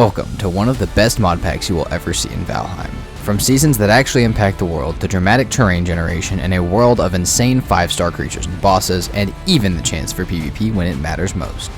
Welcome to one of the best mod packs you will ever see in Valheim. From seasons that actually impact the world, to dramatic terrain generation, and a world of insane 5-star creatures and bosses, and even the chance for PvP when it matters most.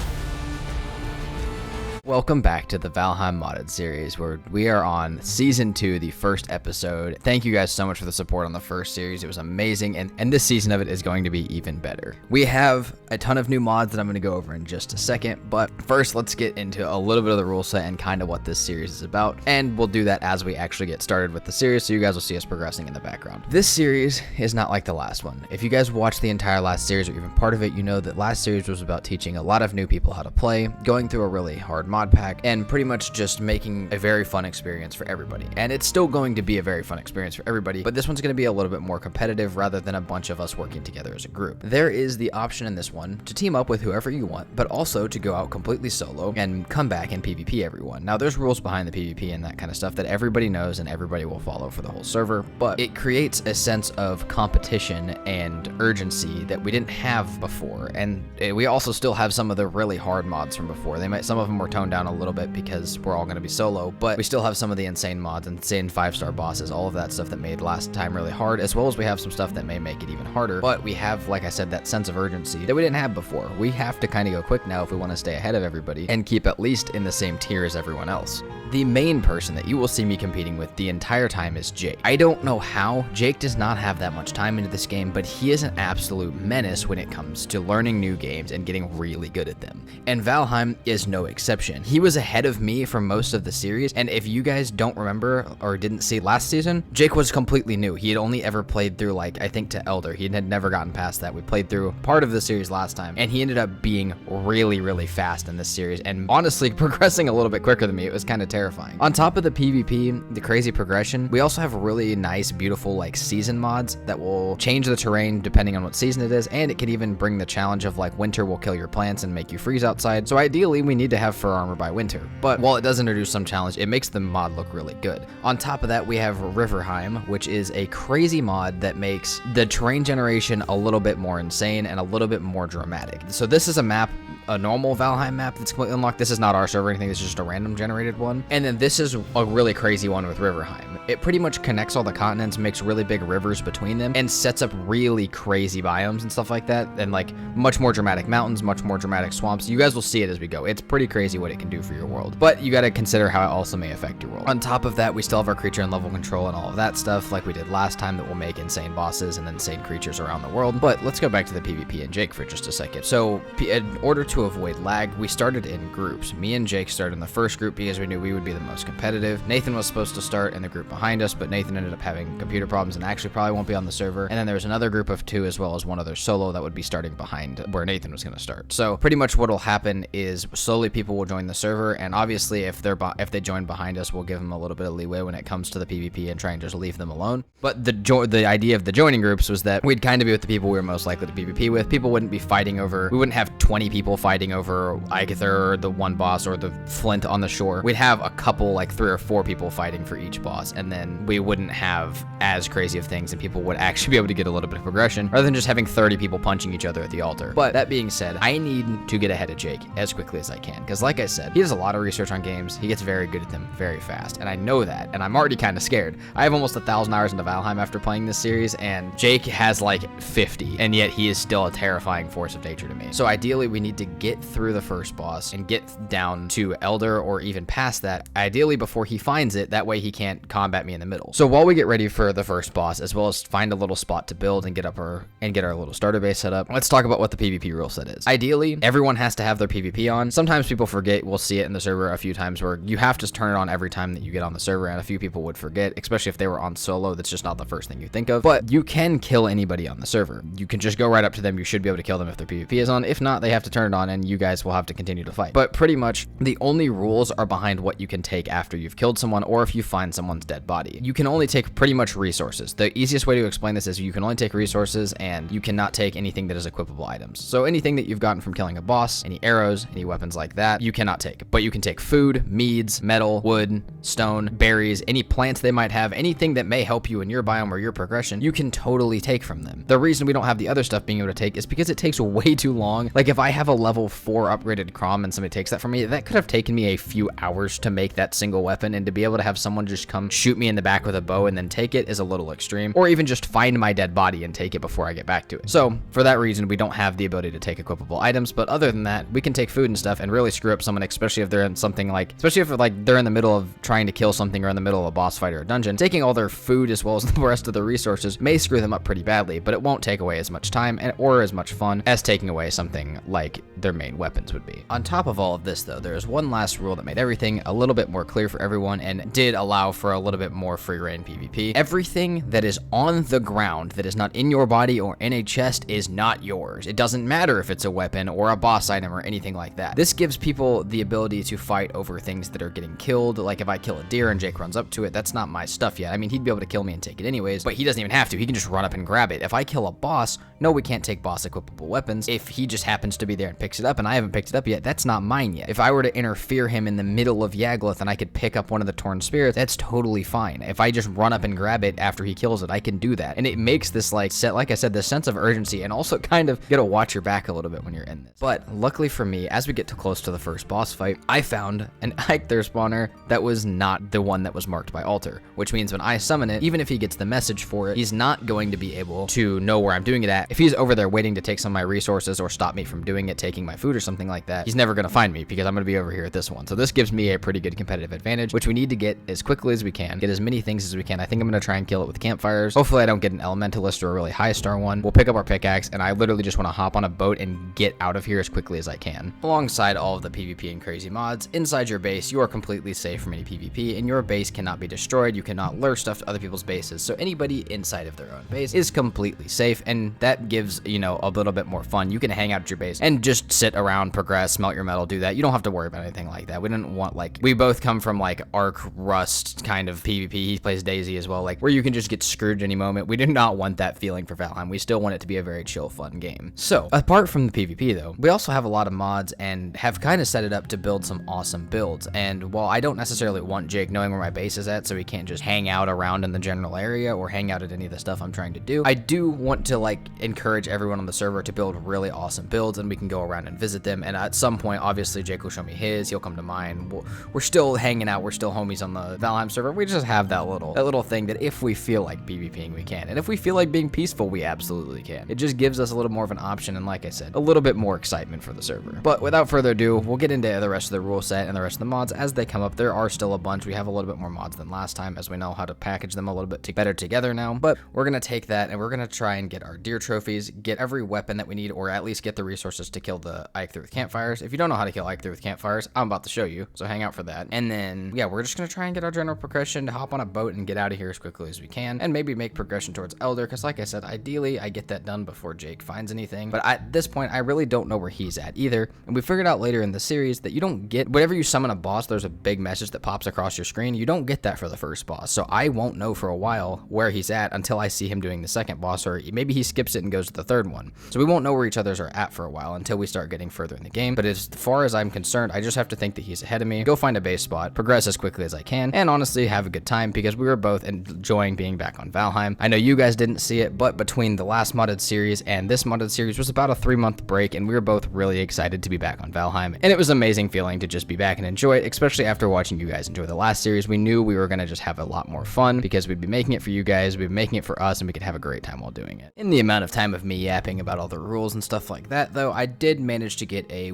Welcome back to the Valheim modded series, where we are on season 2, the first episode. Thank you guys so much for the support on the first series. It was amazing, and this season of it is going to be even better. We have a ton of new mods that I'm going to go over in just a second, but first let's get into a little bit of the rule set and kind of what this series is about, and we'll do that as we actually get started with the series, so you guys will see us progressing in the background. This series is not like the last one. If you guys watched the entire last series or even part of it, you know that last series was about teaching a lot of new people how to play, going through a really hard mod pack, and pretty much just making a very fun experience for everybody. And it's still going to be a very fun experience for everybody, but this one's going to be a little bit more competitive rather than a bunch of us working together as a group. There is the option in this one to team up with whoever you want, but also to go out completely solo and come back and PvP everyone. Now there's rules behind the PvP and that kind of stuff that everybody knows and everybody will follow for the whole server, but it creates a sense of competition and urgency that we didn't have before. And we also still have some of the really hard mods from before. Some of them were toned down a little bit because we're all going to be solo, but we still have some of the insane mods, insane 5-star bosses, all of that stuff that made last time really hard, as well as we have some stuff that may make it even harder. But we have, like I said, that sense of urgency that we didn't have before. We have to kind of go quick now if we want to stay ahead of everybody and keep at least in the same tier as everyone else. The main person that you will see me competing with the entire time is Jake. I don't know how. Jake does not have that much time into this game, but he is an absolute menace when it comes to learning new games and getting really good at them. And Valheim is no exception. He was ahead of me for most of the series, and if you guys don't remember or didn't see last season, Jake was completely new. He had only ever played through, like, I think to Elder. He had never gotten past that. We played through part of the series last time, and he ended up being really, really fast in this series, and honestly progressing a little bit quicker than me. It was kind of terrifying. On top of the PvP, the crazy progression, we also have really nice, beautiful, like, season mods that will change the terrain depending on what season it is, and it can even bring the challenge of, like, winter will kill your plants and make you freeze outside. So ideally, we need to have fur armor by winter. But while it does introduce some challenge, it makes the mod look really good. On top of that, we have Riverheim, which is a crazy mod that makes the terrain generation a little bit more insane and a little bit more dramatic. So this is a map, a normal Valheim map that's completely unlocked. This is not our server or anything. This is just a random generated one. And then this is a really crazy one with Riverheim. It pretty much connects all the continents, makes really big rivers between them, and sets up really crazy biomes and stuff like that, and like much more dramatic mountains, much more dramatic swamps. You guys will see it as we go. It's pretty crazy what it can do for your world, but you got to consider how it also may affect your world. On top of that, we still have our creature and level control and all of that stuff like we did last time that will make insane bosses and insane creatures around the world. But let's go back to the PvP and Jake for just a second. So in order to avoid lag, we started in groups. Me and Jake started in the first group because we knew we would be the most competitive. Nathan was supposed to start in the group behind us, but Nathan ended up having computer problems and actually probably won't be on the server. And then there was another group of 2 as well as one other solo that would be starting behind where Nathan was going to start. So pretty much what will happen is slowly people will join the server, and obviously if they join behind us, we'll give them a little bit of leeway when it comes to the PvP and try and just leave them alone. But the idea of the joining groups was that we'd kind of be with the people we were most likely to PvP with. People wouldn't be fighting over, we wouldn't have 20 people fighting over Eitr or the one boss or the flint on the shore. We'd have a couple, like 3 or 4 people fighting for each boss, and then we wouldn't have as crazy of things, and people would actually be able to get a little bit of progression rather than just having 30 people punching each other at the altar. But that being said, I need to get ahead of Jake as quickly as I can, because like I said, he does a lot of research on games. He gets very good at them very fast, and I know that, and I'm already kind of scared. I have almost 1,000 hours into Valheim after playing this series, and Jake has like 50, and yet he is still a terrifying force of nature to me. So ideally, we need to get through the first boss and get down to Elder or even past that, ideally before he finds it. That way he can't combat me in the middle. So while we get ready for the first boss, as well as find a little spot to build and get our little starter base set up, let's talk about what the PvP rule set is. Ideally, everyone has to have their PvP on. Sometimes people forget. We'll see it in the server a few times where you have to turn it on every time that you get on the server, and a few people would forget, especially if they were on solo. That's just not the first thing you think of. But you can kill anybody on the server. You can just go right up to them. You should be able to kill them if their PvP is on. If not, they have to turn it on, and you guys will have to continue to fight. But pretty much the only rules are behind what you can take after you've killed someone or if you find someone's dead body. You can only take pretty much resources. The easiest way to explain this is you can only take resources, and you cannot take anything that is equipable items. So anything that you've gotten from killing a boss, any arrows, any weapons like that, you cannot take. But you can take food, meads, metal, wood, stone, berries, any plants they might have, anything that may help you in your biome or your progression, you can totally take from them. The reason we don't have the other stuff being able to take is because it takes way too long. Like if I have a level 4 upgraded Crom and somebody takes that from me, that could have taken me a few hours to make that single weapon, and to be able to have someone just come shoot me in the back with a bow and then take it is a little extreme, or even just find my dead body and take it before I get back to it. So for that reason, we don't have the ability to take equipable items, but other than that, we can take food and stuff and really screw up someone, especially if they're in something like, especially if like they're in the middle of trying to kill something or in the middle of a boss fight or a dungeon. Taking all their food as well as the rest of the resources may screw them up pretty badly, but it won't take away as much time or as much fun as taking away something like their main weapons would be. On top of all of this though, there is one last rule that made everything a little bit more clear for everyone and did allow for a little bit more free reign PvP. Everything that is on the ground that is not in your body or in a chest is not yours. It doesn't matter if it's a weapon or a boss item or anything like that. This gives people the ability to fight over things that are getting killed. Like if I kill a deer and Jake runs up to it, that's not my stuff yet. I mean, he'd be able to kill me and take it anyways, but he doesn't even have to. He can just run up and grab it. If I kill a boss, no, we can't take boss equipable weapons. If he just happens to be there and picks it up and I haven't picked it up yet, that's not mine yet. If I were to interfere him in the middle of Yagluth and I could pick up one of the torn spirits, that's totally fine. If I just run up and grab it after he kills it, I can do that. And it makes this like I said, this sense of urgency, and also kind of get to watch your back a little bit when you're in this. But luckily for me, as we get too close to the first boss fight, I found an Eitr spawner that was not the one that was marked by altar, which means when I summon it, even if he gets the message for it, he's not going to be able to know where I'm doing it at. If he's over there waiting to take some of my resources or stop me from doing it, taking my food or something like that, he's never going to find me because I'm going to be over here at this one. So this gives me a pretty good competitive advantage, which we need to get as quickly as we can, get as many things as we can. I think I'm going to try and kill it with campfires. Hopefully I don't get an elementalist or a really high star one. We'll pick up our pickaxe, and I literally just want to hop on a boat and get out of here as quickly as I can. Alongside all of the PvP and crazy mods, inside your base, you are completely safe from any PvP, and your base cannot be destroyed. You cannot lure stuff to other people's bases. So anybody inside of their own base is completely safe, and that gives, you know, a little bit more fun. You can hang out at your base and just sit around, progress, smelt your metal, do that. You don't have to worry about anything like that. We didn't want, like, we both come from like Arc Rust kind of PvP. He plays Daisy as well, like where you can just get screwed at any moment. We did not want that feeling for Valheim. We still want it to be a very chill, fun game. So apart from the PvP though, we also have a lot of mods and have kind of set it up to build some awesome builds. And while I don't necessarily want Jake knowing where my base is at so he can't just hang out around in the general area or hang out at any of the stuff I'm trying to do, I do want to like encourage everyone on the server to build really awesome builds, and we can go around and visit them. And at some point, obviously Jake will show me his, he'll come to mine. We're still hanging out, we're still homies on the Valheim server. We just have that little thing that if we feel like PvPing, we can. And if we feel like being peaceful, we absolutely can. It just gives us a little more of an option, and like I said, a little bit more excitement for the server. But without further ado, we'll get into the rest of the rule set and the rest of the mods as they come up. There are still a bunch. We have a little bit more mods than last time, as we know how to package them a little bit better together now. But we're gonna take that and we're gonna try and get our deer trophies, get every weapon that we need, or at least get the resources to kill the Eitr with campfires. If you don't know how to kill Eitr with campfires, I'm about to show you, so hang out for that. And then, yeah, we're just gonna try and get our general progression to hop on a boat and get out of here as quickly as we can, and maybe make progression towards Elder, because like I said, ideally I get that done before Jake finds anything. But at this point, I really don't know where he's at either. And we figured out later in the series that you don't get, whenever you summon a boss, there's a big message that pops across your screen. You don't get that for the first boss. So I won't know for a while where he's at until I see him doing the second boss, or maybe he skips it and goes to the third one. So we won't know where each other's are at for a while until we start getting further in the game. But as far as I'm concerned, I just have to think that he's ahead of me, go find a base spot, progress as quickly as I can, and honestly have a good time, because we were both enjoying being back on Valheim. I know you guys didn't see it, but between the last modded series and this modded series was about a 3-month break, and we were both really excited to be back on Valheim. And it was an amazing feeling to just be back and enjoy it, especially after watching you guys enjoy the last series. We knew we were going to just have a lot more fun because we'd be making it for you guys, we'd be making it for us, and we could have a great time while doing it. In the amount of time of me yapping about all the rules and stuff like that, though, I did manage to get a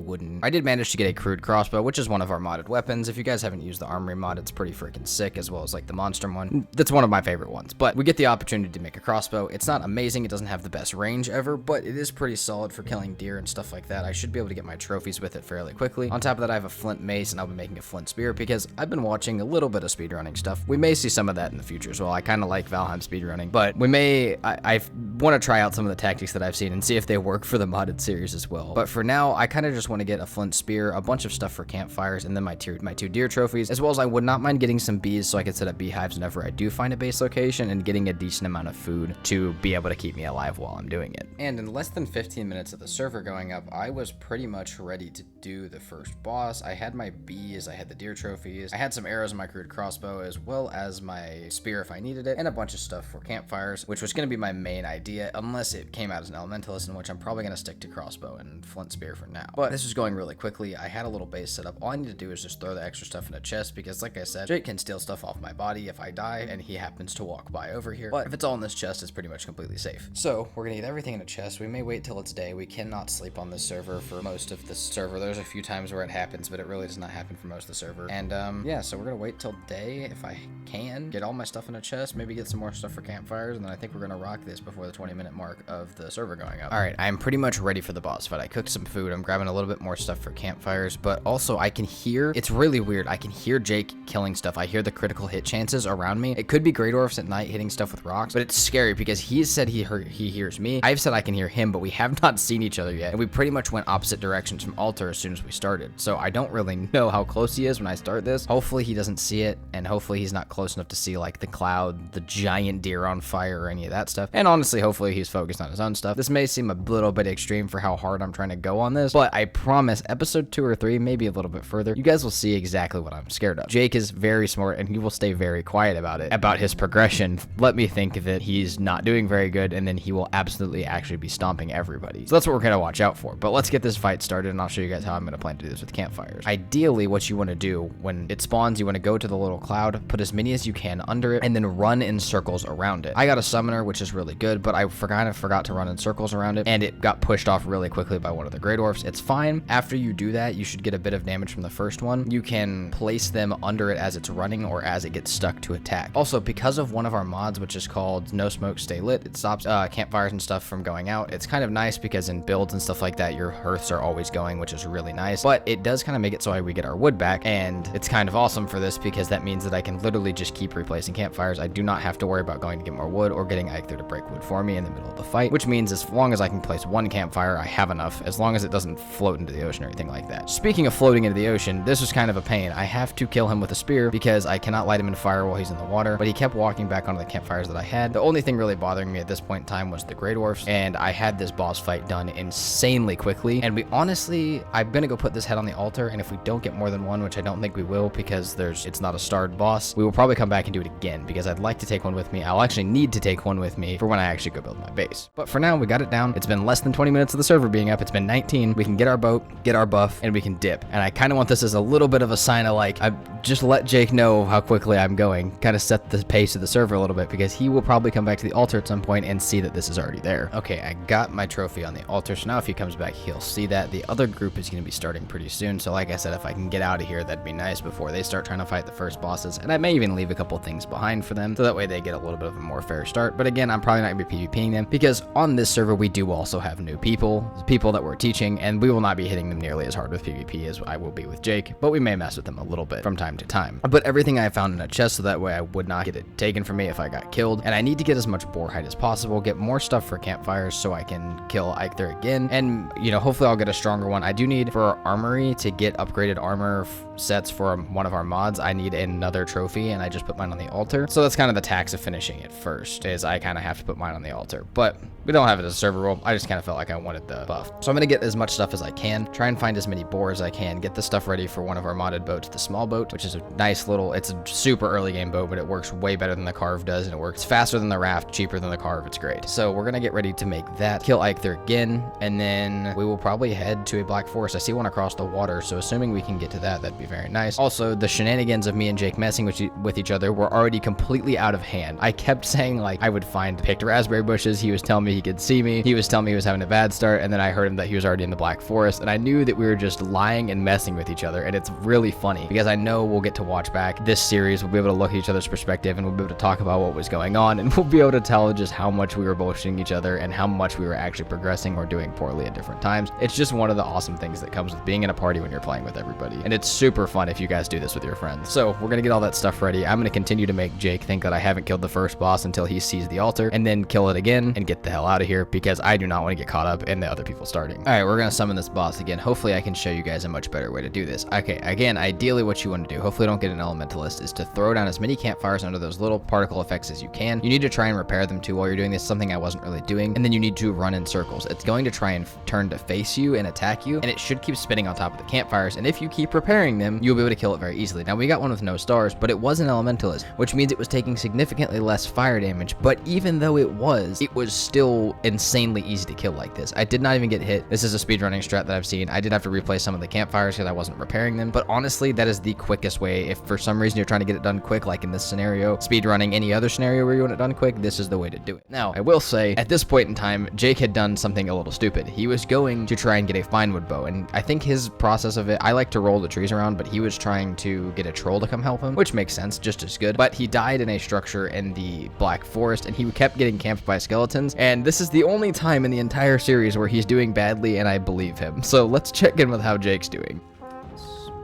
crude crossbow, which is one of our modded weapons. If you guys haven't used the Armory mod, it's pretty freaking sick, as well as like the Monstrum one. That's one of my favorite ones. But we get the opportunity to make a crossbow. It's not amazing, it doesn't have the best range ever, but it is pretty solid for killing deer and stuff like that. I should be able to get my trophies with it fairly quickly. On top of that, I have a flint mace, and I'll be making a flint spear because I've been watching a little bit of speedrunning stuff. We may see some of that in the future as well. I kind of like Valheim speedrunning, but we may, I want to try out some of the tactics that I've seen and see if they work for the modded series as well. But for now, I kind of just want to get a flint spear, a bunch of stuff for campfires, and then my two deer trophies, as well as I would not mind getting some bees so I could set up beehives whenever I do find a base location, and getting a decent amount of food to be able to keep me alive while I'm doing it. And in less than 15 minutes of the server going up, I was pretty much ready to do the first boss. I had my bees, I had the deer trophies, I had some arrows in my crude crossbow, as well as my spear if I needed it, and a bunch of stuff for campfires, which was going to be my main idea, unless it came out as an elementalist, in which I'm probably going to stick to crossbow and flint spear for now. But this was going really quickly. I had a little base set up. All I need to do is just throw the extra stuff in a chest because, like I said, Jake can steal stuff off my body if I die and he happens to walk by over here. But if it's all in this chest, it's pretty much completely safe. So we're gonna get everything in a chest. We may wait till it's day. We cannot sleep on this server for most of the server. There's a few times where it happens, but it really does not happen for most of the server. And yeah, so we're gonna wait till day if I can get all my stuff in a chest, maybe get some more stuff for campfires, and then I think we're gonna rock this before the 20-minute mark of the server going up. All right, I'm pretty much ready for the boss fight. I cooked some food. I'm grabbing a little bit more stuff for campfires, but also I can hear, it's really weird, I can hear Jake killing stuff. I hear the critical hit chances around me. It could be Grey Dwarfs at night hitting stuff with rocks, but it's scary because he said he hears me. I've said I can hear him, but we have not seen each other yet, and we pretty much went opposite directions from altar as soon as we started, so I don't really know how close he is when I start this. Hopefully he doesn't see it, and hopefully he's not close enough to see like the cloud, the giant deer on fire, or any of that stuff. And honestly, hopefully he's focused on his own stuff. This may seem a little bit extreme for how hard I'm trying to go on this, but I promise episode 2 or 3, maybe a little bit further, you guys will see exactly what I'm scared of. Jake is very smart, and he will stay very quiet about it, about his progression. Let me think that he's not doing very good, and then he will absolutely actually be stomping everybody. So that's what we're gonna watch out for. But let's get this fight started, and I'll show you guys how I'm gonna plan to do this with campfires. Ideally, what you want to do when it spawns, you want to go to the little cloud, put as many as you can under it, and then run in circles around it. I got a summoner, which is really good, but I forgot to run in circles around it, and it got pushed off really quickly by one of the Grey Dwarfs. It's fine. After you do that, you should get a bit of damage from the first one. You can place them under it as it's running or as it gets stuck to attack. Also, because of one of our mods, which is called No Smoke Stay Lit, it stops campfires and stuff from going out. It's kind of nice because in builds and stuff like that, your hearths are always going, which is really nice, but it does kind of make it so we get our wood back, and it's kind of awesome for this because that means that I can literally just keep replacing campfires. I do not have to worry about going to get more wood or getting Eitr to break wood for me in the middle of the fight, which means as long as I can place one campfire, I have enough, as long as it doesn't float into the ocean or anything like that. Speaking of floating into the ocean, this was kind of a pain. I have to kill him with a spear because I cannot light him in fire while he's in the water, but he kept walking back onto the campfires that I had. The only thing really bothering me at this point in time was the Grey Dwarfs, and I had this boss fight done insanely quickly, and I'm gonna go put this head on the altar, and if we don't get more than one, which I don't think we will because it's not a starred boss, we will probably come back and do it again because I'd like to take one with me. I'll actually need to take one with me for when I actually go build my base. But for now, we got it down. It's been less than 20 minutes of the server being up. It's been 19. We can get our boat, get our buff, and we can dip. And I kind of want this as a little bit of a sign of like, I just let Jake know how quickly I'm going, kind of set the pace of the server a little bit because he will probably come back to the altar at some point and see that this is already there. Okay, I got my trophy on the altar, so now if he comes back, he'll see that. The other group is going to be starting pretty soon, so like I said, if I can get out of here, that'd be nice before they start trying to fight the first bosses, and I may even leave a couple things behind for them, so that way they get a little bit of a more fair start. But again, I'm probably not going to be PvPing them, because on this server, we do also have new people that we're teaching, and we will not be hitting them nearly as hard with PvP as I will be with Jake, but we may mess with them a little bit from time to time. But everything I found in a chest, so that way I would not get it taken from me if I got killed, and I need to get as much boar hide as possible, get more stuff for campfires so I can kill Eitr again, and, you know, hopefully I'll get a stronger one. I do need, for our Armory, to get upgraded armor sets for one of our mods, I need another trophy, and I just put mine on the altar. So that's kind of the tax of finishing it first, is I kind of have to put mine on the altar. But we don't have it as a server rule. I just kind of felt like I wanted the buff. So I'm going to get as much stuff as I can, try and find as many boar as I can, get the stuff ready for one of our modded boats, the small boat, which is a nice little, it's a super early game boat, but it works way better than the carve does, and it works faster than the raft, cheaper than the carve. It's great. So we're going to get ready to make that, kill Eitr again, and then we will probably head to a black forest. I see one across the water, so assuming we can get to that, that'd be very nice. Also, the shenanigans of me and Jake messing with each other were already completely out of hand. I kept saying, like, I would find picked raspberry bushes. He was telling me he could see me. He was telling me he was having a bad start, and then I heard him that he was already in the black forest, and I knew that we were just lying and messing with each other, and it's really funny because I know we'll get to watch back this series. We'll be able to look at each other's perspective, and we'll be able to talk about what was going on, and we'll be able to tell just how much we were bullshitting each other and how much we were actually progressing or doing poorly at different times. It's just one of the awesome things that comes with being in a party when you're playing with everybody, and it's super fun if you guys do this with your friends. So we're gonna get all that stuff ready. I'm gonna continue to make Jake think that I haven't killed the first boss until he sees the altar, and then kill it again and get the hell out of here because I do not want to get caught up in the other people starting. All right, we're gonna summon this boss again. Hopefully I can show you guys a much better way to do this. Okay, again, ideally what you want to do, hopefully don't get an elementalist, is to throw down as many campfires under those little particle effects as you can. You need to try and repair them too while you're doing this, something I wasn't really doing, and then you need to run in circles. It's going to try and turn to face you and attack you, and it should keep spinning on top of the campfires, and if you keep repairing them, you'll be able to kill it very easily. Now we got one with no stars, but it was an elementalist, which means it was taking significantly less fire damage, but even though it was still insanely easy to kill like this. I did not even get hit. This is a speedrunning strat that I've seen. I did have to replace some of the campfires because I wasn't repairing them, but honestly, that is the quickest way. If for some reason you're trying to get it done quick, like in this scenario, speed running any other scenario where you want it done quick, this is the way to do it. Now, I will say, at this point in time, Jake had done something a little stupid. He was going to try and get a fine wood bow, and I think his process of it, I like to roll the trees around, but he was trying to get a troll to come help him, which makes sense, just as good. But he died in a structure in the Black Forest, and he kept getting camped by skeletons, and this is the only time in the entire series where he's doing badly, and I believe him. So let's check in with how Jake's doing.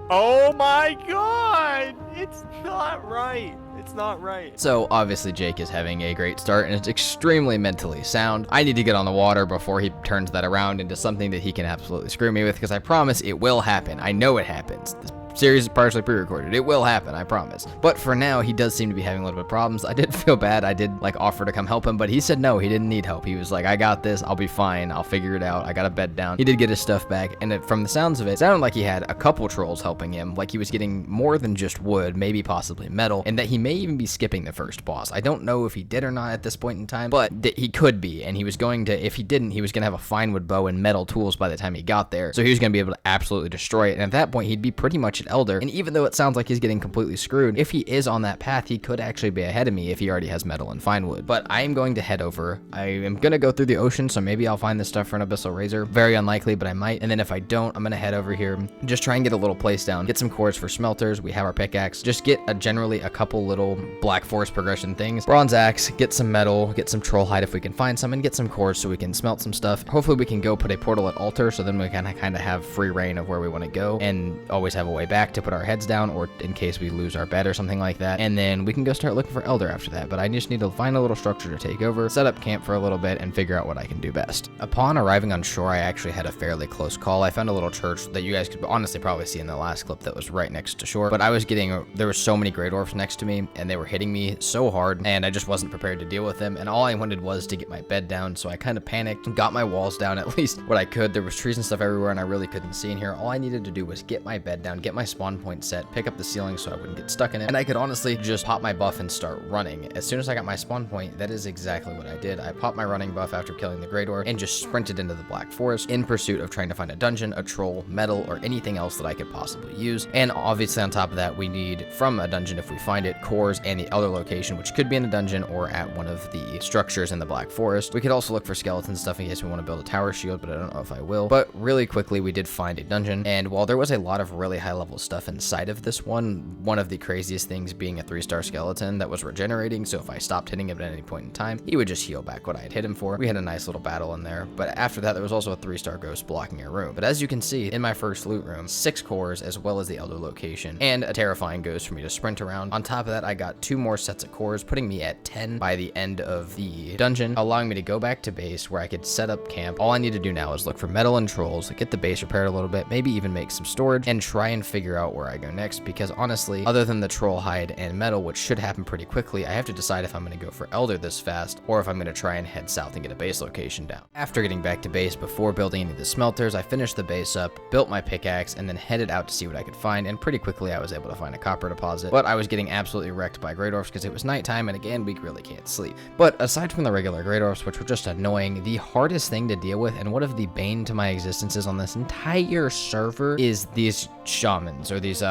Oh my god! It's not right. It's not right. So obviously Jake is having a great start and is extremely mentally sound. I need to get on the water before he turns that around into something that he can absolutely screw me with, because I promise it will happen. I know it happens. This series is partially pre-recorded. It will happen, I promise. But for now, he does seem to be having a little bit of problems. I did feel bad. I did like offer to come help him, but he said no, he didn't need help. He was like, I got this. I'll be fine. I'll figure it out. I got a bed down. He did get his stuff back, and from the sounds of it, it sounded like he had a couple trolls helping him, like he was getting more than just wood, maybe possibly metal, and that he may even be skipping the first boss. I don't know if he did or not at this point in time, but he could be, and he was going to, if he didn't, he was going to have a fine wood bow and metal tools by the time he got there, so he was going to be able to absolutely destroy it, and at that point, he'd be pretty much an elder, and even though it sounds like he's getting completely screwed, if he is on that path, he could actually be ahead of me if he already has metal and fine wood. But I am going to head over. I am going to go through the ocean, so maybe I'll find this stuff for an abyssal razor. Very unlikely, but I might. And then if I don't, I'm going to head over here, just try and get a little place down, get some cores for smelters. We have our pickaxe. Just get generally a couple little Black Forest progression things. Bronze axe, get some metal, get some troll hide if we can find some, and get some cores so we can smelt some stuff. Hopefully we can go put a portal at altar, so then we can kind of have free reign of where we want to go and always have a way back to put our heads down, or in case we lose our bed or something like that. And then we can go start looking for elder after that. But I just need to find a little structure to take over, set up camp for a little bit, and figure out what I can do best. Upon arriving on shore, I actually had a fairly close call. I found a little church that you guys could honestly probably see in the last clip that was right next to shore. But I was getting, there were so many Grey Dwarfs next to me, and they were hitting me so hard, and I just wasn't prepared to deal with them. And all I wanted was to get my bed down, so I kind of panicked, got my walls down at least what I could. There was trees and stuff everywhere, and I really couldn't see in here. All I needed to do was get my bed down, get my spawn point set, pick up the ceiling so I wouldn't get stuck in it, and I could honestly just pop my buff and start running. As soon as I got my spawn point, that is exactly what I did. I popped my running buff after killing the Grey Dwarf and just sprinted into the Black Forest in pursuit of trying to find a dungeon, a troll, metal, or anything else that I could possibly use. And obviously on top of that, we need from a dungeon, if we find it, cores and the elder location, which could be in a dungeon or at one of the structures in the Black Forest. We could also look for skeleton stuff in case we want to build a tower shield, but I don't know if I will. But really quickly, we did find a dungeon, and while there was a lot of really high level stuff inside of this one of the craziest things being a 3-star skeleton that was regenerating, so if I stopped hitting him at any point in time, he would just heal back what I had hit him for. We had a nice little battle in there, but after that, there was also a 3-star ghost blocking our room. But as you can see, in my first loot room, 6 cores as well as the elder location, and a terrifying ghost for me to sprint around. On top of that, I got 2 more sets of cores, putting me at 10 by the end of the dungeon, allowing me to go back to base where I could set up camp. All I need to do now is look for metal and trolls, get the base repaired a little bit, maybe even make some storage, and try and figure out where I go next, because honestly, other than the troll hide and metal, which should happen pretty quickly, I have to decide if I'm going to go for elder this fast, or if I'm going to try and head south and get a base location down. After getting back to base, before building any of the smelters, I finished the base up, built my pickaxe, and then headed out to see what I could find, and pretty quickly I was able to find a copper deposit, but I was getting absolutely wrecked by Grey Dwarfs because it was nighttime, and again, we really can't sleep. But aside from the regular Grey Dwarfs, which were just annoying, the hardest thing to deal with, and one of the bane to my existences on this entire server, is these shamans, or these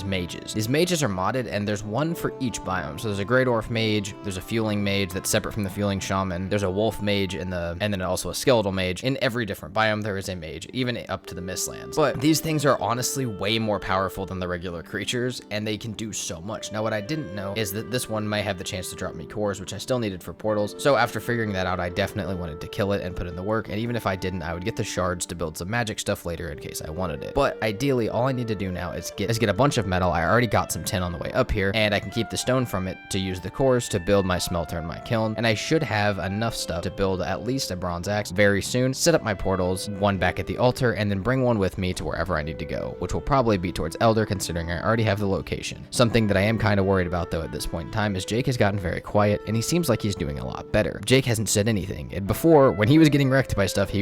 mages. These mages are modded, and there's one for each biome. So there's a Grey Dwarf mage, there's a fueling mage that's separate from the fueling shaman, there's a wolf mage and then also a skeletal mage. In every different biome, there is a mage, even up to the Mistlands. But these things are honestly way more powerful than the regular creatures, and they can do so much. Now, what I didn't know is that this one might have the chance to drop me cores, which I still needed for portals. So after figuring that out, I definitely wanted to kill it and put in the work, and even if I didn't, I would get the shards to build some magic stuff later in case I wanted it. But ideally, all I need to do now is get a bunch of metal. I already got some tin on the way up here, and I can keep the stone from it to use the cores to build my smelter and my kiln, and I should have enough stuff to build at least a bronze axe very soon, set up my portals, one back at the altar, and then bring one with me to wherever I need to go, which will probably be towards Elder, considering I already have the location. Something that I am kind of worried about though at this point in time is Jake has gotten very quiet, and he seems like he's doing a lot better. Jake hasn't said anything, and before, when he was getting wrecked by stuff,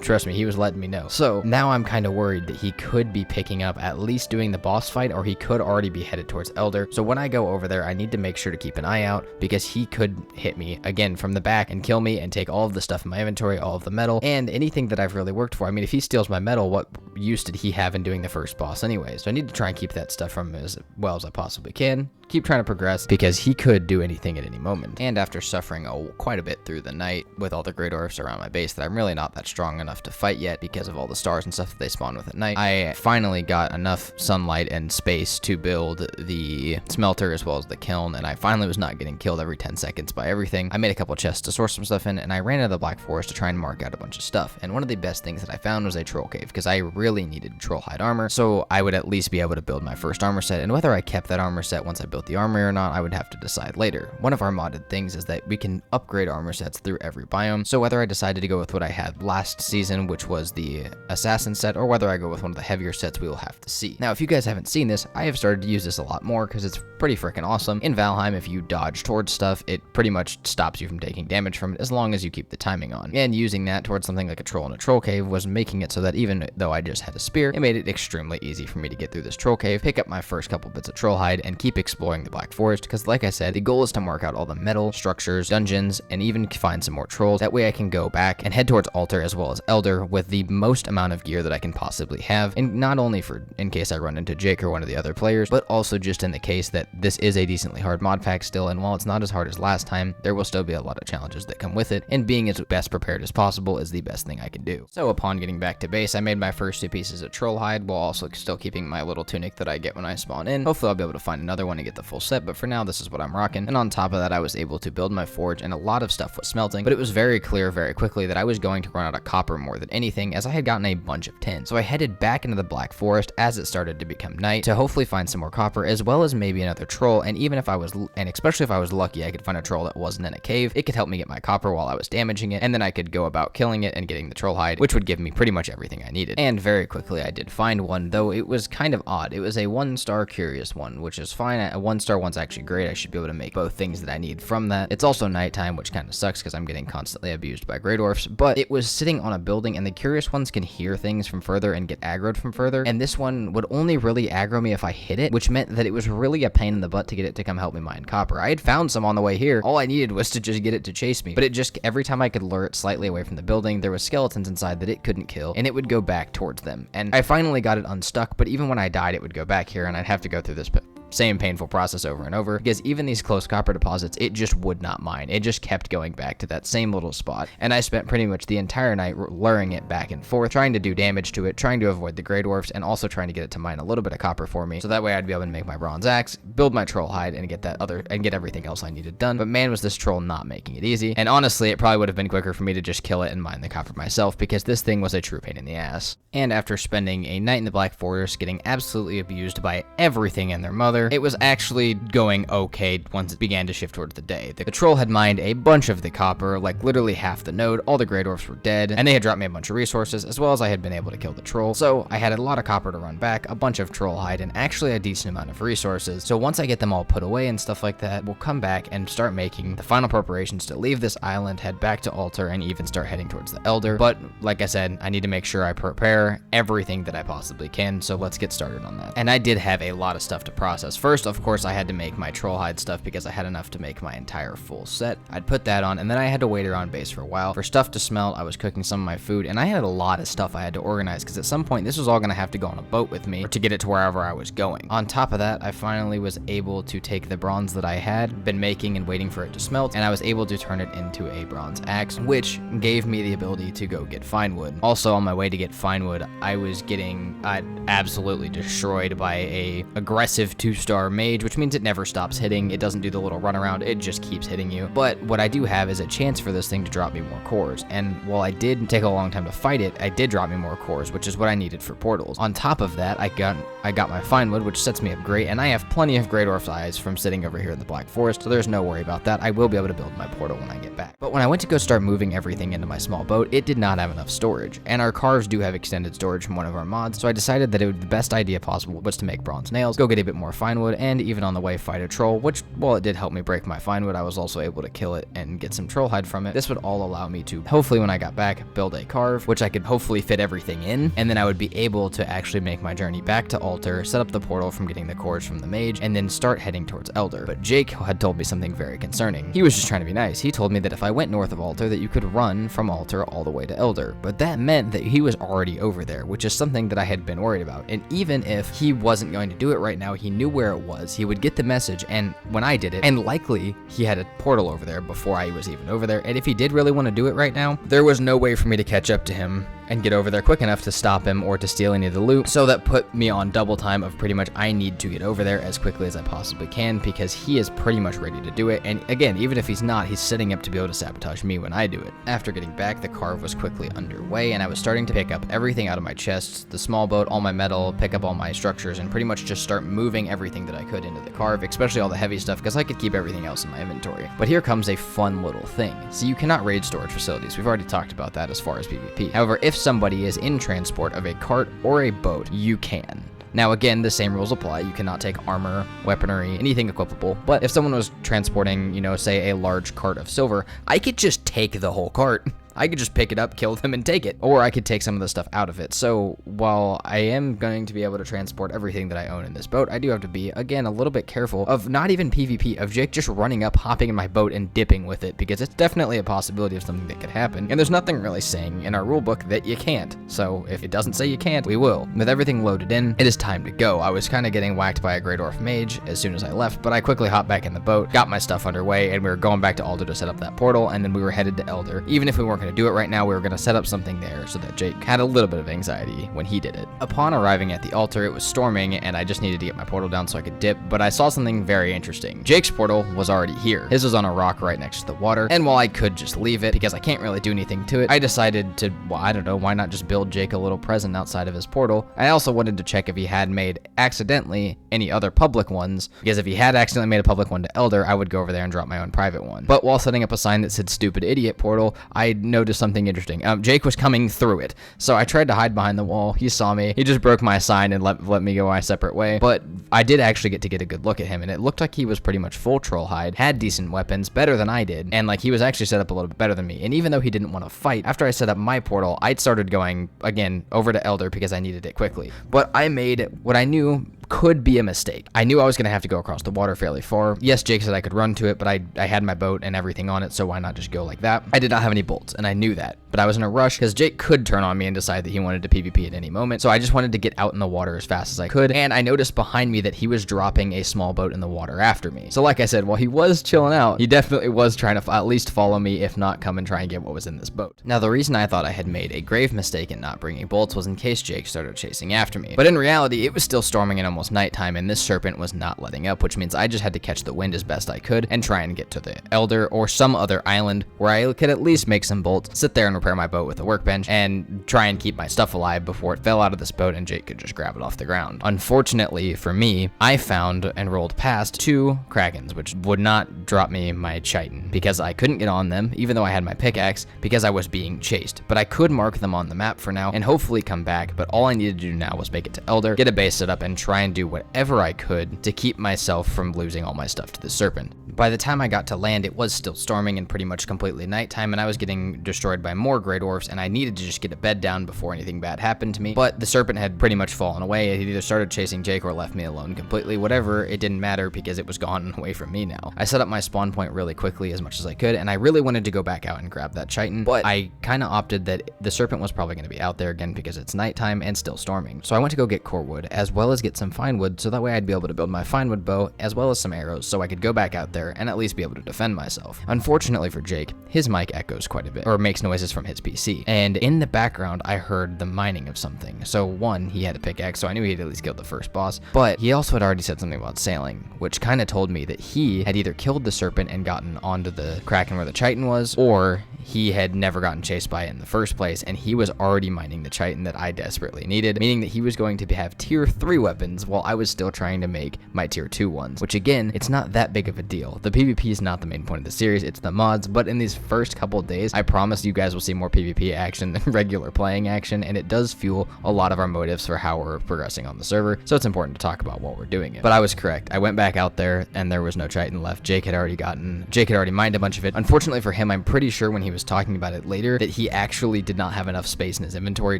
trust me, he was letting me know. So now I'm kind of worried that he could be picking up up at least doing the boss fight, or he could already be headed towards Elder. So when I go over there, I need to make sure to keep an eye out, because he could hit me again from the back and kill me and take all of the stuff in my inventory, all of the metal, and anything that I've really worked for. I mean, if he steals my metal, what use did he have in doing the first boss anyway? So I need to try and keep that stuff from him as well as I possibly can. Keep trying to progress, because he could do anything at any moment. And after suffering quite a bit through the night with all the Great Dwarfs around my base that I'm really not that strong enough to fight yet because of all the stars and stuff that they spawn with at night, I finally got enough sunlight and space to build the smelter as well as the kiln, and I finally was not getting killed every 10 seconds by everything. I made a couple chests to store some stuff in, and I ran into the Black Forest to try and mark out a bunch of stuff. And one of the best things that I found was a troll cave, because I really needed troll hide armor, so I would at least be able to build my first armor set. And whether I kept that armor set once I built the armory or not, I would have to decide later. One of our modded things is that we can upgrade armor sets through every biome, so whether I decided to go with what I had last season, which was the assassin set, or whether I go with one of the heavier sets, we will have to see. Now, if you guys haven't seen this, I have started to use this a lot more because it's pretty freaking awesome. In Valheim, if you dodge towards stuff, it pretty much stops you from taking damage from it as long as you keep the timing on. And using that towards something like a troll in a troll cave was making it so that even though I just had a spear, it made it extremely easy for me to get through this troll cave, pick up my first couple bits of troll hide, and keep exploring the Black Forest, because like I said, the goal is to mark out all the metal, structures, dungeons, and even find some more trolls. That way I can go back and head towards Altar as well as Elder with the most amount of gear that I can possibly have, and not only for in case I run into Jake or one of the other players, but also just in the case that this is a decently hard mod pack still, and while it's not as hard as last time, there will still be a lot of challenges that come with it, and being as best prepared as possible is the best thing I can do. So upon getting back to base, I made my first 2 pieces of troll hide while also still keeping my little tunic that I get when I spawn in. Hopefully I'll be able to find another one and get the full set, but for now this is what I'm rocking. And on top of that, I was able to build my forge, and a lot of stuff was smelting, but it was very clear very quickly that I was going to run out of copper more than anything, as I had gotten a bunch of tin. So I headed back into the Black Forest as it started to become night to hopefully find some more copper, as well as maybe another troll. And even if I was, and especially if I was lucky, I could find a troll that wasn't in a cave. It could help me get my copper while I was damaging it, and then I could go about killing it and getting the troll hide, which would give me pretty much everything I needed. And very quickly I did find one, though it was kind of odd. It was a 1-star curious one, which is fine. A 1-star one's actually great. I should be able to make both things that I need from that. It's also nighttime, which kind of sucks because I'm getting constantly abused by Grey Dwarfs, but it was sitting on a building, and the curious ones can hear things from further and get aggroed from further, and this one would only really aggro me if I hit it, which meant that it was really a pain in the butt to get it to come help me mine copper. I had found some on the way here. All I needed was to just get it to chase me, but it just, every time I could lure it slightly away from the building, there was skeletons inside that it couldn't kill, and it would go back towards them. And I finally got it unstuck, but even when I died, it would go back here, and I'd have to go through this same painful process over and over, because even these close copper deposits, it just would not mine. It just kept going back to that same little spot, and I spent pretty much the entire night luring it back and forth, trying to do damage to it, trying to avoid the Grey Dwarfs, and also trying to get it to mine a little bit of copper for me, so that way I'd be able to make my bronze axe, build my troll hide, and get everything else I needed done. But man, was this troll not making it easy, and honestly, it probably would have been quicker for me to just kill it and mine the copper myself, because this thing was a true pain in the ass. And after spending a night in the Black Forest, getting absolutely abused by everything and their mother, it was actually going okay once it began to shift towards the day. The troll had mined a bunch of the copper, like literally half the node. All the Grey Dwarfs were dead, and they had dropped me a bunch of resources, as well as I had been able to kill the troll. So I had a lot of copper to run back, a bunch of troll hide, and actually a decent amount of resources. So once I get them all put away and stuff like that, we'll come back and start making the final preparations to leave this island, head back to Altar, and even start heading towards the Elder. But like I said, I need to make sure I prepare everything that I possibly can, so let's get started on that. And I did have a lot of stuff to process. First, of course, I had to make my troll hide stuff because I had enough to make my entire full set. I'd put that on, and then I had to wait around base for a while for stuff to smelt. I was cooking some of my food, and I had a lot of stuff I had to organize, because at some point this was all going to have to go on a boat with me to get it to wherever I was going. On top of that, I finally was able to take the bronze that I had been making and waiting for it to smelt, and I was able to turn it into a bronze axe, which gave me the ability to go get fine wood. Also, on my way to get fine wood, I was getting absolutely destroyed by a aggressive 2-star mage, which means it never stops hitting. It doesn't do the little runaround, it just keeps hitting you. But what I do have is a chance for this thing to drop me more cores, and while I did take a long time to fight it, I did drop me more cores, which is what I needed for portals. On top of that, I got my fine wood, which sets me up great, and I have plenty of Grey Dwarf's eyes from sitting over here in the Black Forest, so there's no worry about that. I will be able to build my portal when I get back. But when I went to go start moving everything into my small boat, it did not have enough storage, and our cars do have extended storage from one of our mods, so I decided that the best idea possible was to make bronze nails, go get a bit more fine fine wood, and even on the way fight a troll, which, while it did help me break my fine wood, I was also able to kill it and get some troll hide from it. This would all allow me to, hopefully when I got back, build a carve, which I could hopefully fit everything in, and then I would be able to actually make my journey back to Altar, set up the portal from getting the cores from the mage, and then start heading towards Elder. But Jake had told me something very concerning. He was just trying to be nice. He told me that if I went north of Altar, that you could run from Altar all the way to Elder, but that meant that he was already over there, which is something that I had been worried about. And even if he wasn't going to do it right now, he knew where it was, he would get the message, and when I did it, and likely he had a portal over there before I was even over there, and if he did really want to do it right now, there was no way for me to catch up to him and get over there quick enough to stop him or to steal any of the loot, so that put me on double time of pretty much I need to get over there as quickly as I possibly can, because he is pretty much ready to do it, and again, even if he's not, he's setting up to be able to sabotage me when I do it. After getting back, the carve was quickly underway, and I was starting to pick up everything out of my chests, the small boat, all my metal, pick up all my structures, and pretty much just start moving everything that I could into the carve, especially all the heavy stuff, because I could keep everything else in my inventory. But here comes a fun little thing. So you cannot raid storage facilities. We've already talked about that as far as PvP. However, if somebody is in transport of a cart or a boat, you can. Now again, the same rules apply. You cannot take armor, weaponry, anything equipable. But if someone was transporting, you know, say a large cart of silver, I could just take the whole cart. I could just pick it up, kill them, and take it. Or I could take some of the stuff out of it. So while I am going to be able to transport everything that I own in this boat, I do have to be, again, a little bit careful of not even PvP, of Jake just running up, hopping in my boat, and dipping with it, because it's definitely a possibility of something that could happen. And there's nothing really saying in our rulebook that you can't. So if it doesn't say you can't, we will. With everything loaded in, it is time to go. I was kind of getting whacked by a Grey Dwarf mage as soon as I left, but I quickly hopped back in the boat, got my stuff underway, and we were going back to Alder to set up that portal, and then we were headed to Elder. Even if we weren't going to do it right now, we were going to set up something there so that Jake had a little bit of anxiety when he did it. Upon arriving at the altar, it was storming, and I just needed to get my portal down so I could dip, but I saw something very interesting. Jake's portal was already here. His was on a rock right next to the water, and while I could just leave it because I can't really do anything to it, I decided to, well, I don't know, why not just build Jake a little present outside of his portal. I also wanted to check if he had made accidentally any other public ones, because if he had accidentally made a public one to Elder, I would go over there and drop my own private one. But while setting up a sign that said stupid idiot portal, I noticed something interesting. Jake was coming through it, so I tried to hide behind the wall. He saw me. He just broke my sign and let me go my separate way. But I did actually get to get a good look at him, and it looked like he was pretty much full troll hide, had decent weapons, better than I did, and like he was actually set up a little bit better than me. And even though he didn't want to fight, after I set up my portal, I started going again over to Elder because I needed it quickly. But I made what I knew could be a mistake. I knew I was going to have to go across the water fairly far. Yes, Jake said I could run to it, but I had my boat and everything on it, so why not just go like that? I did not have any bolts, and I knew that, but I was in a rush because Jake could turn on me and decide that he wanted to PvP at any moment, so I just wanted to get out in the water as fast as I could, and I noticed behind me that he was dropping a small boat in the water after me. So like I said, while he was chilling out, he definitely was trying to at least follow me, if not come and try and get what was in this boat. Now, the reason I thought I had made a grave mistake in not bringing bolts was in case Jake started chasing after me, but in reality, it was still storming and almost nighttime, and this serpent was not letting up, which means I just had to catch the wind as best I could and try and get to the Elder or some other island where I could at least make some bolts, sit there and repair my boat with a workbench, and try and keep my stuff alive before it fell out of this boat and Jake could just grab it off the ground. Unfortunately for me, I found and rolled past 2 Krakens, which would not drop me my chitin because I couldn't get on them, even though I had my pickaxe, because I was being chased. But I could mark them on the map for now and hopefully come back, but all I needed to do now was make it to Elder, get a base set up, and try and do whatever I could to keep myself from losing all my stuff to the serpent. By the time I got to land, it was still storming and pretty much completely nighttime, and I was getting destroyed by more Grey Dwarfs, and I needed to just get a bed down before anything bad happened to me. But the serpent had pretty much fallen away. It either started chasing Jake or left me alone completely. Whatever, it didn't matter because it was gone and away from me now. I set up my spawn point really quickly as much as I could, and I really wanted to go back out and grab that chitin, but I kind of opted that the serpent was probably going to be out there again because it's nighttime and still storming. So I went to go get core wood as well as get some fine wood, so that way I'd be able to build my fine wood bow as well as some arrows so I could go back out there and at least be able to defend myself. Unfortunately for Jake, his mic echoes quite a bit, or makes noises from his PC, and in the background I heard the mining of something. So one, he had a pickaxe, so I knew he'd at least killed the first boss, but he also had already said something about sailing, which kind of told me that he had either killed the serpent and gotten onto the Kraken where the chitin was, or he had never gotten chased by it in the first place, and he was already mining the chitin that I desperately needed, meaning that he was going to have tier 3 weapons mods while I was still trying to make my tier 2 ones, which again, it's not that big of a deal. The PvP is not the main point of the series, it's the mods, but in these first couple of days, I promise you guys will see more PvP action than regular playing action, and it does fuel a lot of our motives for how we're progressing on the server, so it's important to talk about while we're doing it. But I was correct. I went back out there, and there was no chitin left. Jake had already mined a bunch of it. Unfortunately for him, I'm pretty sure when he was talking about it later that he actually did not have enough space in his inventory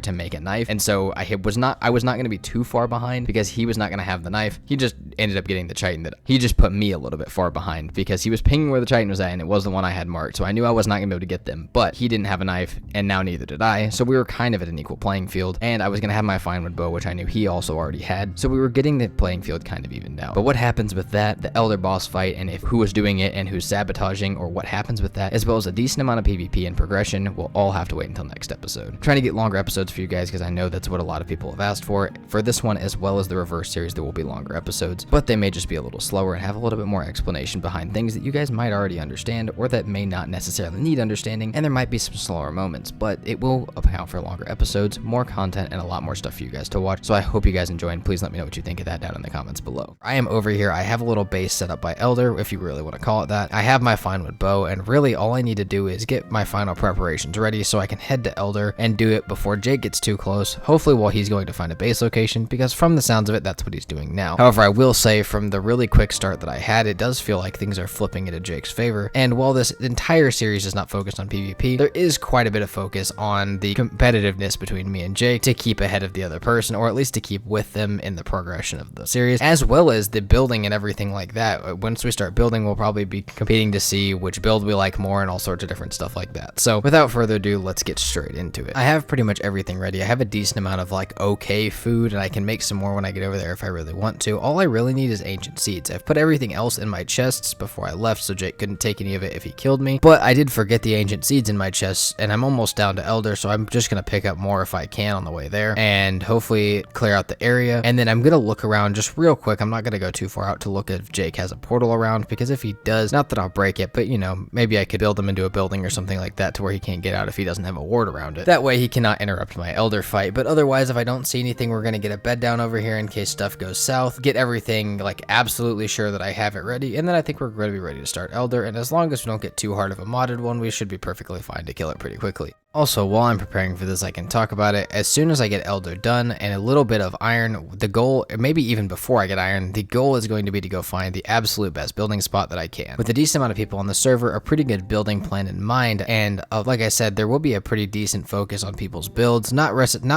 to make a knife, and so I was not going to be too far behind because he was not going to have the knife. He just ended up getting the chitin that he just put me a little bit far behind because he was pinging where the chitin was at, and it was the one I had marked, so I knew I was not going to be able to get them, but he didn't have a knife, and now neither did I, so we were kind of at an equal playing field, and I was going to have my fine wood bow, which I knew he also already had, so we were getting the playing field kind of evened out. But what happens with that, the Elder boss fight, and if who was doing it and who's sabotaging, or what happens with that, as well as a decent amount of PvP and progression, we'll all have to wait until next episode. I'm trying to get longer episodes for you guys because I know that's what a lot of people have asked for. For this one, as well as the reverse series, there will be longer episodes, but they may just be a little slower and have a little bit more explanation behind things that you guys might already understand, or that may not necessarily need understanding, and there might be some slower moments, but it will account for longer episodes, more content, and a lot more stuff for you guys to watch. So I hope you guys enjoy, and please let me know what you think of that down in the comments below. I am over here. I have a little base set up by Elder, if you really want to call it that. I have my fine wood bow, and really all I need to do is get my final preparations ready so I can head to Elder and do it before Jake gets too close, hopefully while he's going to find a base location, because from the sounds of it, that's what he's doing now. However, I will say from the really quick start that I had, it does feel like things are flipping into Jake's favor, and while this entire series is not focused on PvP, there is quite a bit of focus on the competitiveness between me and Jake to keep ahead of the other person, or at least to keep with them in the progression of the series, as well as the building and everything like that. Once we start building, we'll probably be competing to see which build we like more and all sorts of different stuff like that. So without further ado, let's get straight into it. I have pretty much everything ready. I have a decent amount of like okay food, and I can make some more when I get over there if I really want to. All I really need is ancient seeds. I've put everything else in my chests before I left so Jake couldn't take any of it if he killed me, but I did forget the ancient seeds in my chests, and I'm almost down to Elder, so I'm just gonna pick up more if I can on the way there and hopefully clear out the area, and then I'm gonna look around just real quick. I'm not gonna go too far out to look if Jake has a portal around, because if he does, not that I'll break it, but you know, maybe I could build him into a building or something like that to where he can't get out if he doesn't have a ward around it. That way he cannot interrupt my Elder fight, but otherwise if I don't see anything, we're gonna get a bed down over here in case stuff goes south, get everything like absolutely sure that I have it ready, and then I think we're gonna be ready to start Elder, and as long as we don't get too hard of a modded one, we should be perfectly fine to kill it pretty quickly. Also, while I'm preparing for this, I can talk about it. As soon as I get Elder done and a little bit of iron, the goal, maybe even before I get iron, the goal is going to be to go find the absolute best building spot that I can. With a decent amount of people on the server, a pretty good building plan in mind, and like I said, there will be a pretty decent focus on people's builds, not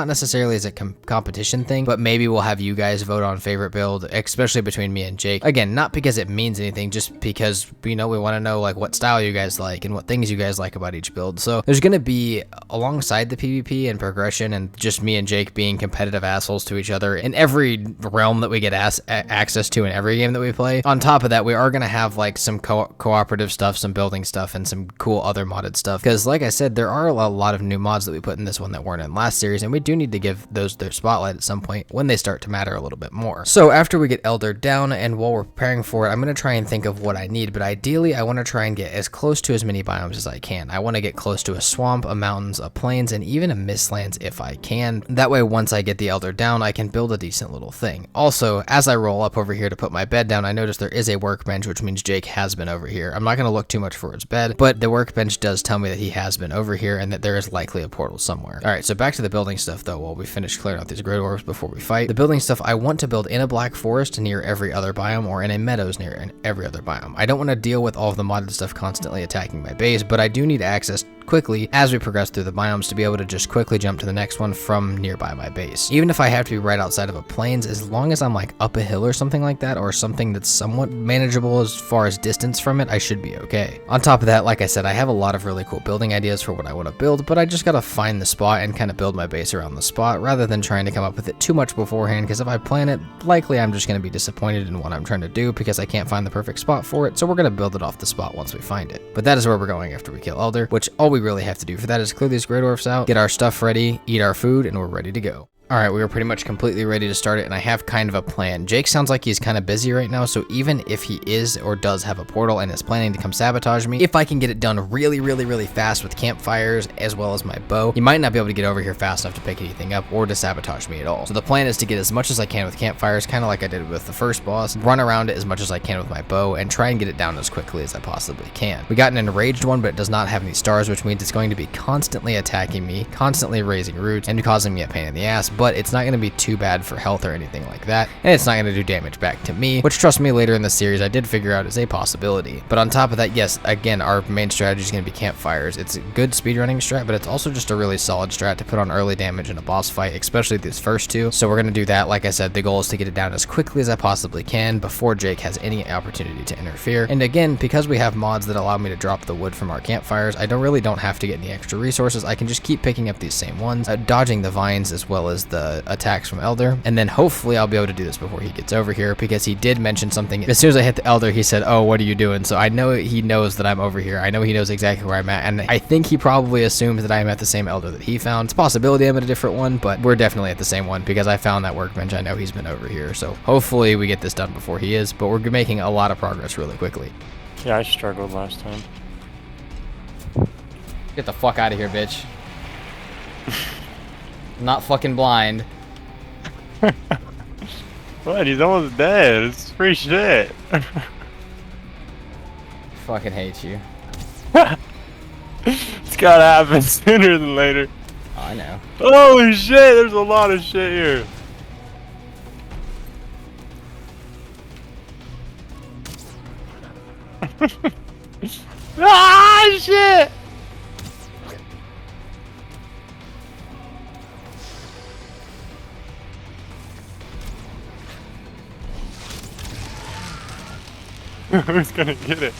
necessarily as a competition thing, but maybe we'll have you guys vote on favorite build, especially between me and Jake. Again, not because it means anything, just because, you know, we want to know like what style you guys like and what things you guys like about each build. So there's going to be, alongside the PvP and progression and just me and Jake being competitive assholes to each other in every realm that we get access to in every game that we play. On top of that, we are going to have like some cooperative stuff, some building stuff, and some cool other modded stuff, because like I said, there are a lot of new mods that we put in this one that weren't in last series, and we do need to give those their spotlight at some point when they start to matter a little bit more. So after we get Elder down and while we're preparing for it, I'm going to try and think of what I need, but ideally I want to try and get as close to as many biomes as I can. I want to get close to a swamp, a mountains, a plains, and even a mistlands if I can. That way, once I get the Elder down, I can build a decent little thing. Also, as I roll up over here to put my bed down, I notice there is a workbench, which means Jake has been over here. I'm not going to look too much for his bed, but the workbench does tell me that he has been over here and that there is likely a portal somewhere. Alright, so back to the building stuff though, while we finish clearing out these great orbs before we fight. The building stuff, I want to build in a black forest near every other biome, or in a meadows near every other biome. I don't want to deal with all of the modded stuff constantly attacking my base, but I do need access quickly as we progress through the biomes to be able to just quickly jump to the next one from nearby my base. Even if I have to be right outside of a plains, as long as I'm like up a hill or something like that, or something that's somewhat manageable as far as distance from it, I should be okay. On top of that, like I said, I have a lot of really cool building ideas for what I want to build, but I just gotta find the spot and kind of build my base around the spot rather than trying to come up with it too much beforehand, because if I plan it, likely I'm just going to be disappointed in what I'm trying to do because I can't find the perfect spot for it, so we're going to build it off the spot once we find it. But that is where we're going after we kill Elder, which all we really have to do for that is clear these great orcs out, get our stuff ready, eat our food, and we're ready to go. All right, we were pretty much completely ready to start it, and I have kind of a plan. Jake sounds like he's kind of busy right now, so even if he is or does have a portal and is planning to come sabotage me, if I can get it done really fast with campfires as well as my bow, he might not be able to get over here fast enough to pick anything up or to sabotage me at all. So the plan is to get as much as I can with campfires, kind of like I did with the first boss, run around it as much as I can with my bow, and try and get it down as quickly as I possibly can. We got an enraged one, but it does not have any stars, which means it's going to be constantly attacking me, constantly raising roots, and causing me a pain in the ass, but it's not going to be too bad for health or anything like that, and it's not going to do damage back to me, which, trust me, later in the series I did figure out is a possibility. But on top of that, yes, again, our main strategy is going to be campfires. It's a good speedrunning strat, but it's also just a really solid strat to put on early damage in a boss fight, especially these first two. So we're going to do that. Like I said, the goal is to get it down as quickly as I possibly can before Jake has any opportunity to interfere. And again, because we have mods that allow me to drop the wood from our campfires, I don't have to get any extra resources. I can just keep picking up these same ones, dodging the vines as well as the attacks from Elder, and then hopefully I'll be able to do this before he gets over here, because he did mention something. As soon as I hit the Elder, he said, "Oh, what are you doing?" So I know he knows that I'm over here. I know he knows exactly where I'm at, and I think he probably assumes that I'm at the same Elder that he found. It's a possibility I'm at a different one, but we're definitely at the same one because I found that workbench. I know he's been over here, so hopefully we get this done before he is, but we're making a lot of progress really quickly. Yeah, I struggled last time. Get the fuck out of here, bitch. I'm not fucking blind. What? He's almost dead. It's free shit. Fucking hate you. It's gotta happen sooner than later. Oh, I know. Holy shit, there's a lot of shit here. Ah, shit! Who's gonna get it?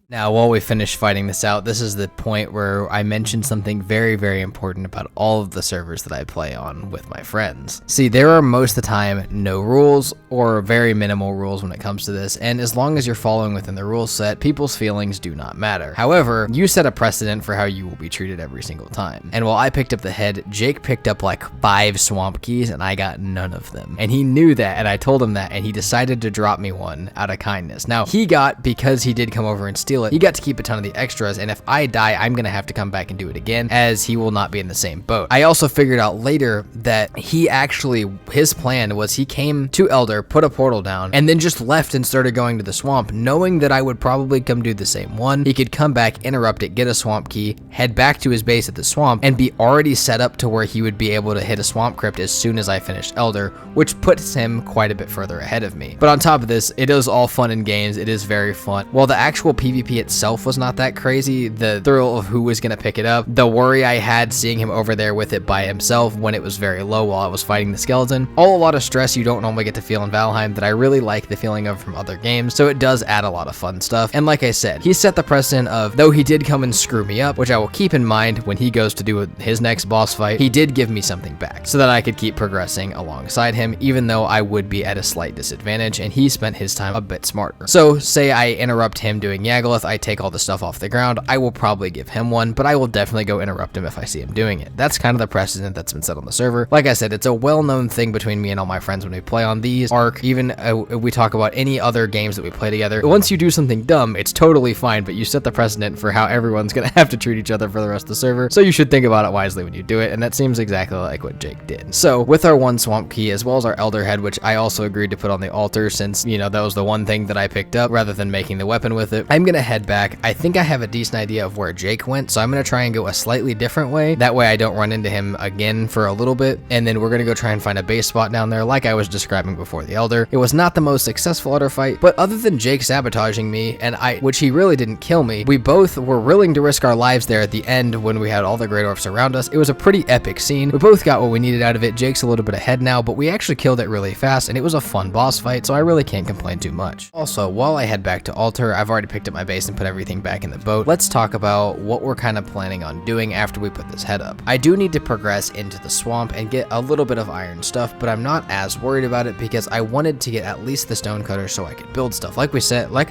Now, while we finish fighting this out, this is the point where I mentioned something very important about all of the servers that I play on with my friends. See, there are most of the time no rules or very minimal rules when it comes to this, and as long as you're following within the rule set, people's feelings do not matter. However, you set a precedent for how you will be treated every single time. And while I picked up the head, Jake picked up like 5 swamp keys and I got none of them. And he knew that, and I told him that, and he decided to drop me one out of kindness. Now, he got, because he did come over and steal it, he got to keep a ton of the extras, and if I die, I'm gonna have to come back and do it again, as he will not be in the same boat. I also figured out later that his plan was he came to Elder, put a portal down, and then just left and started going to the swamp, knowing that I would probably come do the same one. He could come back, interrupt it, get a swamp key, head back to his base at the swamp, and be already set up to where he would be able to hit a swamp crypt as soon as I finished Elder, which puts him quite a bit further ahead of me. But on top of this, it is all fun and games. It is very fun. While the actual PvP itself was not that crazy, the thrill of who was going to pick it up, the worry I had seeing him over there with it by himself when it was very low while I was fighting the skeleton, all a lot of stress you don't normally get to feel in Valheim that I really like the feeling of from other games, so it does add a lot of fun stuff. And like I said, he set the precedent of, though he did come and screw me up, which I will keep in mind when he goes to do his next boss fight, he did give me something back so that I could keep progressing alongside him, even though I would be at a slight disadvantage, and he spent his time a bit smarter. So say I interrupt him doing Yagaloth, I take all the stuff off the ground, I will probably give him one, but I will definitely go interrupt him if I see him doing it. That's kind of the precedent that's been set on the server. Like I said, it's a well-known thing between me and all my friends when we play on these, Ark, even we talk about any other games that we play together. Once you do something dumb, it's totally fine, but you set the precedent for how everyone's gonna have to treat each other for the rest of the server, so you should think about it wisely when you do it, and that seems exactly like what Jake did. So, with our one swamp key, as well as our Elder head, which I also agreed to put on the altar since, you know, that was the one thing that I picked up rather than making the weapon with it, I'm gonna head back. I think I have a decent idea of where Jake went, so I'm gonna try and go a slightly different way. That way I don't run into him again for a little bit, and then we're gonna go try and find a base spot down there like I was describing before the Elder. It was not the most successful Elder fight, but other than Jake sabotaging me, which he really didn't kill me, we both were willing to risk our lives there at the end when we had all the Great Orcs around us. It was a pretty epic scene. We both got what we needed out of it. Jake's a little bit ahead now, but we actually killed it really fast, and it was a fun boss fight, so I really can't complain too much. Also, while I head back to Altar, I've already picked up my base and put everything back in the boat, let's talk about what we're kind of planning on doing after we put this head up. I do need to progress into the swamp and get a little bit of iron stuff, but I'm not as worried about it because I wanted to get at least the stone cutter so I could build stuff. Like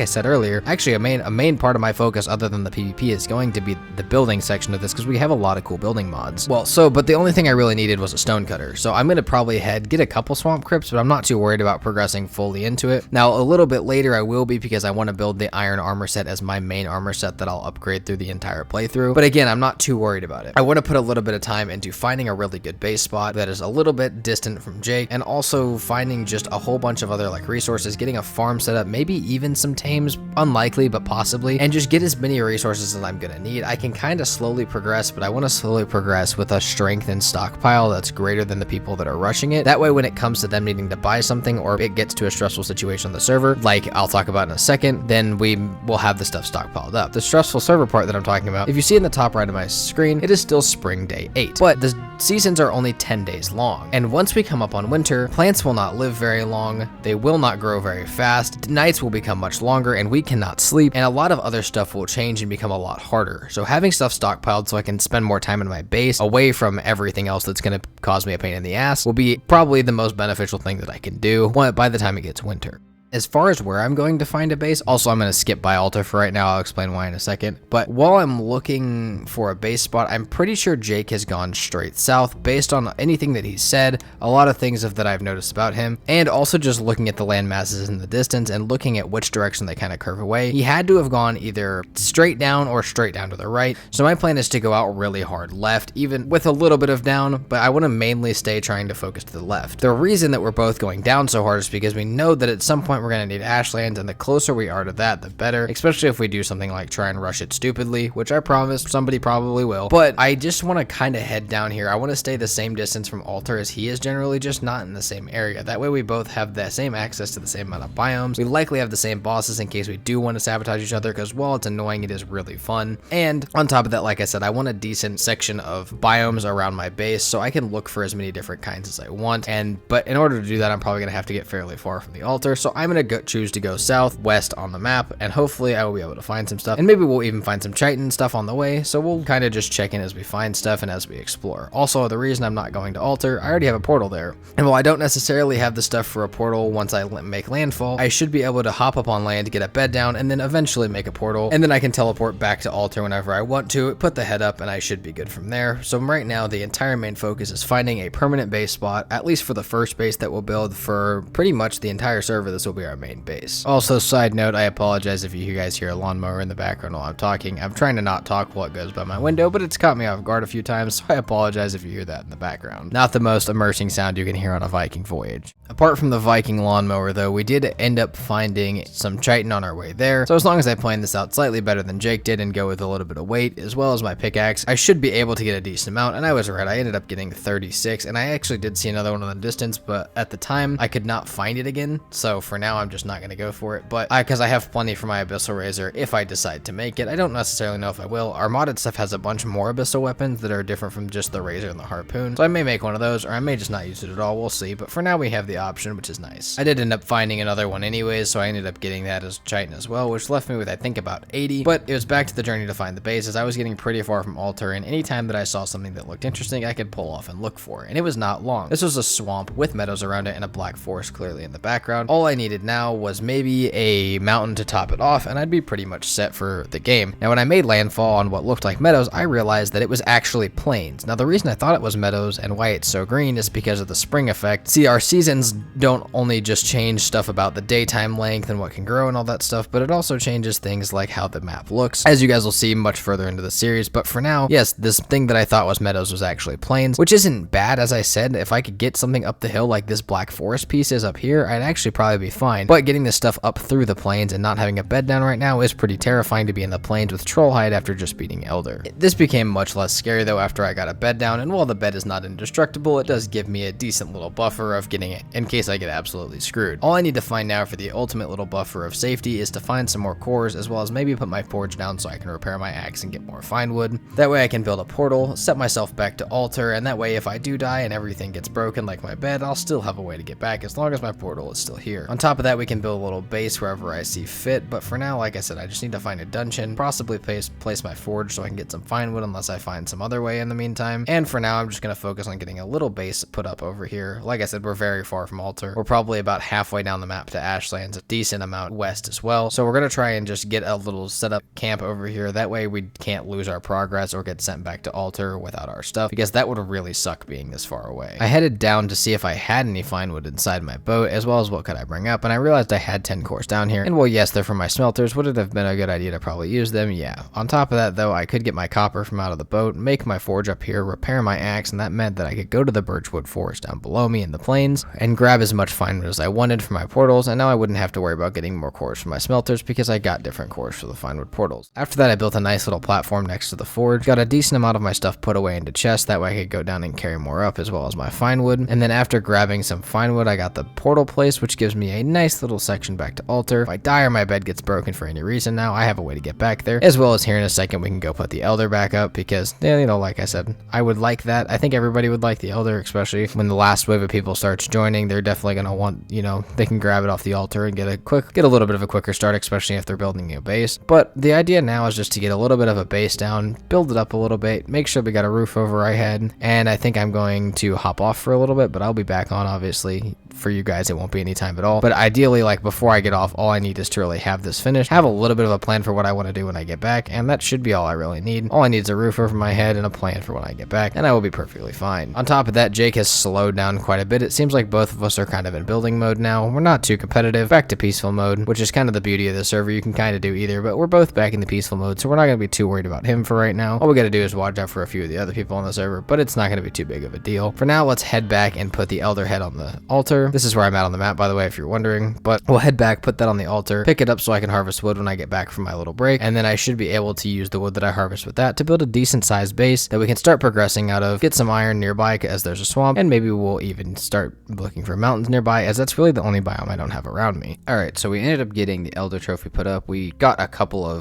I said earlier, actually a main part of my focus other than the PvP is going to be the building section of this because we have a lot of cool building mods. Well, but the only thing I really needed was a stone cutter. So I'm going to probably get a couple swamp crypts, but I'm not too worried about progressing fully into it. Now, a little bit later I will be because I want to build the iron armor set as my main armor set that I'll upgrade through the entire playthrough. But again, I'm not too worried about it. I want to put a little bit of time into finding a really good base spot that is a little bit distant from Jake, and also finding just a whole bunch of other like resources, getting a farm set up, maybe even some tames, unlikely, but possibly, and just get as many resources as I'm going to need. I can kind of slowly progress, but I want to slowly progress with a strength and stockpile that's greater than the people that are rushing it. That way, when it comes to them needing to buy something or it gets to a stressful situation on the server, like I'll talk about in a second, then we will have the stuff stockpiled up. The stressful server part that I'm talking about, if you see in the top right of my screen, it is still spring day 8, but the seasons are only 10 days long. And once we come up on winter, plants will not live very long, they will not grow very fast, the nights will become much longer and we cannot sleep, and a lot of other stuff will change and become a lot harder. So having stuff stockpiled so I can spend more time in my base away from everything else that's going to cause me a pain in the ass will be probably the most beneficial thing that I can do by the time it gets winter. As far as where I'm going to find a base, also I'm going to skip by altar for right now, I'll explain why in a second, but while I'm looking for a base spot, I'm pretty sure Jake has gone straight south based on anything that he said, a lot of things that I've noticed about him, and also just looking at the land masses in the distance and looking at which direction they kind of curve away. He had to have gone either straight down or straight down to the right, so my plan is to go out really hard left, even with a little bit of down, but I want to mainly stay trying to focus to the left. The reason that we're both going down so hard is because we know that at some point we're going to need ashlands, and the closer we are to that, the better, especially if we do something like try and rush it stupidly, which I promise somebody probably will. But I just want to kind of head down here. I want to stay the same distance from altar as he is generally, just not in the same area. That way we both have the same access to the same amount of biomes. We likely have the same bosses in case we do want to sabotage each other, because while it's annoying, it is really fun. And on top of that, like I said, I want a decent section of biomes around my base so I can look for as many different kinds as I want. But in order to do that, I'm probably going to have to get fairly far from the altar, so I'm going to choose to go southwest on the map, and hopefully I will be able to find some stuff, and maybe we'll even find some chitin stuff on the way, so we'll kind of just check in as we find stuff and as we explore. Also, the reason I'm not going to altar, I already have a portal there, and while I don't necessarily have the stuff for a portal once I make landfall, I should be able to hop up on land, get a bed down, and then eventually make a portal, and then I can teleport back to altar whenever I want to, put the head up, and I should be good from there. So right now, the entire main focus is finding a permanent base spot, at least for the first base that we'll build for pretty much the entire server. This will be our main base. Also, side note, I apologize if you guys hear a lawnmower in the background while I'm talking. I'm trying to not talk while it goes by my window, but it's caught me off guard a few times, so I apologize if you hear that in the background. Not the most immersing sound you can hear on a Viking voyage. Apart from the Viking lawnmower though, we did end up finding some chitin on our way there, so as long as I plan this out slightly better than Jake did and go with a little bit of weight, as well as my pickaxe, I should be able to get a decent amount, and I was right, I ended up getting 36, and I actually did see another one in the distance, but at the time, I could not find it again, so for now, I'm just not going to go for it, but because I have plenty for my Abyssal Razor if I decide to make it. I don't necessarily know if I will. Our modded stuff has a bunch more Abyssal weapons that are different from just the Razor and the Harpoon, so I may make one of those, or I may just not use it at all, we'll see, but for now we have the option, which is nice. I did end up finding another one anyways, so I ended up getting that as chitin as well, which left me with I think about 80, but it was back to the journey to find the base, as I was getting pretty far from altar, and anytime that I saw something that looked interesting, I could pull off and look for it, and it was not long. This was a swamp with meadows around it and a black forest clearly in the background. All I needed now was maybe a mountain to top it off, and I'd be pretty much set for the game. Now, when I made landfall on what looked like meadows, I realized that it was actually plains. Now, the reason I thought it was meadows and why it's so green is because of the spring effect. See, our seasons don't only just change stuff about the daytime length and what can grow and all that stuff, but it also changes things like how the map looks, as you guys will see much further into the series. But for now, yes, this thing that I thought was meadows was actually plains, which isn't bad. As I said, if I could get something up the hill like this black forest piece is up here, I'd actually probably be fine. But getting this stuff up through the plains and not having a bed down right now is pretty terrifying to be in the plains with Trollhide after just beating Elder. This became much less scary though after I got a bed down, and while the bed is not indestructible, it does give me a decent little buffer of getting in case I get absolutely screwed. All I need to find now for the ultimate little buffer of safety is to find some more cores, as well as maybe put my forge down so I can repair my axe and get more fine wood. That way I can build a portal, set myself back to altar, and that way if I do die and everything gets broken like my bed, I'll still have a way to get back as long as my portal is still here. On top of that, we can build a little base wherever I see fit, but for now, like I said, I just need to find a dungeon, possibly place my forge so I can get some fine wood unless I find some other way in the meantime. And for now, I'm just going to focus on getting a little base put up over here. Like I said, we're very far from altar. We're probably about halfway down the map to Ashlands, a decent amount west as well. So we're going to try and just get a little setup camp over here. That way we can't lose our progress or get sent back to altar without our stuff, because that would really suck being this far away. I headed down to see if I had any fine wood inside my boat, as well as what could I bring up, and I realized I had 10 cores down here. And well, yes, they're from my smelters. Would it have been a good idea to probably use them? Yeah. On top of that, though, I could get my copper from out of the boat, make my forge up here, repair my axe, and that meant that I could go to the birchwood forest down below me in the plains and grab as much fine wood as I wanted for my portals, and now I wouldn't have to worry about getting more cores from my smelters because I got different cores for the fine wood portals. After that, I built a nice little platform next to the forge, got a decent amount of my stuff put away into chests, that way I could go down and carry more up, as well as my fine wood. And then after grabbing some fine wood, I got the portal place, which gives me a nice little section back to altar. If I die or my bed gets broken for any reason now, I have a way to get back there, as well as here in a second we can go put the elder back up, because, you know, like I said, I would like that. I think everybody would like the elder, especially when the last wave of people starts joining. They're definitely going to want, you know, they can grab it off the altar and get a little bit of a quicker start, especially if they're building a base. But the idea now is just to get a little bit of a base down, build it up a little bit, make sure we got a roof over our head, and I think I'm going to hop off for a little bit, but I'll be back on, obviously. For you guys, it won't be any time at all. But ideally, like, before I get off, all I need is to really have this finished, have a little bit of a plan for what I want to do when I get back, and that should be all I really need. All I need is a roof over my head and a plan for when I get back, and I will be perfectly fine. On top of that, Jake has slowed down quite a bit. It seems like both of us are kind of in building mode now. We're not too competitive. Back to peaceful mode, which is kind of the beauty of the server. You can kind of do either, but we're both back in the peaceful mode, so we're not going to be too worried about him for right now. All we got to do is watch out for a few of the other people on the server, but it's not going to be too big of a deal. For now, let's head back and put the elder head on the altar. This is where I'm at on the map, by the way, if you're wondering, but we'll head back, put that on the altar, pick it up so I can harvest wood when I get back from my little break, and then I should be able to use the wood that I harvest with that to build a decent sized base that we can start progressing out of, get some iron nearby as there's a swamp, and maybe we'll even start looking for mountains nearby, as that's really the only biome I don't have around me. Alright, so we ended up getting the elder trophy put up. We got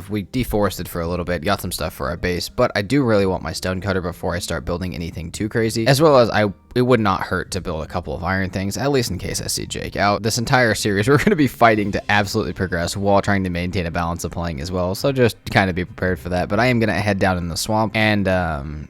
we deforested for a little bit, got some stuff for our base, but I do really want my stone cutter before I start building anything too crazy, as well as it would not hurt to build a couple of iron things, at least in case I see Jake out. This entire series, we're going to be fighting to absolutely progress while trying to maintain a balance of playing as well, so just kind of be prepared for that. But I am going to head down in the swamp and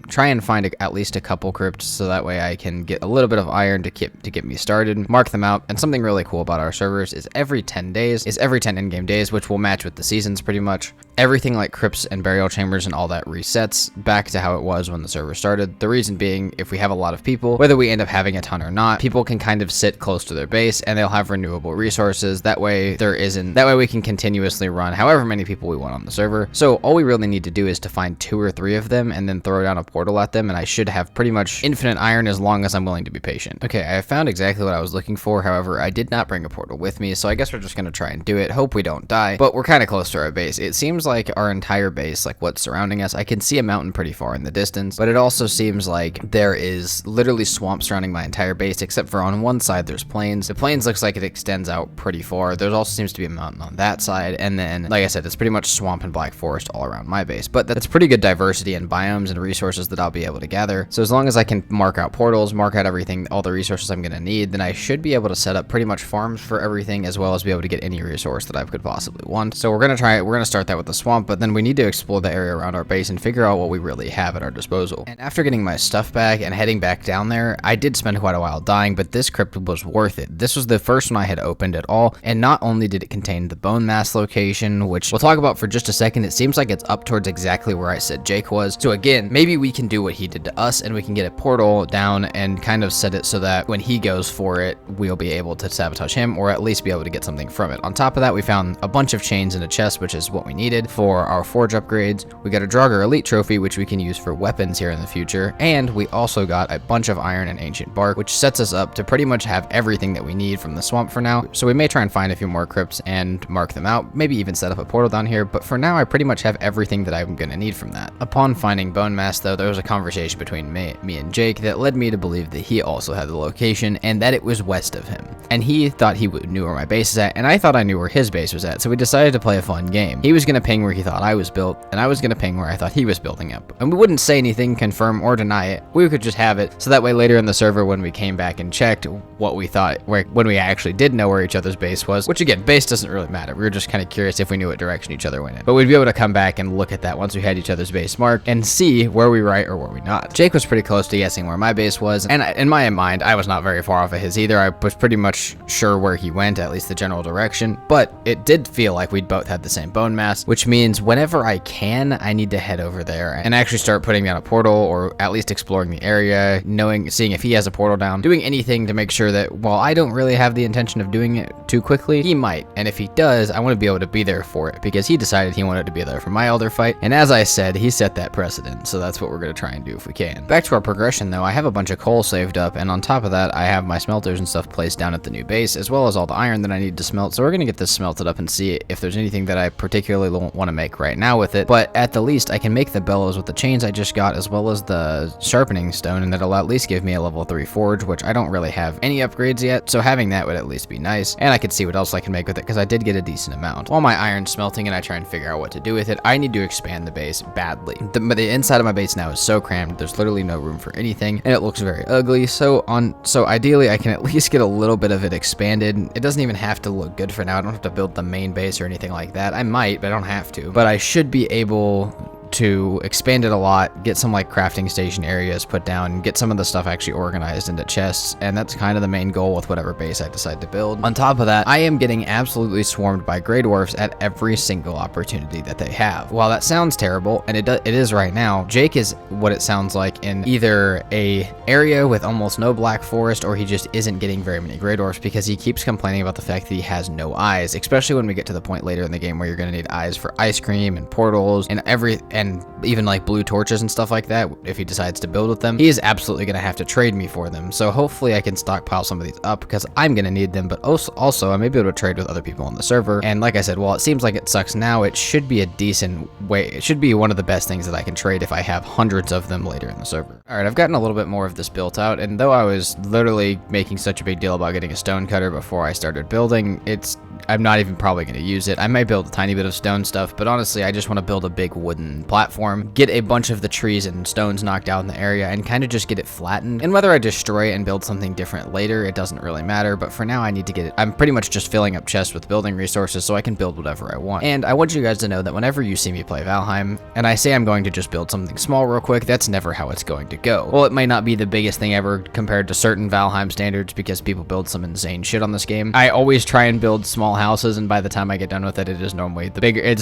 try and find at least a couple crypts, so that way I can get a little bit of iron to get me started, mark them out. And something really cool about our servers is every 10 in-game days, which will match with the seasons pretty much, everything like crypts and burial chambers and all that resets back to how it was when the server started. The reason being, if we have a lot of people, whether we end up having a ton or not, people can kind of sit close to their base and they'll have renewable resources. That way we can continuously run however many people we want on the server. So all we really need to do is to find 2 or 3 of them and then throw down a portal at them, and I should have pretty much infinite iron as long as I'm willing to be patient. Okay, I found exactly what I was looking for. However, I did not bring a portal with me, so I guess we're just going to try and do it. Hope we don't die, but we're kind of close to our base. It seems like our entire base, like what's surrounding us, I can see a mountain pretty far in the distance, but it also seems like there is literally swamp surrounding my entire base, except for on one side there's plains. The plains looks like it extends out pretty far. There also seems to be a mountain on that side, and then, like I said, it's pretty much swamp and black forest all around my base. But that's pretty good diversity in biomes and resources that I'll be able to gather. So as long as I can mark out portals, mark out everything, all the resources I'm going to need, then I should be able to set up pretty much farms for everything, as well as be able to get any resource that I could possibly want. So we're going to start that with the swamp, but then we need to explore the area around our base and figure out what we really have at our disposal. And after getting my stuff back and heading back down there, I did spend quite a while dying, but this crypt was worth it. This was the first one I had opened at all, and not only did it contain the bone mass location, which we'll talk about for just a second, it seems like it's up towards exactly where I said Jake was. So again, maybe we can do what he did to us and we can get a portal down and kind of set it so that when he goes for it, we'll be able to sabotage him, or at least be able to get something from it. On top of that, we found a bunch of chains in a chest, which is what we needed. for our forge upgrades. We got a Draugr Elite trophy, which we can use for weapons here in the future. And we also got a bunch of iron and ancient bark, which sets us up to pretty much have everything that we need from the swamp for now. So we may try and find a few more crypts and mark them out, maybe even set up a portal down here. But for now, I pretty much have everything that I'm going to need from that. Upon finding bone mass, though, there was a conversation between me and Jake that led me to believe that he also had the location and that it was west of him. And he thought he knew where my base is at, and I thought I knew where his base was at. So we decided to play a fun game. He was going to ping where he thought I was built, and I was going to ping where I thought he was building up. And we wouldn't say anything, confirm or deny it. We could just have it, so that way later in the server when we came back and checked what we thought, when we actually did know where each other's base was, which again, base doesn't really matter. We were just kind of curious if we knew what direction each other went in. But we'd be able to come back and look at that once we had each other's base marked and see where we right or where we not. Jake was pretty close to guessing where my base was, and in my mind, I was not very far off of his either. I was pretty much sure where he went, at least the general direction, but it did feel like we'd both had the same bone mass, which means whenever I can, I need to head over there and actually start putting down a portal, or at least exploring the area, seeing if he has a portal down, doing anything to make sure that while I don't really have the intention of doing it too quickly, he might. And if he does, I want to be able to be there for it, because he decided he wanted to be there for my elder fight, and as I said, he set that precedent, so that's what we're going to try and do if we can. Back to our progression though, I have a bunch of coal saved up, and on top of that, I have my smelters and stuff placed down at the new base, as well as all the iron that I need to smelt, so we're going to get this smelted up and see if there's anything that I particularly want to make right now with it, but at the least, I can make the bellows with the chains I just got, as well as the sharpening stone, and that'll at least give me a level 3 forge, which I don't really have any upgrades yet, so having that would at least be nice, and I could see what else I can make with it, because I did get a decent amount. While my iron's smelting and I try and figure out what to do with it, I need to expand the base badly. The inside of my base now is so crammed, there's literally no room for anything, and it looks very ugly, so ideally I can at least get a little bit of it expanded. It doesn't even have to look good for now. I don't have to build the main base or anything like that. I might, but I don't have to. But I should be able to expand it a lot, get some like crafting station areas put down, get some of the stuff actually organized into chests, and that's kind of the main goal with whatever base I decide to build. On top of that, I am getting absolutely swarmed by Grey Dwarfs at every single opportunity that they have. While that sounds terrible, and it is right now, Jake is what it sounds like in either a area with almost no black forest, or he just isn't getting very many Grey Dwarfs, because he keeps complaining about the fact that he has no eyes, especially when we get to the point later in the game where you're going to need eyes for ice cream and portals and even like blue torches and stuff like that. If he decides to build with them, he is absolutely going to have to trade me for them. So hopefully I can stockpile some of these up, because I'm going to need them, but also I may be able to trade with other people on the server. And like I said, while it seems like it sucks now, it should be a decent way. It should be one of the best things that I can trade if I have hundreds of them later in the server. All right, I've gotten a little bit more of this built out, and though I was literally making such a big deal about getting a stone cutter before I started building, I'm not even probably going to use it. I might build a tiny bit of stone stuff, but honestly, I just want to build a big wooden platform, get a bunch of the trees and stones knocked out in the area, and kind of just get it flattened. And whether I destroy it and build something different later, it doesn't really matter, but for now I need to get it. I'm pretty much just filling up chests with building resources so I can build whatever I want. And I want you guys to know that whenever you see me play Valheim, and I say I'm going to just build something small real quick, that's never how it's going to go. Well, it might not be the biggest thing ever compared to certain Valheim standards, because people build some insane shit on this game. I always try and build small houses, and by the time I get done with it, it's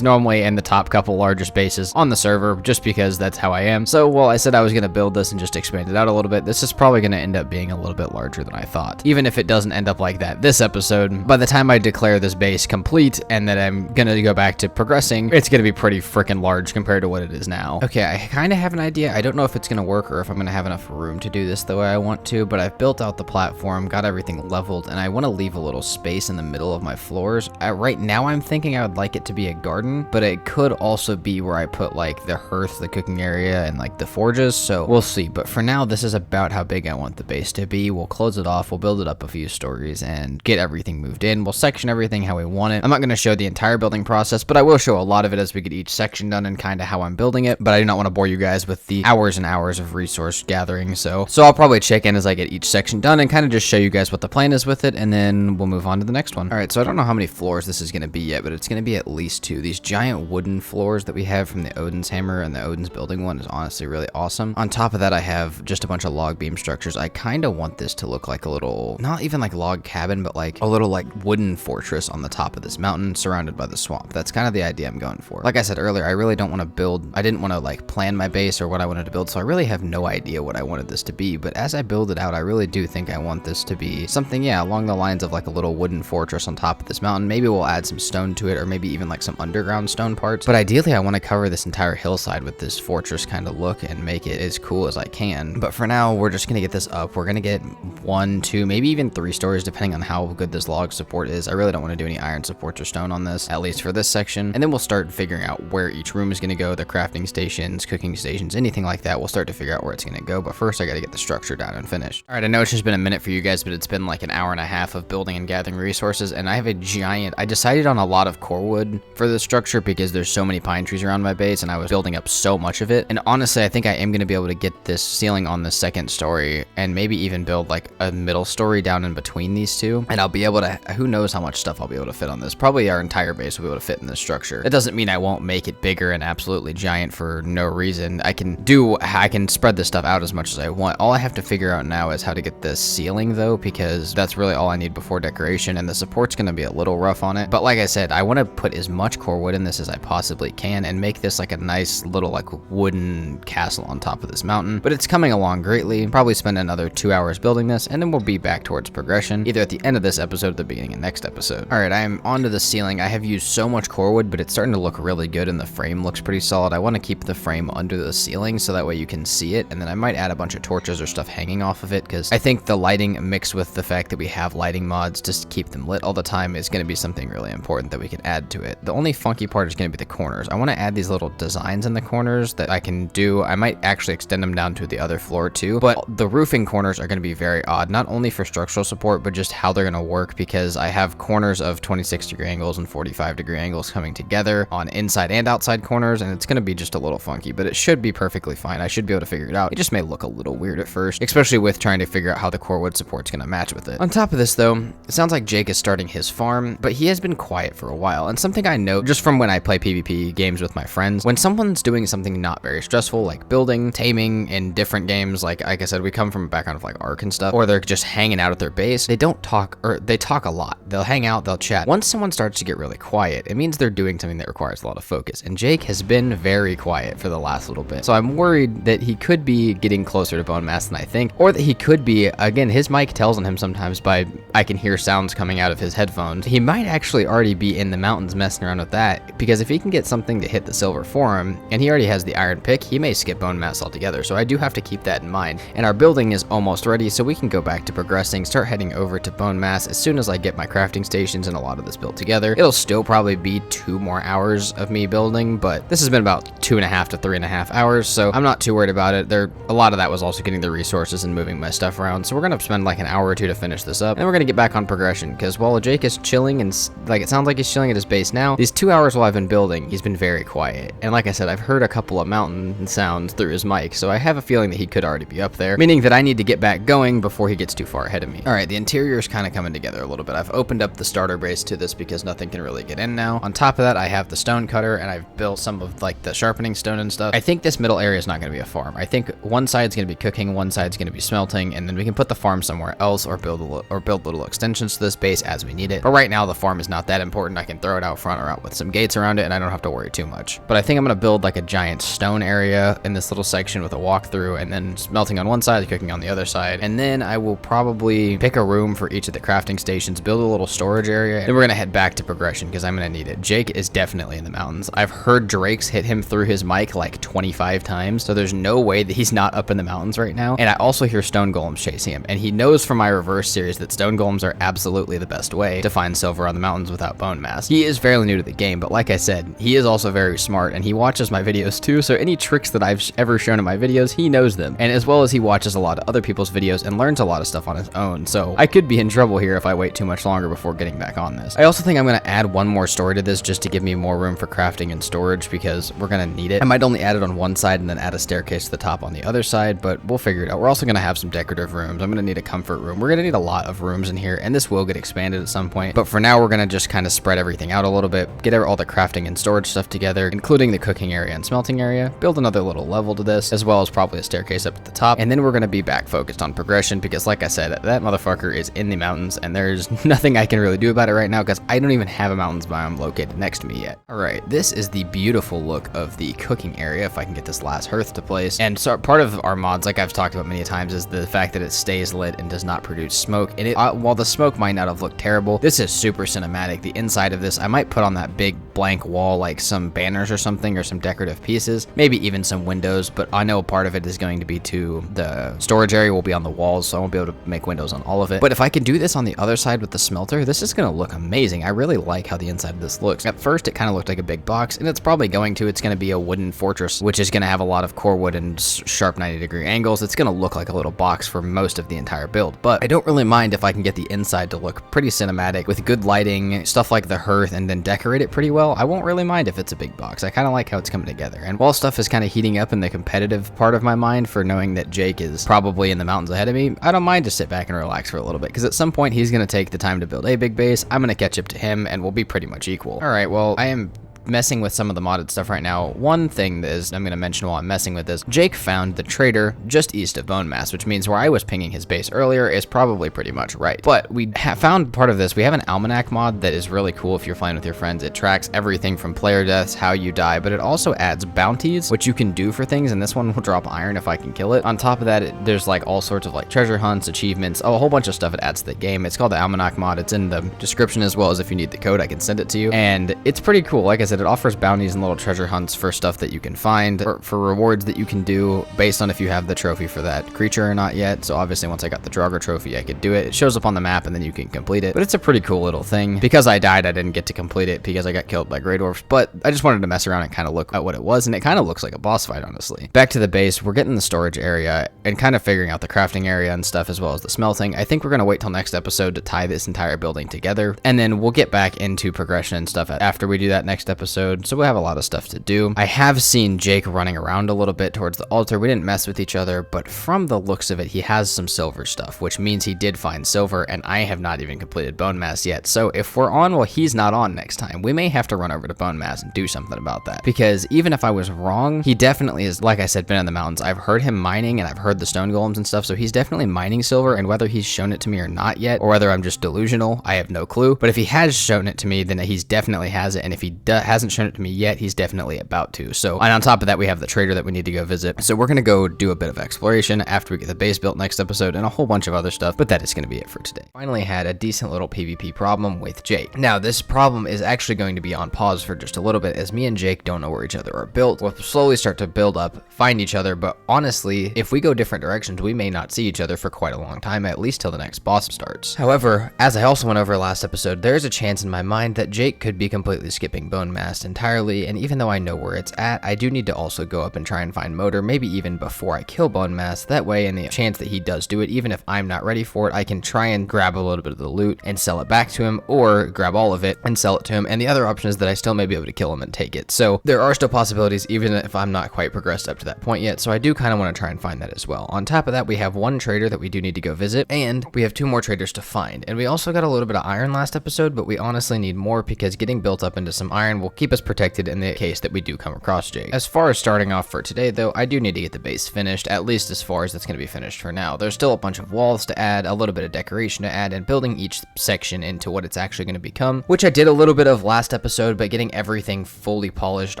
normally in the top couple largest bases on the server, just because that's how I am. So while I said I was going to build this and just expand it out a little bit, this is probably going to end up being a little bit larger than I thought. Even if it doesn't end up like that this episode, by the time I declare this base complete and that I'm going to go back to progressing, it's going to be pretty freaking large compared to what it is now. Okay, I kind of have an idea. I don't know if it's going to work or if I'm going to have enough room to do this the way I want to, but I've built out the platform, got everything leveled, and I want to leave a little space in the middle of my floors. Right now I'm thinking I would like it to be a garden, but it could also be where I put like the hearth, the cooking area, and like the forges, so we'll see. But for now, this is about how big I want the base to be. We'll close it off, we'll build it up a few stories and get everything moved in. We'll section everything how we want it. I'm not going to show the entire building process, but I will show a lot of it as we get each section done and kind of how I'm building it, but I do not want to bore you guys with the hours and hours of resource gathering, so I'll probably check in as I get each section done and kind of just show you guys what the plan is with it, and then we'll move on to the next one. All right, so I don't know how many floors this is going to be yet, but it's going to be at least 2. These giant wooden floors that we have from the Odin's Hammer and the Odin's Building one is honestly really awesome. On top of that, I have just a bunch of log beam structures. I kind of want this to look like a little, not even like log cabin, but like a little like wooden fortress on the top of this mountain surrounded by the swamp. That's kind of the idea I'm going for. Like I said earlier, I really don't want to build, I didn't want to like plan my base or what I wanted to build, so I really have no idea what I wanted this to be, but as I build it out, I really do think I want this to be something, yeah, along the lines of like a little wooden fortress on top of this this mountain. Maybe we'll add some stone to it, or maybe even like some underground stone parts. But ideally, I want to cover this entire hillside with this fortress kind of look and make it as cool as I can. But for now, we're just going to get this up. We're going to get 1, 2, maybe even 3 stories, depending on how good this log support is. I really don't want to do any iron supports or stone on this, at least for this section. And then we'll start figuring out where each room is going to go, the crafting stations, cooking stations, anything like that. We'll start to figure out where it's going to go. But first, I got to get the structure down and finished. All right, I know it's just been a minute for you guys, but it's been like an hour and a half of building and gathering resources. And I have a giant, I decided on a lot of core wood for this structure because there's so many pine trees around my base and I was building up so much of it. And honestly, I think I am going to be able to get this ceiling on the second story and maybe even build like a middle story down in between these two. And I'll be able to, who knows how much stuff I'll be able to fit on this. Probably our entire base will be able to fit in this structure. That doesn't mean I won't make it bigger and absolutely giant for no reason. I can spread this stuff out as much as I want. All I have to figure out now is how to get this ceiling though, because that's really all I need before decoration, and the support's going to be a little rough on it. But like I said, I want to put as much core wood in this as I possibly can and make this like a nice little like wooden castle on top of this mountain. But it's coming along greatly. Probably spend another 2 hours building this, and then we'll be back towards progression, either at the end of this episode or the beginning of next episode. All right, I am onto the ceiling. I have used so much core wood, but it's starting to look really good and the frame looks pretty solid. I want to keep the frame under the ceiling so that way you can see it, and then I might add a bunch of torches or stuff hanging off of it, because I think the lighting mixed with the fact that we have lighting mods just to keep them lit all the time is going to be something really important that we can add to it. The only funky part is going to be the corners. I want to add these little designs in the corners that I can do. I might actually extend them down to the other floor too, but the roofing corners are going to be very odd, not only for structural support, but just how they're going to work, because I have corners of 26-degree angles and 45-degree angles coming together on inside and outside corners, and it's going to be just a little funky, but it should be perfectly fine. I should be able to figure it out. It just may look a little weird at first, especially with trying to figure out how the core wood support's going to match with it. On top of this though, it sounds like Jake is starting his farm, but he has been quiet for a while, and something I know just from when I play PvP games with my friends, when someone's doing something not very stressful, like building, taming in different games, like I said, we come from a background of like Ark and stuff, or they're just hanging out at their base, they don't talk, or they talk a lot. They'll hang out, they'll chat. Once someone starts to get really quiet, it means they're doing something that requires a lot of focus, and Jake has been very quiet for the last little bit. So I'm worried that he could be getting closer to bone mass than I think, or that he could be, again, his mic tells on him sometimes by, I can hear sounds coming out of his headphones. He might actually already be in the mountains messing around with that, because if he can get something to hit the silver for him, and he already has the iron pick, he may skip bone mass altogether. So I do have to keep that in mind. And our building is almost ready, so we can go back to progressing, start heading over to bone mass as soon as I get my crafting stations and a lot of this built together. It'll still probably be 2 more hours of me building, but this has been about 2.5 to 3.5 hours, so I'm not too worried about it. A lot of that was also getting the resources and moving my stuff around, so we're gonna spend like an hour or 2 to finish this up, and then we're gonna get back on progression, because while Jake is chilling, and like it sounds like he's chilling at his base now, these 2 hours while I've been building, he's been very quiet. And like I said, I've heard a couple of mountain sounds through his mic, so I have a feeling that he could already be up there, meaning that I need to get back going before he gets too far ahead of me. All right, the interior is kind of coming together a little bit. I've opened up the starter base to this because nothing can really get in now. On top of that, I have the stone cutter, and I've built some of like the sharpening stone and stuff. I think this middle area is not going to be a farm. I think one side's going to be cooking, one side's going to be smelting, and then we can put the farm somewhere else, or build little extensions to this base as we need it. But right now, the farm is not that important. I can throw it out front or out with some gates around it, and I don't have to worry too much. But I think I'm going to build like a giant stone area in this little section with a walkthrough, and then smelting on one side, cooking on the other side. And then I will probably pick a room for each of the crafting stations, build a little storage area, and we're going to head back to progression because I'm going to need it. Jake is definitely in the mountains. I've heard drakes hit him through his mic like 25 times, so there's no way that he's not up in the mountains right now. And I also hear stone golems chasing him, and he knows from my reverse series that stone golems are absolutely the best way to find silver on the mountains without bone mass. He is fairly new to the game, but like I said, he is also very smart, and he watches my videos too, so any tricks that I've ever shown in my videos, he knows them. And as well as he watches a lot of other people's videos and learns a lot of stuff on his own, so I could be in trouble here if I wait too much longer before getting back on this. I also think I'm going to add one more story to this just to give me more room for crafting and storage, because we're going to need it. I might only add it on one side and then add a staircase to the top on the other side, but we'll figure it out. We're also going to have some decorative rooms. I'm going to need a comfort room. We're going to need a lot of rooms in here, and this will get expanded at some point, but for now we're going to just kind of spread everything out a little bit, get all the crafting and storage stuff together, including the cooking area and smelting area, build another little level to this, as well as probably a staircase up at the top, and then we're going to be back focused on progression, because like I said, that motherfucker is in the mountains, and there's nothing I can really do about it right now, because I don't even have a mountains biome located next to me yet. All right, this is the beautiful look of the cooking area, if I can get this last hearth to place. And so part of our mods, like I've talked about many times, is the fact that it stays lit and does not produce smoke. And while the smoke might not have looked terrible, this is super cinematic. The inside of this, I might put on that big blank wall like some banners or something, or some decorative pieces, maybe even some windows, but I know part of it is going to be to the storage area will be on the walls, so I won't be able to make windows on all of it. But if I can do this on the other side with the smelter, this is going to look amazing. I really like how the inside of this looks. At first, it kind of looked like a big box, and it's probably going to be a wooden fortress, which is going to have a lot of core wood and sharp 90-degree angles. It's going to look like a little box for most of the entire build, but I don't really mind if I can get the inside to look pretty cinematic with good lighting, stuff like the hearth, and then decorate it pretty well. I won't really mind if it's a big box. I kind of like how it's coming together. And while stuff is kind of heating up in the competitive part of my mind for knowing that Jake is probably in the mountains ahead of me, I don't mind to sit back and relax for a little bit, because at some point he's going to take the time to build a big base. I'm going to catch up to him, and we'll be pretty much equal. All right, well, I am messing with some of the modded stuff right now. One thing that is I'm going to mention while I'm messing with this, Jake found the trader just east of Bone Mass, which means where I was pinging his base earlier is probably pretty much right. But we have found part of this. We have an almanac mod that is really cool if you're playing with your friends. It tracks everything from player deaths, how you die, but it also adds bounties, which you can do for things, and this one will drop iron if I can kill it. On top of that, there's like all sorts of like treasure hunts, achievements, a whole bunch of stuff it adds to the game. It's called the almanac mod. It's in the description, as well as if you need the code, I can send it to you. And it's pretty cool. Like I said, it offers bounties and little treasure hunts for stuff that you can find, or for rewards that you can do based on if you have the trophy for that creature or not yet. So obviously once I got the Draugr trophy, I could do it. It shows up on the map and then you can complete it. But it's a pretty cool little thing. Because I died, I didn't get to complete it because I got killed by Grey Dwarfs, but I just wanted to mess around and kind of look at what it was, and it kind of looks like a boss fight, honestly. Back to the base, we're getting the storage area and kind of figuring out the crafting area and stuff, as well as the smelting. I think we're going to wait till next episode to tie this entire building together, and then we'll get back into progression and stuff after we do that next episode. So we'll have a lot of stuff to do. I have seen Jake running around a little bit towards the altar. We didn't mess with each other, but from the looks of it, he has some silver stuff, which means he did find silver, and I have not even completed Bone Mass yet. So if we're on while he's not on next time, we may have to run over to Bone Mass and do something about that, because even if I was wrong, he definitely is, like I said, been in the mountains. I've heard him mining, and I've heard the stone golems and stuff, so he's definitely mining silver, and whether he's shown it to me or not yet, or whether I'm just delusional, I have no clue. But if he has shown it to me, then he's definitely has it, and if he hasn't shown it to me yet, he's definitely about to. So, and on top of that, we have the trader that we need to go visit. So we're going to go do a bit of exploration after we get the base built next episode, and a whole bunch of other stuff, but that is going to be it for today. Finally had a decent little PvP problem with Jake. Now, this problem is actually going to be on pause for just a little bit, as me and Jake don't know where each other are built. We'll slowly start to build up, find each other, but honestly, if we go different directions, we may not see each other for quite a long time, at least till the next boss starts. However, as I also went over last episode, there's a chance in my mind that Jake could be completely skipping Bone Mass entirely, and even though I know where it's at, I do need to also go up and try and find Motor, maybe even before I kill Bone Mass. That way, in the chance that he does do it, even if I'm not ready for it, I can try and grab a little bit of the loot and sell it back to him, or grab all of it and sell it to him. And the other option is that I still may be able to kill him and take it. So there are still possibilities, even if I'm not quite progressed up to that point yet. So I do kind of want to try and find that as well. On top of that, we have one trader that we do need to go visit, and we have 2 more traders to find. And we also got a little bit of iron last episode, but we honestly need more, because getting built up into some iron will keep us protected in the case that we do come across Jake. As far as starting off for today, though, I do need to get the base finished, at least as far as that's going to be finished for now. There's still a bunch of walls to add, a little bit of decoration to add, and building each section into what it's actually going to become, which I did a little bit of last episode, but getting everything fully polished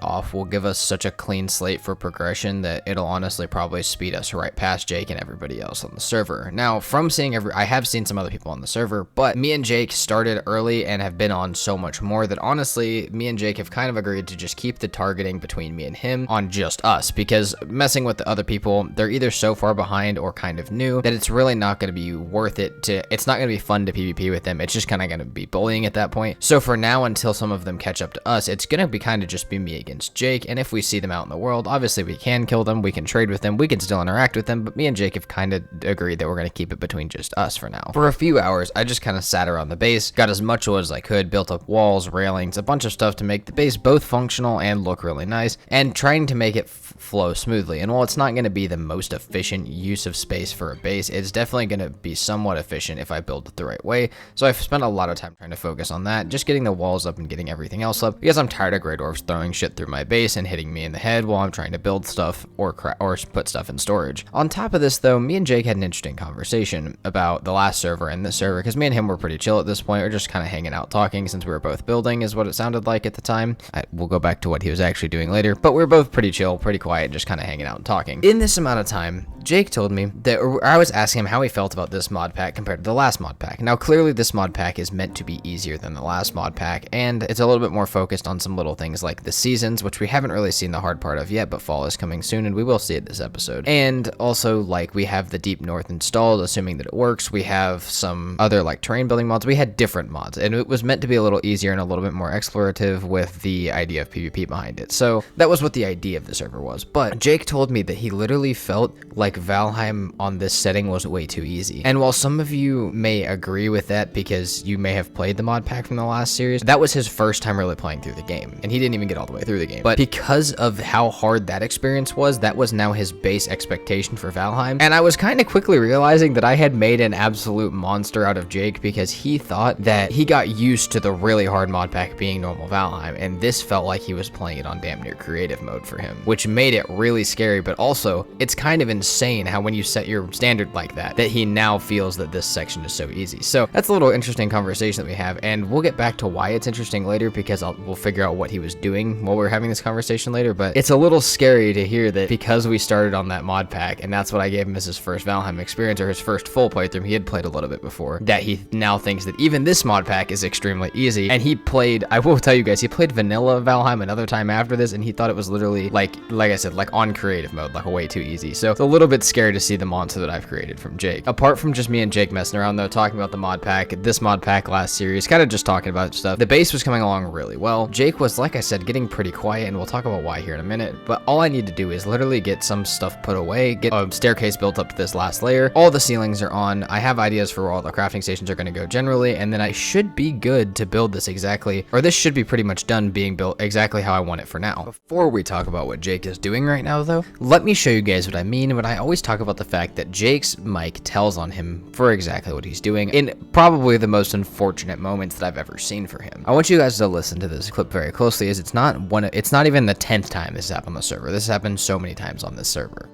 off will give us such a clean slate for progression that it'll honestly probably speed us right past Jake and everybody else on the server. Now, from seeing I have seen some other people on the server, but me and Jake started early and have been on so much more that honestly, me and Jake have kind of agreed to just keep the targeting between me and him on just us, because messing with the other people, they're either so far behind or kind of new that it's really not going to be worth it it's not going to be fun to PvP with them. It's just kind of going to be bullying at that point. So for now, until some of them catch up to us, it's going to be kind of just be me against Jake. And if we see them out in the world, obviously we can kill them, we can trade with them, we can still interact with them, but me and Jake have kind of agreed that we're going to keep it between just us for now. For a few hours, I just kind of sat around the base, got as much wood as I could, built up walls, railings, a bunch of stuff to make the base both functional and look really nice, and trying to make it flow smoothly. And while it's not going to be the most efficient use of space for a base, it's definitely going to be somewhat efficient if I build it the right way. So I've spent a lot of time trying to focus on that, just getting the walls up and getting everything else up, because I'm tired of Grey Dwarfs throwing shit through my base and hitting me in the head while I'm trying to build stuff or put stuff in storage. On top of this, though, me and Jake had an interesting conversation about the last server and this server, because me and him were pretty chill at this point. We're just kind of hanging out talking, since we were both building is what it sounded like at the time. time. We'll go back to what he was actually doing later, but we're both pretty chill, pretty quiet, just kind of hanging out and talking. In this amount of time, Jake told me that, or I was asking him how he felt about this mod pack compared to the last mod pack. Now, clearly this mod pack is meant to be easier than the last mod pack, and it's a little bit more focused on some little things like the seasons, which we haven't really seen the hard part of yet, but fall is coming soon, and we will see it this episode. And also, like, we have the Deep North installed, assuming that it works. We have some other, like, terrain building mods. We had different mods, and it was meant to be a little easier and a little bit more explorative with the idea of PvP behind it. So that was what the idea of the server was. But Jake told me that he literally felt like Valheim on this setting was way too easy. And while some of you may agree with that because you may have played the mod pack from the last series, that was his first time really playing through the game, and he didn't even get all the way through the game. But because of how hard that experience was, that was now his base expectation for Valheim. And I was kind of quickly realizing that I had made an absolute monster out of Jake because he thought that he got used to the really hard mod pack being normal Valheim, and this felt like he was playing it on damn near creative mode for him, which made it really scary. But also, it's kind of insane how when you set your standard like that he now feels that this section is so easy. So that's a little interesting conversation that we have, and we'll get back to why it's interesting later because we'll figure out what he was doing while we're having this conversation later. But it's a little scary to hear that because we started on that mod pack, and that's what I gave him as his first Valheim experience, or his first full playthrough, he had played a little bit before, that he now thinks that even this mod pack is extremely easy. And he played, I will tell you guys, he played vanilla Valheim another time after this, and he thought it was literally like I said, like on creative mode, like way too easy. So it's a little bit scary to see the monster that I've created from Jake. Apart from just me and Jake messing around though, talking about the mod pack, this mod pack last series, kind of just talking about stuff, the base was coming along really well. Jake was, like I said, getting pretty quiet, and we'll talk about why here in a minute, but all I need to do is literally get some stuff put away, get a staircase built up to this last layer, all the ceilings are on, I have ideas for where all the crafting stations are going to go generally, and then I should be good to build this exactly, or this should be pretty much done being built exactly how I want it for now. Before we talk about what Jake is doing right now though, let me show you guys what I mean when I always talk about the fact that Jake's mic tells on him for exactly what he's doing in probably the most unfortunate moments that I've ever seen for him. I want you guys to listen to this clip very closely, as it's not even the 10th time this has happened on the server. This has happened so many times on this server.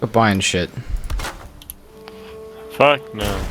Quit buying shit. Fuck no.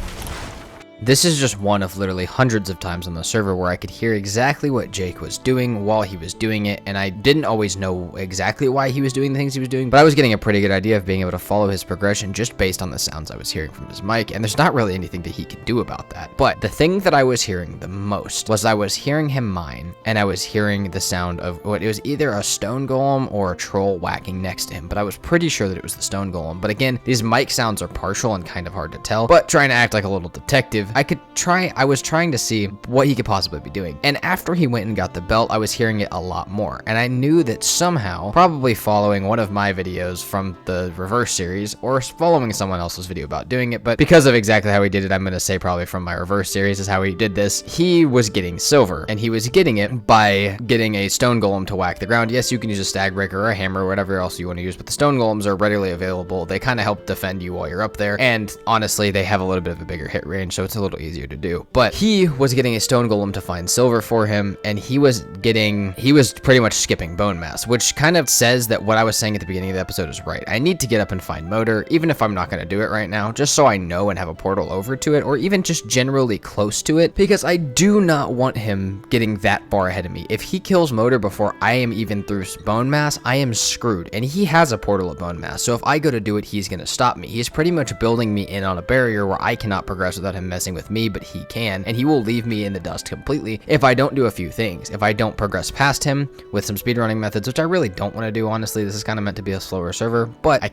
This is just one of literally hundreds of times on the server where I could hear exactly what Jake was doing while he was doing it, and I didn't always know exactly why he was doing the things he was doing, but I was getting a pretty good idea of being able to follow his progression just based on the sounds I was hearing from his mic, and there's not really anything that he could do about that. But the thing that I was hearing the most was I was hearing him mine, and I was hearing the sound of what it was either a stone golem or a troll whacking next to him, but I was pretty sure that it was the stone golem. But again, these mic sounds are partial and kind of hard to tell, but trying to act like a little detective, I was trying to see what he could possibly be doing. And after he went and got the belt, I was hearing it a lot more. And I knew that somehow, probably following one of my videos from the reverse series, or following someone else's video about doing it, but because of exactly how he did it, I'm going to say probably from my reverse series is how he did this. He was getting silver, and he was getting it by getting a stone golem to whack the ground. Yes, you can use a stag breaker or a hammer or whatever else you want to use, but the stone golems are readily available. They kind of help defend you while you're up there. And honestly, they have a little bit of a bigger hit range, so it's a little easier to do. But he was getting a stone golem to find silver for him, and he was pretty much skipping bone mass, which kind of says that what I was saying at the beginning of the episode is right. I need to get up and find motor, even if I'm not going to do it right now, just so I know and have a portal over to it, or even just generally close to it, because I do not want him getting that far ahead of me. If he kills motor before I am even through bone mass, I am screwed, and he has a portal of bone mass, so if I go to do it, he's going to stop me. He's pretty much building me in on a barrier where I cannot progress without him messing with me, but he can, and he will leave me in the dust completely if I don't do a few things. If I don't progress past him with some speedrunning methods, which I really don't want to do, honestly. This is kind of meant to be a slower server, but I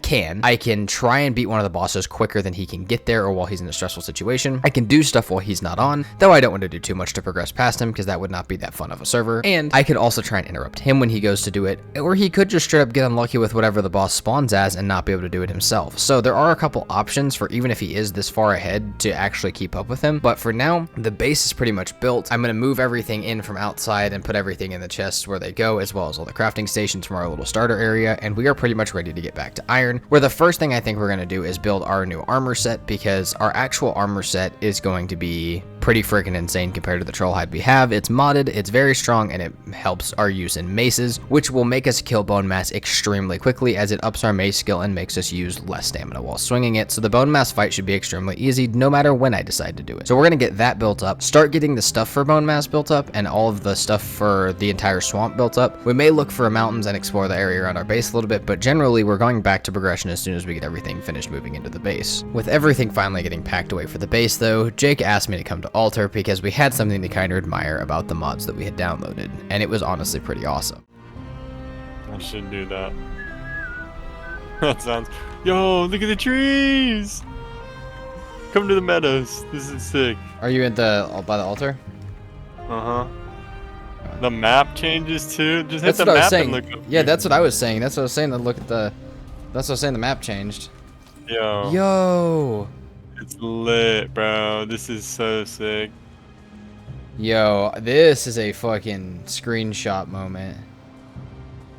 can try and beat one of the bosses quicker than he can get there, or while he's in a stressful situation. I can do stuff while he's not on, though I don't want to do too much to progress past him, because that would not be that fun of a server. And I could also try and interrupt him when he goes to do it, or he could just straight up get unlucky with whatever the boss spawns as and not be able to do it himself. So there are a couple options for even if he is this far ahead to actually keep up with him, but for now, the base is pretty much built. I'm going to move everything in from outside and put everything in the chests where they go, as well as all the crafting stations from our little starter area, and we are pretty much ready to get back to iron, where the first thing I think we're going to do is build our new armor set, because our actual armor set is going to be pretty freaking insane compared to the troll hide we have. It's modded, it's very strong, and it helps our use in maces, which will make us kill bone mass extremely quickly, as it ups our mace skill and makes us use less stamina while swinging it. So the bone mass fight should be extremely easy no matter when I decide decide to do it. So we're going to get that built up, start getting the stuff for bone mass built up, and all of the stuff for the entire swamp built up. We may look for mountains and explore the area around our base a little bit, but generally we're going back to progression as soon as we get everything finished moving into the base. With everything finally getting packed away for the base though, Jake asked me to come to Eitr because we had something to kind of admire about the mods that we had downloaded, and it was honestly pretty awesome. I should do that. That sounds... Yo, look at the trees! Come to the meadows. This is sick. Are you at by the altar? Uh-huh. The map changes too. Just hit That's the what I was map saying. and look up Yeah, here. that's what I was saying. That's what I was saying. Look at the... That's what I was saying. The map changed. Yo. It's lit, bro. This is so sick. Yo, this is a fucking screenshot moment.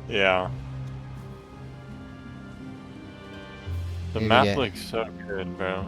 Yeah. The map looks so good, bro.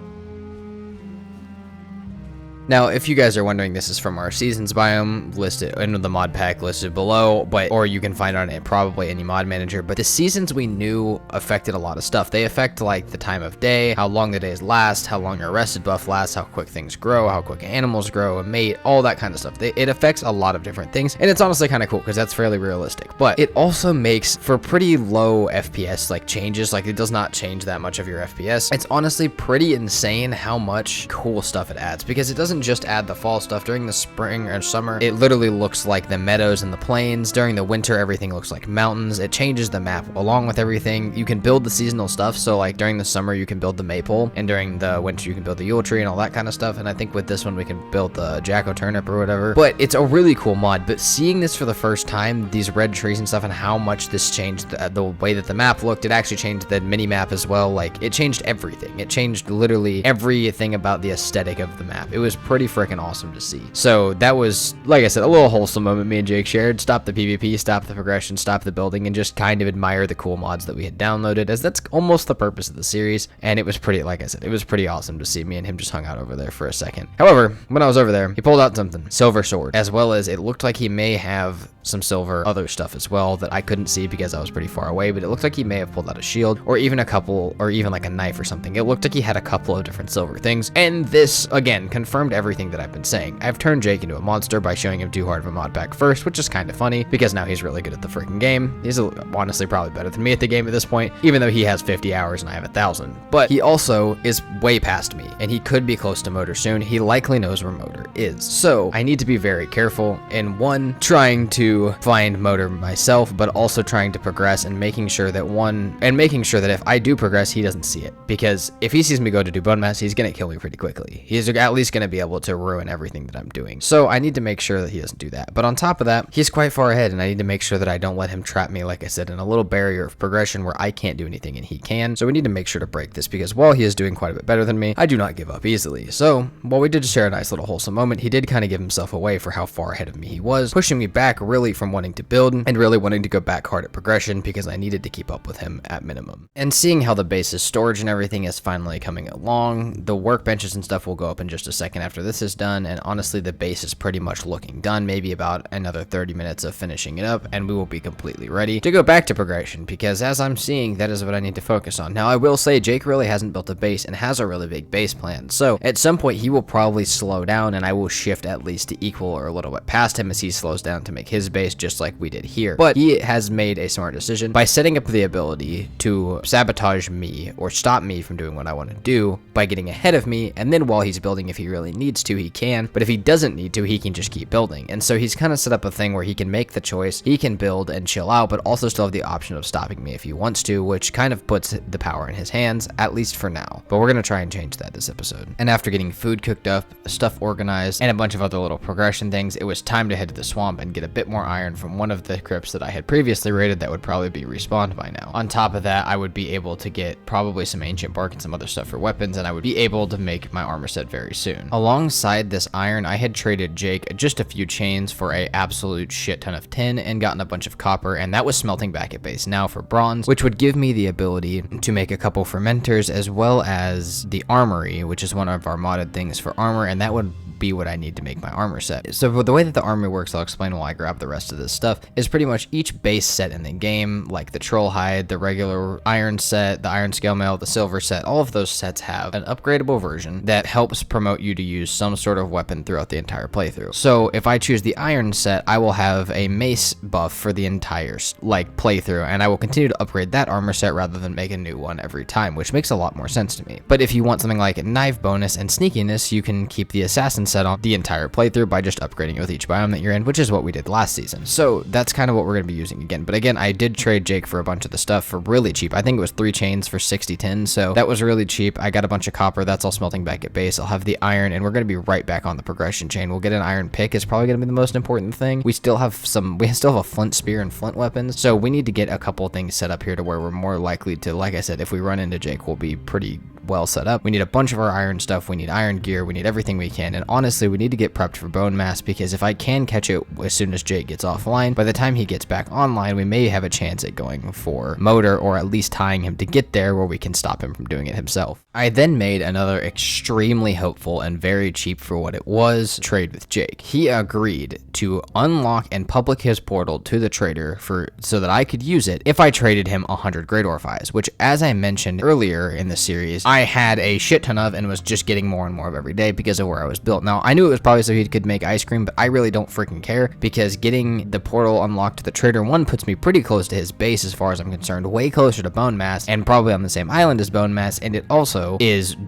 Now, if you guys are wondering, this is from our seasons biome listed in the mod pack listed below, or you can find it on probably any mod manager. But the seasons we knew affected a lot of stuff. They affect like the time of day, how long the days last, how long your rested buff lasts, how quick things grow, how quick animals grow and mate, all that kind of stuff. It affects a lot of different things, and it's honestly kind of cool because that's fairly realistic. But it also makes for pretty low FPS like changes. Like it does not change that much of your FPS. It's honestly pretty insane how much cool stuff it adds, because it doesn't just add the fall stuff. During the spring or summer, it literally looks like the meadows and the plains. During the winter, everything looks like mountains. It changes the map along with everything. You can build the seasonal stuff, so like during the summer you can build the maple, and during the winter you can build the Yule tree and all that kind of stuff. And I think with this one we can build the Jacko turnip or whatever. But it's a really cool mod. But seeing this for the first time, these red trees and stuff, and how much this changed the way that the map looked, it actually changed the mini map as well. Like it changed everything. It changed literally everything about the aesthetic of the map. It was pretty freaking awesome to see. So that was, like I said, a little wholesome moment me and Jake shared. Stop the PvP, stop the progression, stop the building, and just kind of admire the cool mods that we had downloaded, as that's almost the purpose of the series. And it was pretty, like I said, it was pretty awesome to see. Me and him just hung out over there for a second. However, when I was over there, he pulled out something, silver sword, as well as it looked like he may have some silver other stuff as well that I couldn't see because I was pretty far away, but it looked like he may have pulled out a shield or even a couple, or even like a knife or something. It looked like he had a couple of different silver things, and this again confirmed everything that I've been saying. I've turned Jake into a monster by showing him too hard of a mod pack first, which is kind of funny because now he's really good at the freaking game. He's honestly probably better than me at the game at this point, even though he has 50 hours and I have 1,000. But he also is way past me, and he could be close to Motor soon. He likely knows where Motor is. So I need to be very careful in one, trying to find Motor myself, but also trying to progress and making sure that if I do progress, he doesn't see it. Because if he sees me go to do bone mass, he's gonna kill me pretty quickly. He's at least gonna be able to ruin everything that I'm doing. So I need to make sure that he doesn't do that. But on top of that, he's quite far ahead, and I need to make sure that I don't let him trap me, like I said, in a little barrier of progression where I can't do anything and he can. So we need to make sure to break this, because while he is doing quite a bit better than me, I do not give up easily. So while we did share a nice little wholesome moment, he did kind of give himself away for how far ahead of me he was, pushing me back really from wanting to build and really wanting to go back hard at progression because I needed to keep up with him at minimum. And seeing how the base's storage and everything is finally coming along, the workbenches and stuff will go up in just a second after this is done, and honestly the base is pretty much looking done. Maybe about another 30 minutes of finishing it up and we will be completely ready to go back to progression, because as I'm seeing, that is what I need to focus on. Now I will say Jake really hasn't built a base and has a really big base plan, so at some point he will probably slow down and I will shift at least to equal or a little bit past him as he slows down to make his base, just like we did here. But he has made a smart decision by setting up the ability to sabotage me or stop me from doing what I want to do by getting ahead of me, and then while he's building, if he really needs to, he can, but if he doesn't need to, he can just keep building. And so he's kind of set up a thing where he can make the choice, he can build and chill out, but also still have the option of stopping me if he wants to, which kind of puts the power in his hands, at least for now. But we're going to try and change that this episode. And after getting food cooked up, stuff organized, and a bunch of other little progression things, it was time to head to the swamp and get a bit more iron from one of the crypts that I had previously raided that would probably be respawned by now. On top of that, I would be able to get probably some ancient bark and some other stuff for weapons, and I would be able to make my armor set very soon. Alongside this iron, I had traded Jake just a few chains for a absolute shit ton of tin and gotten a bunch of copper, and that was smelting back at base now for bronze, which would give me the ability to make a couple fermenters as well as the Armory, which is one of our modded things for armor, and that would be what I need to make my armor set. So the way that the armor works, I'll explain while I grab the rest of this stuff, is pretty much each base set in the game, like the troll hide, the regular iron set, the iron scale mail, the silver set, all of those sets have an upgradable version that helps promote you to use some sort of weapon throughout the entire playthrough. So if I choose the iron set, I will have a mace buff for the entire playthrough, and I will continue to upgrade that armor set rather than make a new one every time, which makes a lot more sense to me. But if you want something like knife bonus and sneakiness, you can keep the assassin set on the entire playthrough by just upgrading it with each biome that you're in, which is what we did last season. So that's kind of what we're going to be using again. But again, I did trade Jake for a bunch of the stuff for really cheap. I think it was 3 chains for 60 tins, so that was really cheap. I got a bunch of copper. That's all smelting back at base. I'll have the iron, and we're going to be right back on the progression chain. We'll get an iron pick. It's probably going to be the most important thing. We still have a flint spear and flint weapons, so we need to get a couple things set up here to where we're more likely to, like I said, if we run into Jake, we'll be pretty well set up. We need a bunch of our iron stuff. We need iron gear. We need everything we can. And honestly, we need to get prepped for bone mass, because if I can catch it as soon as Jake gets offline, by the time he gets back online, we may have a chance at going for motor, or at least tying him to get there where we can stop him from doing it himself. I then made another extremely hopeful and very cheap for what it was trade with Jake. He agreed to unlock and public his portal to the trader so that I could use it if I traded him 100 Great Orphies, which, as I mentioned earlier in the series, I had a shit ton of and was just getting more and more of every day because of where I was built. Now, I knew it was probably so he could make ice cream, but I really don't freaking care, because getting the portal unlocked to the trader, one, puts me pretty close to his base as far as I'm concerned, way closer to Bone Mass, and probably on the same island as Bone Mass, and it also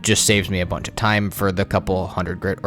just saves me a bunch of time for the couple 100 Great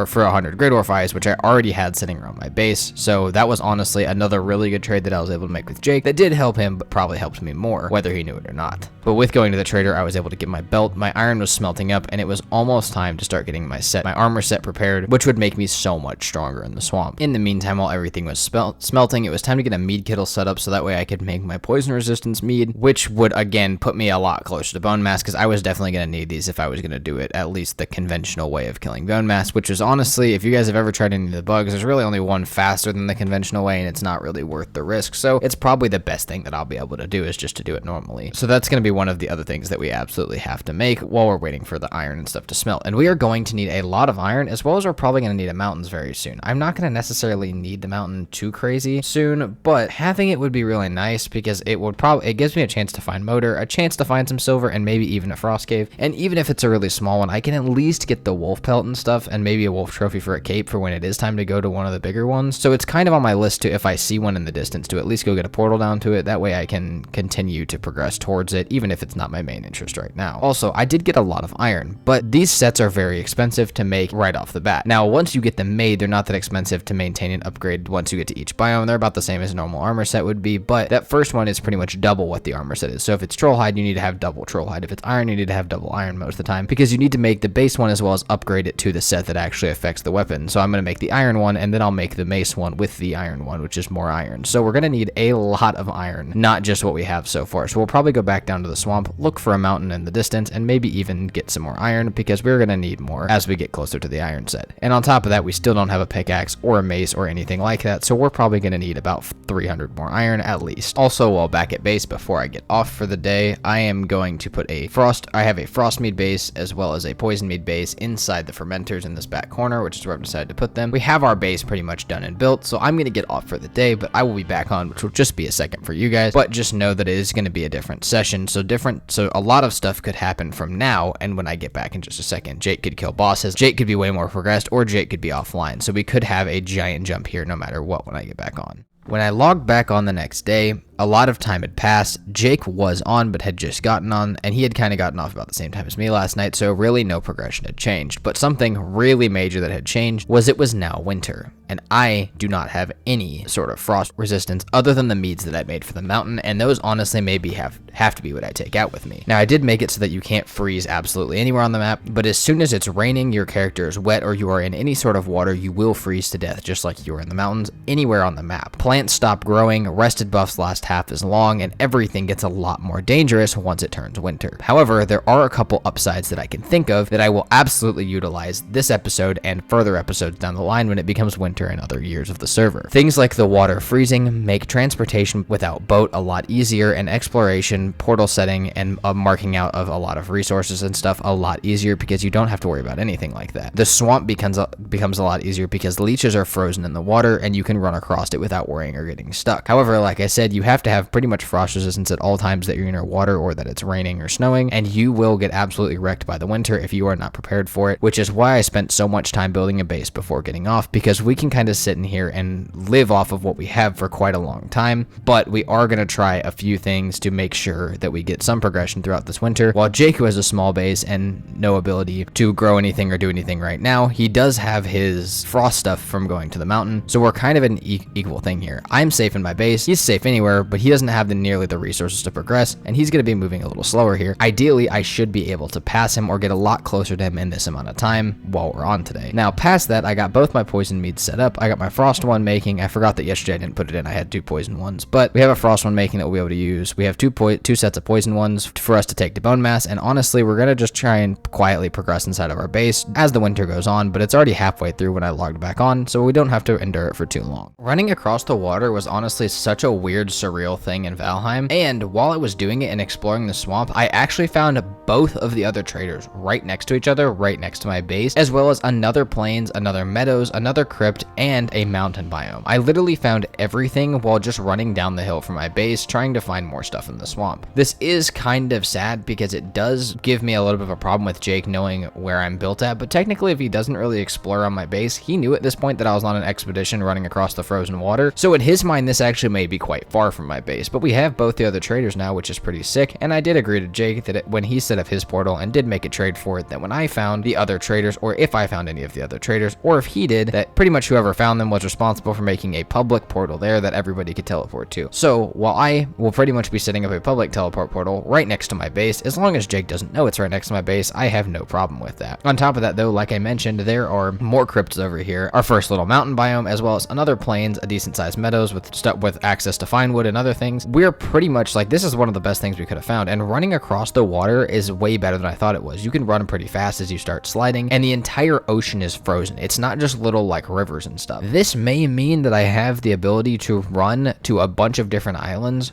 Orphies, which I already had sitting around my base. So that was honestly another really good trade that I was able to make with Jake that did help him, but probably helped me more, whether he knew it or not. But with going to the trader, I was able to get my belt, my iron was smelting up, and it was almost time to start getting my armor set prepared, which would make me so much stronger in the swamp. In the meantime, while everything was smelting, it was time to get a mead kettle set up so that way I could make my poison resistance mead, which would again put me a lot closer to Bone Mass, because I was definitely going to need these if I was going to do it at least the conventional way of killing Bone Mass, which is honestly, if you guys have ever tried any of the bugs, there's really only one faster than the conventional way, and it's not really worth the risk. So it's probably the best thing that I'll be able to do is just to do it normally. So that's going to be one of the other things that we absolutely have to make while we're waiting for the iron and stuff to smelt. And we are going to need a lot of iron, as well as we're probably going to need a mountains very soon. I'm not going to necessarily need the mountain too crazy soon, but having it would be really nice, because it gives me a chance to find motor, a chance to find some silver, and maybe even a frost cave. And even if it's a really small one, I can at least get the wolf pelt and stuff, and maybe a wolf trophy for a cape for when it is time to go to one of the bigger ones. So it's kind of on my list to, if I see one in the distance, to at least go get a portal down to it. That way I can continue to progress towards it, even if it's not my main interest right now. Also, I did get a lot of iron, but these sets are very expensive to make right off the bat. Now, once you get them made, they're not that expensive to maintain and upgrade once you get to each biome. They're about the same as a normal armor set would be, but that first one is pretty much double what the armor set is. So if it's troll hide, you need to have double troll hide. If it's iron, you need to have double iron most of the time, because you need to make the base one as well as upgrade it to the set that actually affects the weapon. So I'm going to make the iron one, and then I'll make the mace one with the iron one, which is more iron. So we're going to need a lot of iron, not just what we have so far. So we'll probably go back down to the swamp, look for a mountain in the distance, and maybe even get some more iron, because we're going to need more as we get closer to the iron set. And on top of that, we still don't have a pickaxe or a mace or anything like that, so we're probably going to need about 300 more iron at least. Also, while back at base, before I get off for the day, I am going to put I have a frost mead base as well as a poison mead base inside the fermenters in this back corner, which is where I've decided to put them. We have our base pretty much done and built, so I'm going to get off for the day, but I will be back on, which will just be a second for you guys. But just know that it is going to be a different session, so a lot of stuff could happen from now and when I get back in just a second. Jake could kill bosses, Jake could be way more progressed, or Jake could be offline, so we could have a giant jump here no matter what when I get back on. When I logged back on the next day, a lot of time had passed. Jake was on, but had just gotten on, and he had kind of gotten off about the same time as me last night, so really no progression had changed. But something really major that had changed was it was now winter, and I do not have any sort of frost resistance other than the meads that I made for the mountain, and those honestly maybe have to be what I take out with me. Now, I did make it so that you can't freeze absolutely anywhere on the map, but as soon as it's raining, your character is wet, or you are in any sort of water, you will freeze to death, just like you are in the mountains anywhere on the map. Plants stop growing, rested buffs last half as long, and everything gets a lot more dangerous once it turns winter. However, there are a couple upsides that I can think of that I will absolutely utilize this episode and further episodes down the line when it becomes winter and other years of the server. Things like the water freezing make transportation without boat a lot easier, and exploration, portal setting, and marking out of a lot of resources and stuff a lot easier, because you don't have to worry about anything like that. The swamp becomes a lot easier because leeches are frozen in the water and you can run across it without worrying or getting stuck. However, like I said, you have to have pretty much frost resistance at all times that you're near water or that it's raining or snowing, and you will get absolutely wrecked by the winter if you are not prepared for it, which is why I spent so much time building a base before getting off, because we can kind of sit in here and live off of what we have for quite a long time. But we are going to try a few things to make sure that we get some progression throughout this winter. While Jake, who has a small base and no ability to grow anything or do anything right now, he does have his frost stuff from going to the mountain, so we're kind of an equal thing here. I'm safe in my base, he's safe anywhere, but he doesn't have nearly the resources to progress, and he's going to be moving a little slower here. Ideally, I should be able to pass him or get a lot closer to him in this amount of time while we're on today. Now, past that, I got both my poison meads set up. I got my frost one making. I forgot that yesterday I didn't put it in. I had 2 poison ones, but we have a frost one making that we'll be able to use. We have two sets of poison ones for us to take to bone mass, and honestly, we're going to just try and quietly progress inside of our base as the winter goes on, but it's already halfway through when I logged back on, so we don't have to endure it for too long. Running across the water was honestly such a weird, surreal thing in Valheim, and while I was doing it and exploring the swamp, I actually found both of the other traders right next to each other, right next to my base, as well as another plains, another meadows, another crypt, and a mountain biome. I literally found everything while just running down the hill from my base, trying to find more stuff in the swamp. This is kind of sad because it does give me a little bit of a problem with Jake knowing where I'm built at, but technically if he doesn't really explore on my base, he knew at this point that I was on an expedition running across the frozen water, so in his mind this actually may be quite far from my base, but we have both the other traders now, which is pretty sick, and I did agree to Jake that when he set up his portal and did make a trade for it, that when I found the other traders, or if I found any of the other traders, or if he did, that pretty much whoever found them was responsible for making a public portal there that everybody could teleport to. So while I will pretty much be setting up a public teleport portal right next to my base, as long as Jake doesn't know it's right next to my base, I have no problem with that. On top of that though, like I mentioned, there are more crypts over here, our first little mountain biome, as well as another plains, a decent sized meadows with stuff with access to fine wood and other things. We're pretty much like, this is one of the best things we could have found, and running across the water is way better than I thought it was. You can run pretty fast as you start sliding, and the entire ocean is frozen. It's not just little like rivers and stuff. This may mean that I have the ability to run to a bunch of different islands,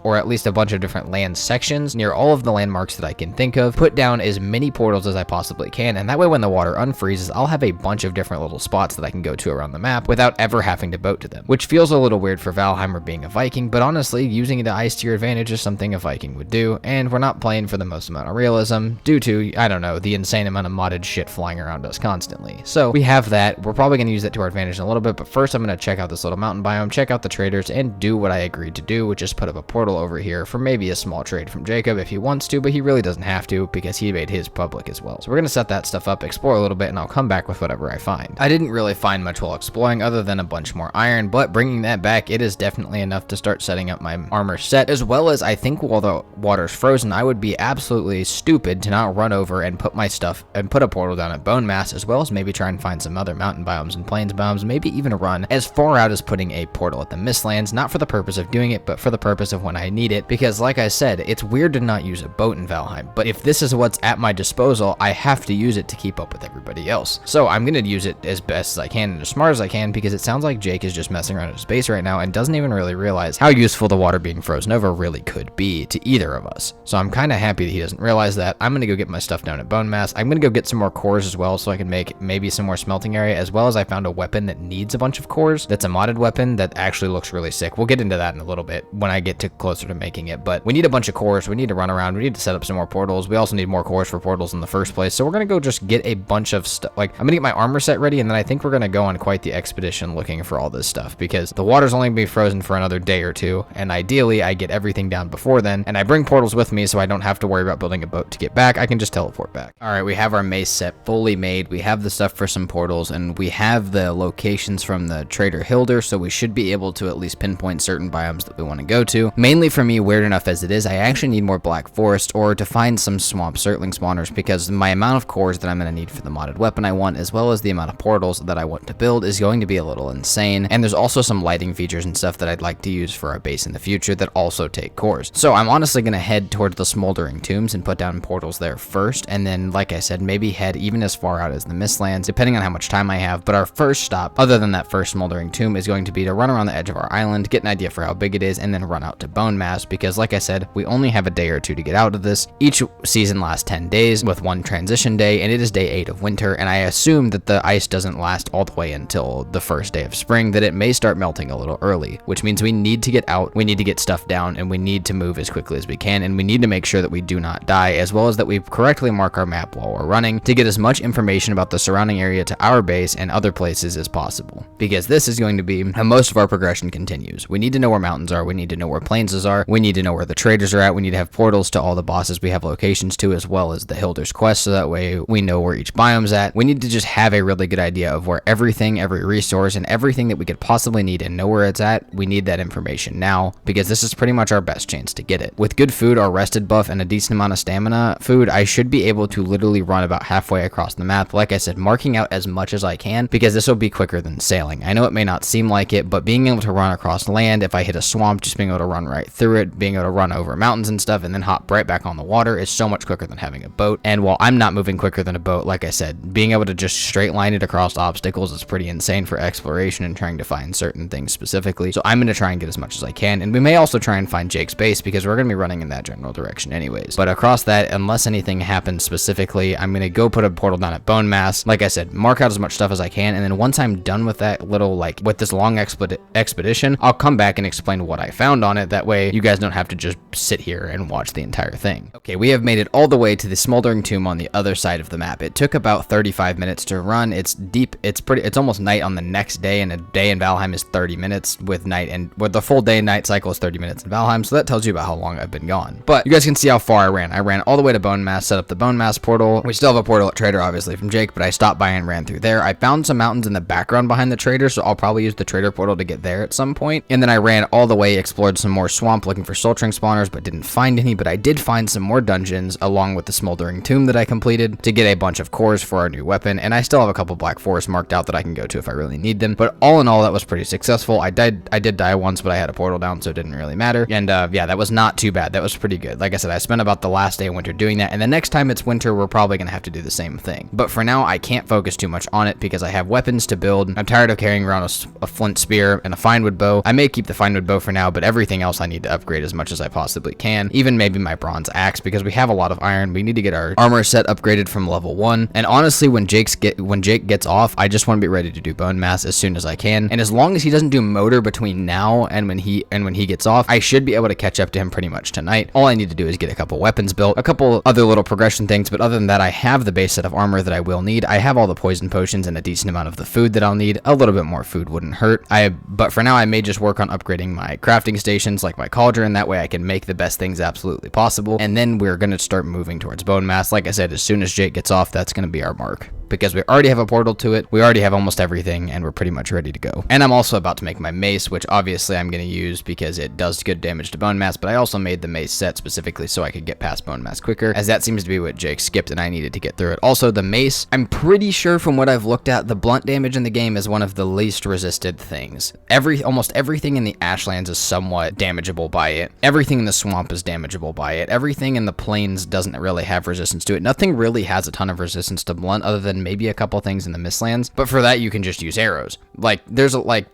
or at least a bunch of different land sections near all of the landmarks that I can think of, put down as many portals as I possibly can, and that way when the water unfreezes, I'll have a bunch of different little spots that I can go to around the map without ever having to boat to them, which feels a little weird for Valheimer being a Viking, but honestly, using the ice to your advantage is something a Viking would do, and we're not playing for the most amount of realism due to, I don't know, the insane amount of modded shit flying around us constantly. So we have that. We're probably going to use that to our advantage in a little bit, but first I'm going to check out this little mountain biome, check out the traders, and do what I agreed to do, which is put up a portal over here for maybe a small trade from Jacob if he wants to, but he really doesn't have to because he made his public as well. So we're going to set that stuff up, explore a little bit, and I'll come back with whatever I find. I didn't really find much while exploring other than a bunch more iron, but bringing that back, it is definitely enough to start setting up my armor set, as well as I think while the water's frozen, I would be absolutely stupid to not run over and put my stuff and put a portal down at Bone Mass, as well as maybe try and find some other mountain biomes and plains biomes, maybe even run as far out as putting a portal at the Mistlands, not for the purpose of doing it, but for the purpose of when I need it, because like I said, it's weird to not use a boat in Valheim, but if this is what's at my disposal, I have to use it to keep up with everybody else. So I'm going to use it as best as I can and as smart as I can, because it sounds like Jake is just messing around in his base right now and doesn't even really realize how useful the water being frozen over really could be to either of us. So I'm kind of happy that he doesn't realize that. I'm going to go get my stuff down at Bone Mass. I'm going to go get some more cores as well so I can make maybe some more smelting area, as well as I found a weapon that needs a bunch of cores. That's a modded weapon that actually looks really sick. We'll get into that in a little bit when I get closer to making it, but we need a bunch of cores. We need to run around. We need to set up some more portals. We also need more cores for portals in the first place. So we're going to go just get a bunch of stuff. Like, I'm going to get my armor set ready, and then I think we're going to go on quite the expedition looking for all this stuff, because the water's only going to be frozen for another day or two, and ideally I get everything down before then, and I bring portals with me so I don't have to worry about building a boat to get back. I can just teleport back. All right, we have our mace set fully made. We have the stuff for some portals, and we have the locations from the trader Hilder, so we should be able to at least pinpoint certain biomes that we want to go to. Mainly for me, weird enough as it is, I actually need more black forest or to find some swamp circling spawners, because my amount of cores that I'm going to need for the modded weapon I want, as well as the amount of portals that I want to build, is going to be a little insane. And there's also some lighting features and stuff that I'd like to use for our base in the future that also take cores. So I'm honestly going to head towards the smoldering tombs and put down portals there first, and then like I said, maybe head even as far out as the Mistlands, depending on how much time I have. But our first stop, other than that first smoldering tomb, is going to be to run around the edge of our island, get an idea for how big it is, and then run out to Bone Mass, because like I said, we only have a day or two to get out of this. Each season lasts 10 days with one transition day, and it is day 8 of winter, and I assume that the ice doesn't last all the way until the first day of spring, that it may start melting a little early, which means we need to get get out, we need to get stuff down, and we need to move as quickly as we can, and we need to make sure that we do not die, as well as that we correctly mark our map while we're running to get as much information about the surrounding area to our base and other places as possible, because this is going to be how most of our progression continues. We need to know where mountains are, we need to know where plains are, we need to know where the traders are at, we need to have portals to all the bosses we have locations to, as well as the Hilder's quest, so that way we know where each biome's at. We need to just have a really good idea of where everything, every resource, and everything that we could possibly need and know where it's at. We need that information now, because this is pretty much our best chance to get it. With good food, our rested buff, and a decent amount of stamina food, I should be able to literally run about halfway across the map, like I said, marking out as much as I can, because this will be quicker than sailing. I know it may not seem like it, but being able to run across land, if I hit a swamp, just being able to run right through it, being able to run over mountains and stuff, and then hop right back on the water is so much quicker than having a boat. And while I'm not moving quicker than a boat, like I said, being able to just straight line it across obstacles is pretty insane for exploration and trying to find certain things specifically. So I'm going to try and get as much as I can, and we may also try and find Jake's base, because we're going to be running in that general direction anyways. But across that, unless anything happens specifically, I'm going to go put a portal down at Bone Mass. Like I said, mark out as much stuff as I can, and then once I'm done with that little, like, with this long expedition, I'll come back and explain what I found on it. That way you guys don't have to just sit here and watch the entire thing. Okay, we have made it all the way to the smoldering tomb on the other side of the map. It took about 35 minutes to run. It's deep, it's almost night on the next day, and a day in Valheim is 30 minutes with night, and with the full day and night cycle is 30 minutes in Valheim, so that tells you about how long I've been gone. But you guys can see how far I ran. I ran all the way to Bone Mass, set up the Bone Mass portal. We still have a portal at Trader, obviously, from Jake, but I stopped by and ran through there. I found some mountains in the background behind the Trader, so I'll probably use the Trader portal to get there at some point. And then I ran all the way, explored some more swamp looking for soul string spawners, but didn't find any. But I did find some more dungeons along with the smoldering tomb that I completed to get a bunch of cores for our new weapon, and I still have a couple black forests marked out that I can go to if I really need them. But all in all, that was pretty successful. I did die once, but I had a portal down, so it didn't really matter. And yeah, that was not too bad. That was pretty good. Like I said, I spent about the last day of winter doing that, and the next time it's winter, we're probably gonna have to do the same thing. But for now, I can't focus too much on it because I have weapons to build. I'm tired of carrying around a flint spear and a finewood bow. I may keep the finewood bow for now, but everything else I need to upgrade as much as I possibly can. Even maybe my bronze axe, because we have a lot of iron. We need to get our armor set upgraded from level 1. And honestly, when Jake gets off, I just want to be ready to do Bone Mass as soon as I can. And as long as he doesn't do motor between now and when he gets off, I should be able to catch up to him pretty much tonight. All I need to do is get a couple weapons built, a couple other little progression things, but other than that, I have the base set of armor that I will need. I have all the poison potions and a decent amount of the food that I'll need. A little bit more food wouldn't hurt. But for now, I may just work on upgrading my crafting stations like my cauldron. That way I can make the best things absolutely possible. And then we're going to start moving towards Bone Mass. Like I said, as soon as Jake gets off, that's going to be our mark, because we already have a portal to it, we already have almost everything, and we're pretty much ready to go. And I'm also about to make my mace, which obviously I'm going to use because it does good damage to Bone Mass, but I also made the mace set specifically so I could get past Bone Mass quicker, as that seems to be what Jake skipped and I needed to get through it. Also, the mace, I'm pretty sure from what I've looked at, the blunt damage in the game is one of the least resisted things. Almost everything in the Ashlands is somewhat damageable by it. Everything in the swamp is damageable by it. Everything in the plains doesn't really have resistance to it. Nothing really has a ton of resistance to blunt other than maybe a couple things in the Mistlands, but for that you can just use arrows. Like there's a lot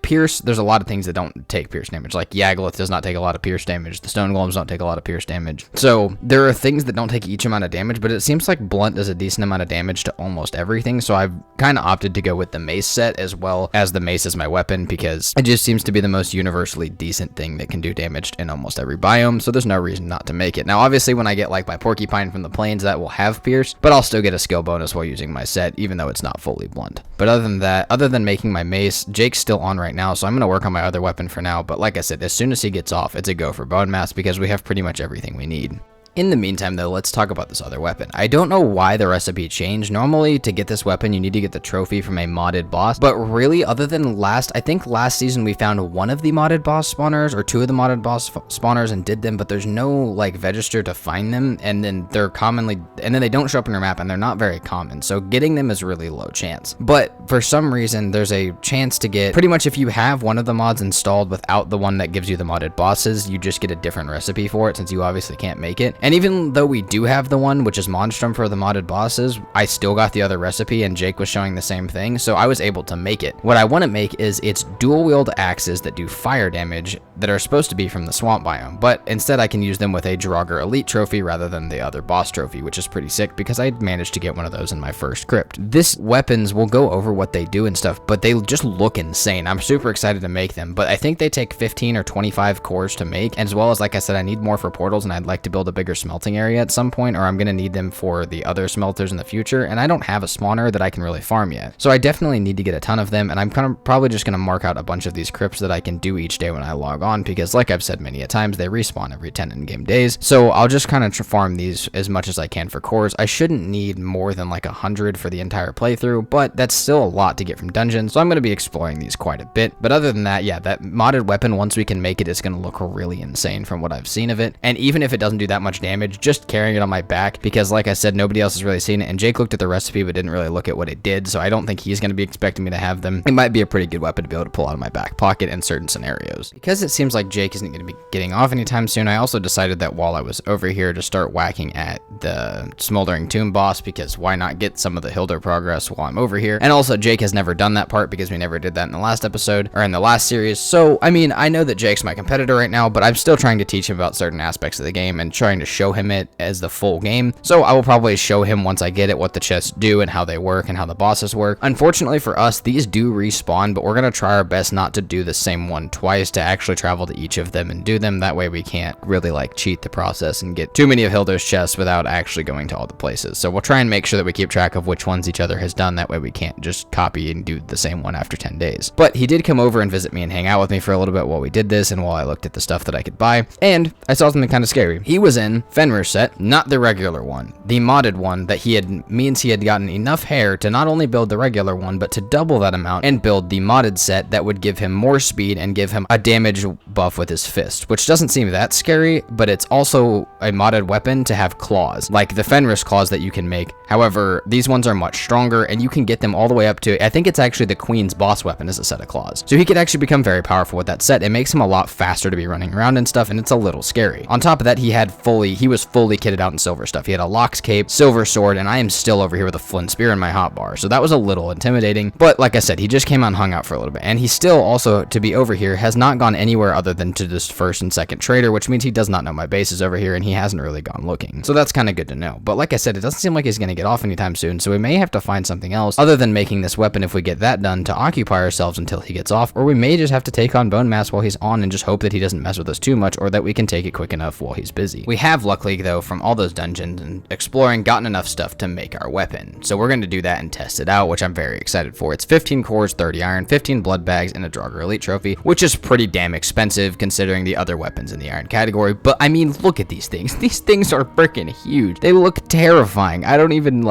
of things that don't take pierce damage. Like Yagluth does not take a lot of pierce damage. The stone golems don't take a lot of pierce damage. So there are things that don't take each amount of damage, but it seems like blunt does a decent amount of damage to almost everything. So I've kind of opted to go with the mace set as well as the mace as my weapon, because it just seems to be the most universally decent thing that can do damage in almost every biome. So there's no reason not to make it. Now obviously when I get like my porcupine from the plains, that will have pierce, but I'll still get a skill bonus while using my set, even though it's not fully blunt. But other than that, other than making my mace, Jake's still on right now, so I'm going to work on my other weapon for now. But like I said, as soon as he gets off, it's a go for Bone Mass because we have pretty much everything we need. In the meantime, though, let's talk about this other weapon. I don't know why the recipe changed. Normally, to get this weapon, you need to get the trophy from a modded boss. But really, other than I think last season we found one of the modded boss spawners or two of the modded boss spawners and did them, but there's no like register to find them. And then they don't show up in your map and they're not very common. So getting them is really low chance. But for some reason, there's a chance to get pretty much if you have one of the mods installed without the one that gives you the modded bosses, you just get a different recipe for it since you obviously can't make it. And even though we do have the one, which is Monstrum for the modded bosses, I still got the other recipe and Jake was showing the same thing, so I was able to make it. What I want to make is it's dual wield axes that do fire damage that are supposed to be from the swamp biome, but instead I can use them with a Draugr Elite trophy rather than the other boss trophy, which is pretty sick because I managed to get one of those in my first crypt. This weapons will go over what they do and stuff, but they just look insane. I'm super excited to make them, but I think they take 15 or 25 cores to make, as well as, like I said, I need more for portals and I'd like to build a bigger smelting area at some point, or I'm going to need them for the other smelters in the future, and I don't have a spawner that I can really farm yet. So I definitely need to get a ton of them, and I'm kind of probably just going to mark out a bunch of these crypts that I can do each day when I log on, because like I've said many a times, they respawn every 10 in-game days. So I'll just kind of farm these as much as I can for cores. I shouldn't need more than like 100 for the entire playthrough, but that's still a lot to get from dungeons, so I'm going to be exploring these quite a bit. But other than that, yeah, that modded weapon, once we can make it, it's going to look really insane from what I've seen of it. And even if it doesn't do that much damage, just carrying it on my back, because like I said, nobody else has really seen it, and Jake looked at the recipe but didn't really look at what it did, so I don't think he's going to be expecting me to have them. It might be a pretty good weapon to be able to pull out of my back pocket in certain scenarios. Because it seems like Jake isn't going to be getting off anytime soon, I also decided that while I was over here to start whacking at the Smoldering Tomb boss, because why not get some of the Hilder progress while I'm over here? And also Jake has never done that part because we never did that in the last episode, or in the last series. So, I mean, I know that Jake's my competitor right now, but I'm still trying to teach him about certain aspects of the game and trying to show him it as the full game. So I will probably show him once I get it what the chests do and how they work and how the bosses work. Unfortunately for us, these do respawn, but we're going to try our best not to do the same one twice, to actually travel to each of them and do them. That way we can't really like cheat the process and get too many of Hilder's chests without actually going to all the places. So we'll try and make sure that we keep track of which ones each other has done. That way we can't just copy and do the same one after 10 days. But he did come over and visit me and hang out with me for a little bit while we did this and while I looked at the stuff that I could buy. And I saw something kind of scary. He was in Fenrir's set, not the regular one, the modded one that means he had gotten enough hair to not only build the regular one, but to double that amount and build the modded set that would give him more speed and give him a damage buff with his fist, which doesn't seem that scary, but it's also a modded weapon to have claws, like the Fenris claws that you can make. However, these ones are much stronger and you can get them all the way up to, I think it's actually the Queen's boss weapon is a set of claws. So he could actually become very powerful with that set. It makes him a lot faster to be running around and stuff, and it's a little scary. On top of that, he was fully kitted out in silver stuff. He had a Lox cape, silver sword, and I am still over here with a flint spear in my hotbar. So that was a little intimidating, but like I said, he just came out and hung out for a little bit, and he still also, to be over here, has not gone anywhere other than to this first and second trader, which means he does not know my base is over here, and he hasn't really gone looking. So that's kind of good to know. But like I said, it doesn't seem like he's going to get off anytime soon, so we may have to find something else other than making this weapon if we get that done to occupy ourselves until he gets off, or we may just have to take on Bone Mass while he's on and just hope that he doesn't mess with us too much, or that we can take it quick enough while he's busy. We have, luckily though, from all those dungeons and exploring, gotten enough stuff to make our weapon. So we're going to do that and test it out, which I'm very excited for. It's 15 cores, 30 iron, 15 blood bags, and a Draugr Elite trophy, which is pretty damn expensive considering the other weapons in the iron category. But I mean, look at these things. These things are freaking huge. They look terrifying. I don't even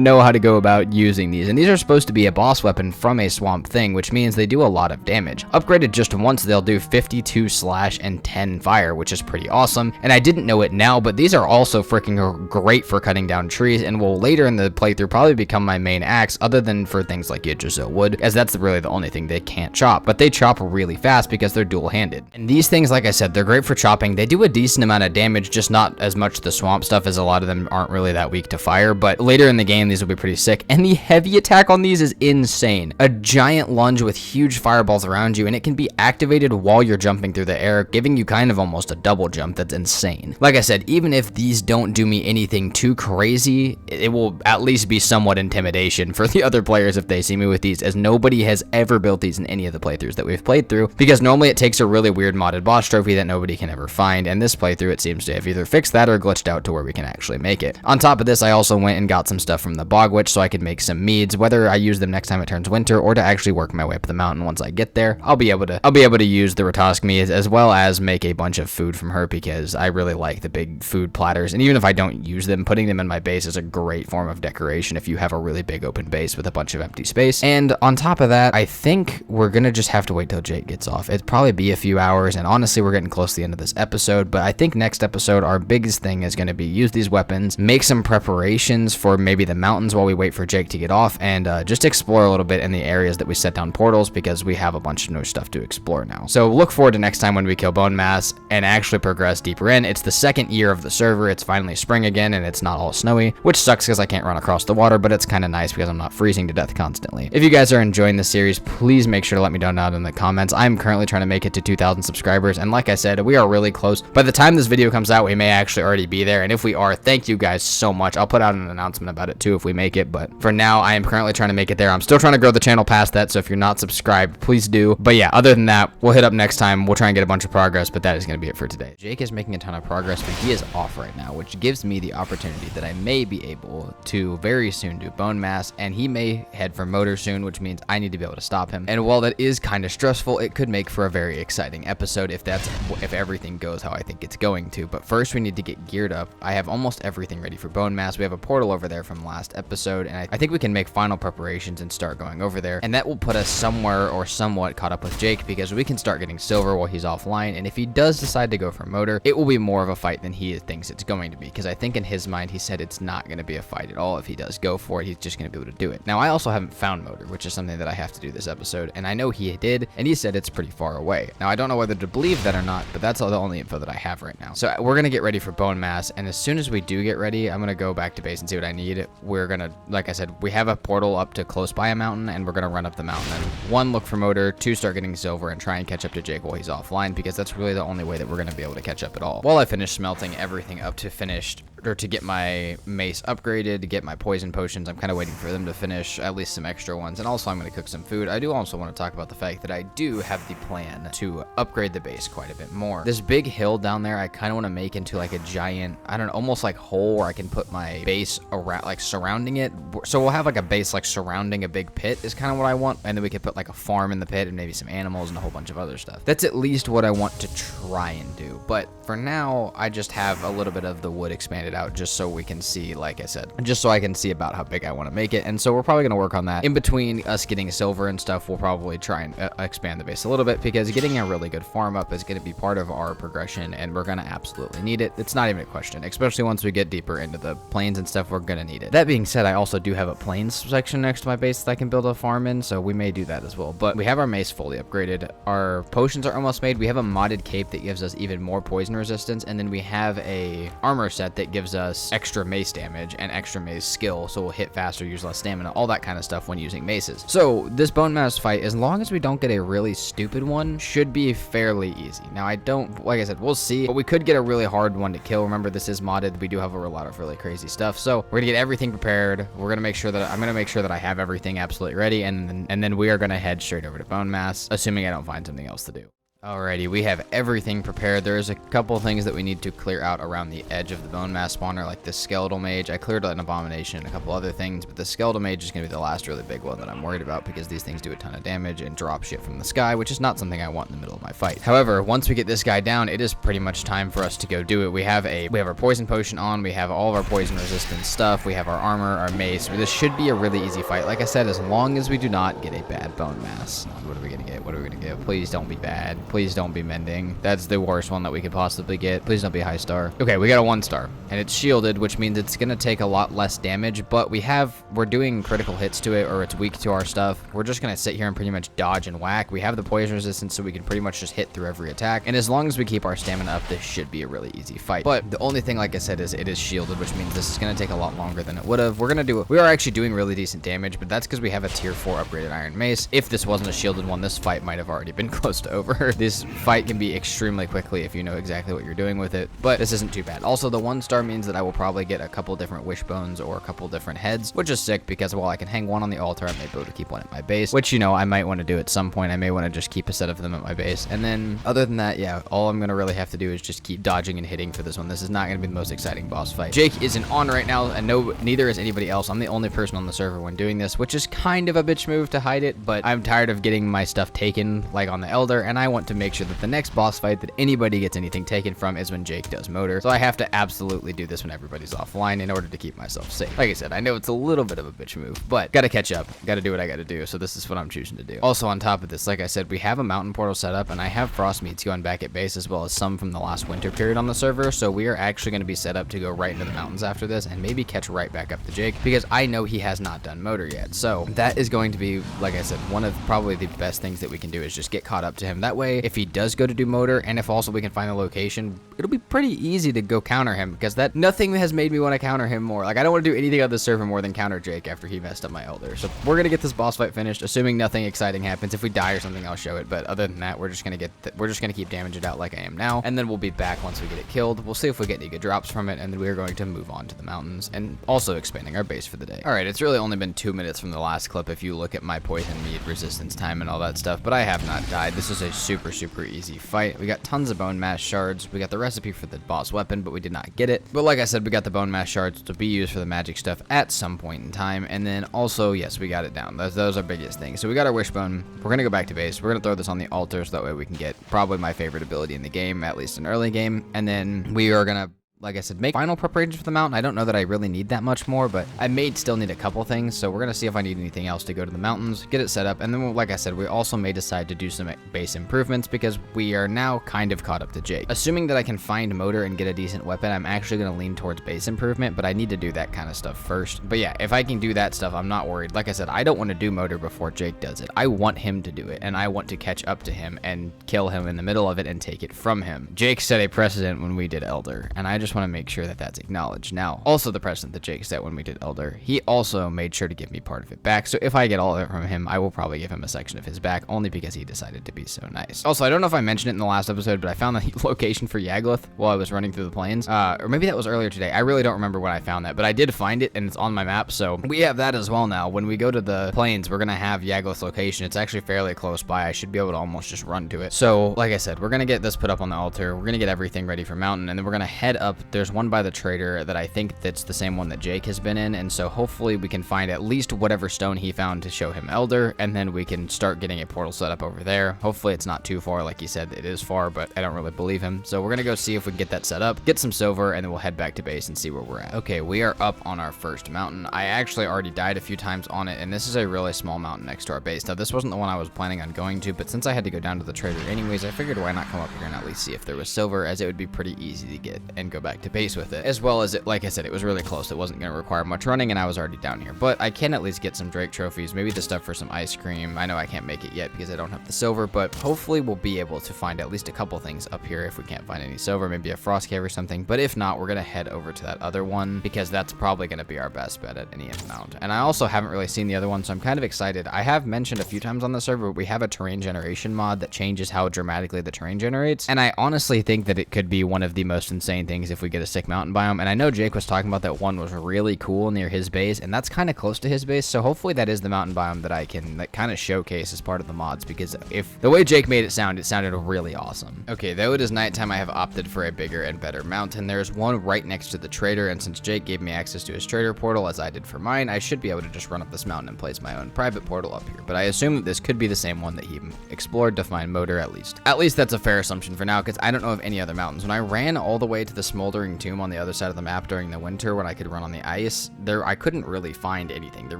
know how to go about using these. And these are supposed to be a boss weapon from a swamp thing, which means they do a lot of damage. Upgraded just once, they'll do 52 slash and 10 fire, which is pretty awesome. And I didn't know it now, but these are also freaking great for cutting down trees and will later in the playthrough probably become my main axe, other than for things like Yggdrasil wood, as that's really the only thing they can't chop. But they chop really fast because they're dual-handed. And these things, like I said, they're great for chopping. They do a decent amount of damage, just not as much the swamp stuff, as a lot of them aren't really that weak to fire. But later in the game, these will be pretty sick. And the heavy attack on these is insane. A giant lunge with huge fireballs around you, and it can be activated while you're jumping through the air, giving you kind of almost a double jump. That's insane. Like I said, even if these don't do me anything too crazy, it will at least be somewhat intimidation for the other players if they see me with these, as nobody has ever built these in any of the playthroughs that we've played through, because normally it takes a really weird modded boss trophy that nobody can ever find, and this playthrough it seems to have either fixed that or glitched out to where we can actually make it. On top of this, I also went and got some stuff from the Bog Witch so I could make some meads, whether I use them next time it turns winter or to actually work my way up the mountain once I get there. I'll be able to use the Ratosk meads as well as make a bunch of food from her, because I really like the big food platters, and even if I don't use them, putting them in my base is a great form of decoration if you have a really big open base with a bunch of empty space. And on top of that, I think we're gonna just have to wait till Jake gets off. It'd probably be a few hours, and honestly we're getting close to the end of this episode, but I think next episode our biggest thing is going to be use these weapons, make some preparations for maybe the mountains while we wait for Jake to get off, and just explore a little bit in the areas that we set down portals, because we have a bunch of new stuff to explore now. So look forward to next time when we kill Bone Mass and actually progress deeper in. It's the second second year of the server. It's finally spring again and it's not all snowy, which sucks because I can't run across the water, but it's kind of nice because I'm not freezing to death constantly. If you guys are enjoying this series, please make sure to let me know down in the comments. I'm currently trying to make it to 2,000 subscribers, and like I said, we are really close. By the time this video comes out, we may actually already be there, and if we are, thank you guys so much. I'll put out an announcement about it too if we make it, but for now, I am currently trying to make it there. I'm still trying to grow the channel past that, so if you're not subscribed, please do. But yeah, other than that, we'll hit up next time. We'll try and get a bunch of progress, but that is going to be it for today. Jake is making a ton of progress, but he is off right now, which gives me the opportunity that I may be able to very soon do bone mass, and he may head for motor soon, which means I need to be able to stop him. And while that is kind of stressful, it could make for a very exciting episode if everything goes how I think it's going to. But first, we need to get geared up. I have almost everything ready for bone mass. We have a portal over there from last episode, and I think we can make final preparations and start going over there, and that will put us somewhere or somewhat caught up with Jake, because we can start getting silver while he's offline. And if he does decide to go for motor, it will be more of a fight than he thinks it's going to be, because I think in his mind he said it's not going to be a fight at all. If he does go for it, he's just going to be able to do it. Now, I also haven't found motor, which is something that I have to do this episode, and I know he did, and he said it's pretty far away. Now, I don't know whether to believe that or not, but that's all the only info that I have right now. So we're gonna get ready for bone mass, and as soon as we do get ready, I'm gonna go back to base and see what I need. We're gonna, like I said, we have a portal up to close by a mountain, and we're gonna run up the mountain and 1, look for motor, 2, start getting silver and try and catch up to Jake while he's offline, because that's really the only way that we're gonna be able to catch up at all. While I finish smelting everything up to finished, or to get my mace upgraded, to get my poison potions, I'm kind of waiting for them to finish, at least some extra ones, and also I'm going to cook some food. I do also want to talk about the fact that I do have the plan to upgrade the base quite a bit more. This big hill down there, I kind of want to make into like a giant, I don't know, almost like hole where I can put my base around, like surrounding it. So we'll have like a base like surrounding a big pit is kind of what I want, and then we could put like a farm in the pit and maybe some animals and a whole bunch of other stuff. That's at least what I want to try and do, but for now, I just have a little bit of the wood expanded out just so we can see, like I said, just so I can see about how big I want to make it. And so we're probably going to work on that. In between us getting silver and stuff, we'll probably try and expand the base a little bit, because getting a really good farm up is going to be part of our progression, and we're going to absolutely need it. It's not even a question, especially once we get deeper into the plains and stuff, we're going to need it. That being said, I also do have a plains section next to my base that I can build a farm in, so we may do that as well. But we have our mace fully upgraded. Our potions are almost made. We have a modded cape that gives us even more poison resistance, and then we have a armor set that gives us extra mace damage and extra mace skill, so we'll hit faster, use less stamina, all that kind of stuff when using maces. So this bone mass fight, as long as we don't get a really stupid one, should be fairly easy. Now, I don't, like I said, we'll see, but we could get a really hard one to kill. Remember, this is modded. We do have a lot of really crazy stuff, so we're gonna get everything prepared. We're gonna make sure that I'm gonna make sure that I have everything absolutely ready, and then we are gonna head straight over to bone mass, assuming I don't find something else to do. Alrighty, we have everything prepared. There is a couple things that we need to clear out around the edge of the bone mass spawner, like the skeletal mage. I cleared an abomination and a couple other things, but the skeletal mage is going to be the last really big one that I'm worried about, because these things do a ton of damage and drop shit from the sky, which is not something I want in the middle of my fight. However, once we get this guy down, it is pretty much time for us to go do it. We have our poison potion on, we have all of our poison resistant stuff, we have our armor, our mace. This should be a really easy fight. Like I said, as long as we do not get a bad bone mass. What are we going to get? What are we going to get? Please don't be bad. Please don't be mending. That's the worst one that we could possibly get. Please don't be a high star. Okay, we got a 1 star, and it's shielded, which means it's gonna take a lot less damage, but we're doing critical hits to it, or it's weak to our stuff. We're just gonna sit here and pretty much dodge and whack. We have the poison resistance, so we can pretty much just hit through every attack, and as long as we keep our stamina up, this should be a really easy fight. But the only thing, like I said, is it is shielded, which means this is gonna take a lot longer than it would have. We are actually doing really decent damage, but that's because we have a tier 4 upgraded iron mace. If this wasn't a shielded one, this fight might have already been close to over. This fight can be extremely quickly if you know exactly what you're doing with it, but this isn't too bad. Also, the 1 star means that I will probably get a couple different wishbones or a couple different heads, which is sick, because while I can hang one on the altar, I may be able to keep one at my base, which, you know, I might want to do at some point. I may want to just keep a set of them at my base, and then other than that, yeah, all I'm gonna really have to do is just keep dodging and hitting for this one. This is not gonna be the most exciting boss fight. Jake isn't on right now, and neither is anybody else. I'm the only person on the server when doing this, which is kind of a bitch move to hide it, but I'm tired of getting my stuff taken like on the Elder, and I want to make sure that the next boss fight that anybody gets anything taken from is when Jake does motor. So I have to absolutely do this when everybody's offline in order to keep myself safe. Like I said, I know it's a little bit of a bitch move, but gotta catch up, gotta do what I gotta do. So this is what I'm choosing to do. Also, on top of this, like I said, we have a mountain portal set up, and I have frost meats going back at base, as well as some from the last winter period on the server. So we are actually going to be set up to go right into the mountains after this, and maybe catch right back up to Jake, because I know he has not done motor yet. So that is going to be, like I said, one of probably the best things that we can do, is just get caught up to him. That way, way, if he does go to do motor, and if also we can find the location, it'll be pretty easy to go counter him, because that nothing has made me want to counter him more. Like, I don't want to do anything on the server more than counter Jake after he messed up my Elder. So we're gonna get this boss fight finished, assuming nothing exciting happens. If we die or something, I'll show it, but other than that, we're just gonna keep damage it out like I am now, and then we'll be back once we get it killed. We'll see if we get any good drops from it, and then we're going to move on to the mountains and also expanding our base for the day. All right, it's really only been 2 minutes from the last clip if you look at my poison meat resistance time and all that stuff, but I have not died. This is a super easy fight. We got tons of bone mass shards. We got the recipe for the boss weapon, but we did not get it. But like I said, we got the bone mass shards to be used for the magic stuff at some point in time, and then also, yes, we got it down. Those are biggest things. So we got our wishbone. We're gonna go back to base. We're gonna throw this on the altar so that way we can get probably my favorite ability in the game, at least in early game, and then we are gonna, like I said, make final preparations for the mountain. I don't know that I really need that much more, but I may still need a couple things, so we're going to see if I need anything else to go to the mountains, get it set up, and then, like I said, we also may decide to do some base improvements because we are now kind of caught up to Jake. Assuming that I can find motor and get a decent weapon, I'm actually going to lean towards base improvement, but I need to do that kind of stuff first. But yeah, if I can do that stuff, I'm not worried. Like I said, I don't want to do motor before Jake does it. I want him to do it, and I want to catch up to him and kill him in the middle of it and take it from him. Jake set a precedent when we did Elder, and I just want to make sure that that's acknowledged. Now, also the precedent that Jake set when we did Elder, he also made sure to give me part of it back, so if I get all of it from him, I will probably give him a section of his back, only because he decided to be so nice. Also, I don't know if I mentioned it in the last episode, but I found the location for Yagluth while I was running through the plains, or maybe that was earlier today. I really don't remember when I found that, but I did find it, and it's on my map, so we have that as well now. When we go to the plains, we're gonna have Yagluth's location. It's actually fairly close by. I should be able to almost just run to it. So, like I said, we're gonna get this put up on the altar. We're gonna get everything ready for mountain, and then we're gonna head up. There's one by the trader that I think that's the same one that Jake has been in, and so hopefully we can find at least whatever stone he found to show him Elder, and then we can start getting a portal set up over there. Hopefully it's not too far. Like he said, it is far, but I don't really believe him. So we're gonna go see if we can get that set up, get some silver, and then we'll head back to base and see where we're at. Okay, we are up on our first mountain. I actually already died a few times on it, and this is a really small mountain next to our base. Now, this wasn't the one I was planning on going to, but since I had to go down to the trader anyways, I figured why not come up here and at least see if there was silver, as it would be pretty easy to get and go back to base with it. As well as it, like I said, it was really close. It wasn't going to require much running, and I was already down here. But I can at least get some Drake trophies, maybe the stuff for some ice cream. I know I can't make it yet because I don't have the silver, but hopefully we'll be able to find at least a couple things up here if we can't find any silver, maybe a frost cave or something. But if not, we're going to head over to that other one because that's probably going to be our best bet at any amount. And I also haven't really seen the other one, so I'm kind of excited. I have mentioned a few times on the server, we have a terrain generation mod that changes how dramatically the terrain generates, and I honestly think that it could be one of the most insane things if we get a sick mountain biome. And I know Jake was talking about that one was really cool near his base, and that's kind of close to his base, so hopefully that is the mountain biome that I can like kind of showcase as part of the mods, because if the way Jake made it sounded really awesome. Okay, though it is nighttime, I have opted for a bigger and better mountain. There's one right next to the trader, and since Jake gave me access to his trader portal as I did for mine, I should be able to just run up this mountain and place my own private portal up here. But I assume that this could be the same one that he explored to find motor, at least. At least that's a fair assumption for now, because I don't know of any other mountains. When I ran all the way to the smoldering tomb on the other side of the map during the winter when I could run on the ice, I couldn't really find anything. There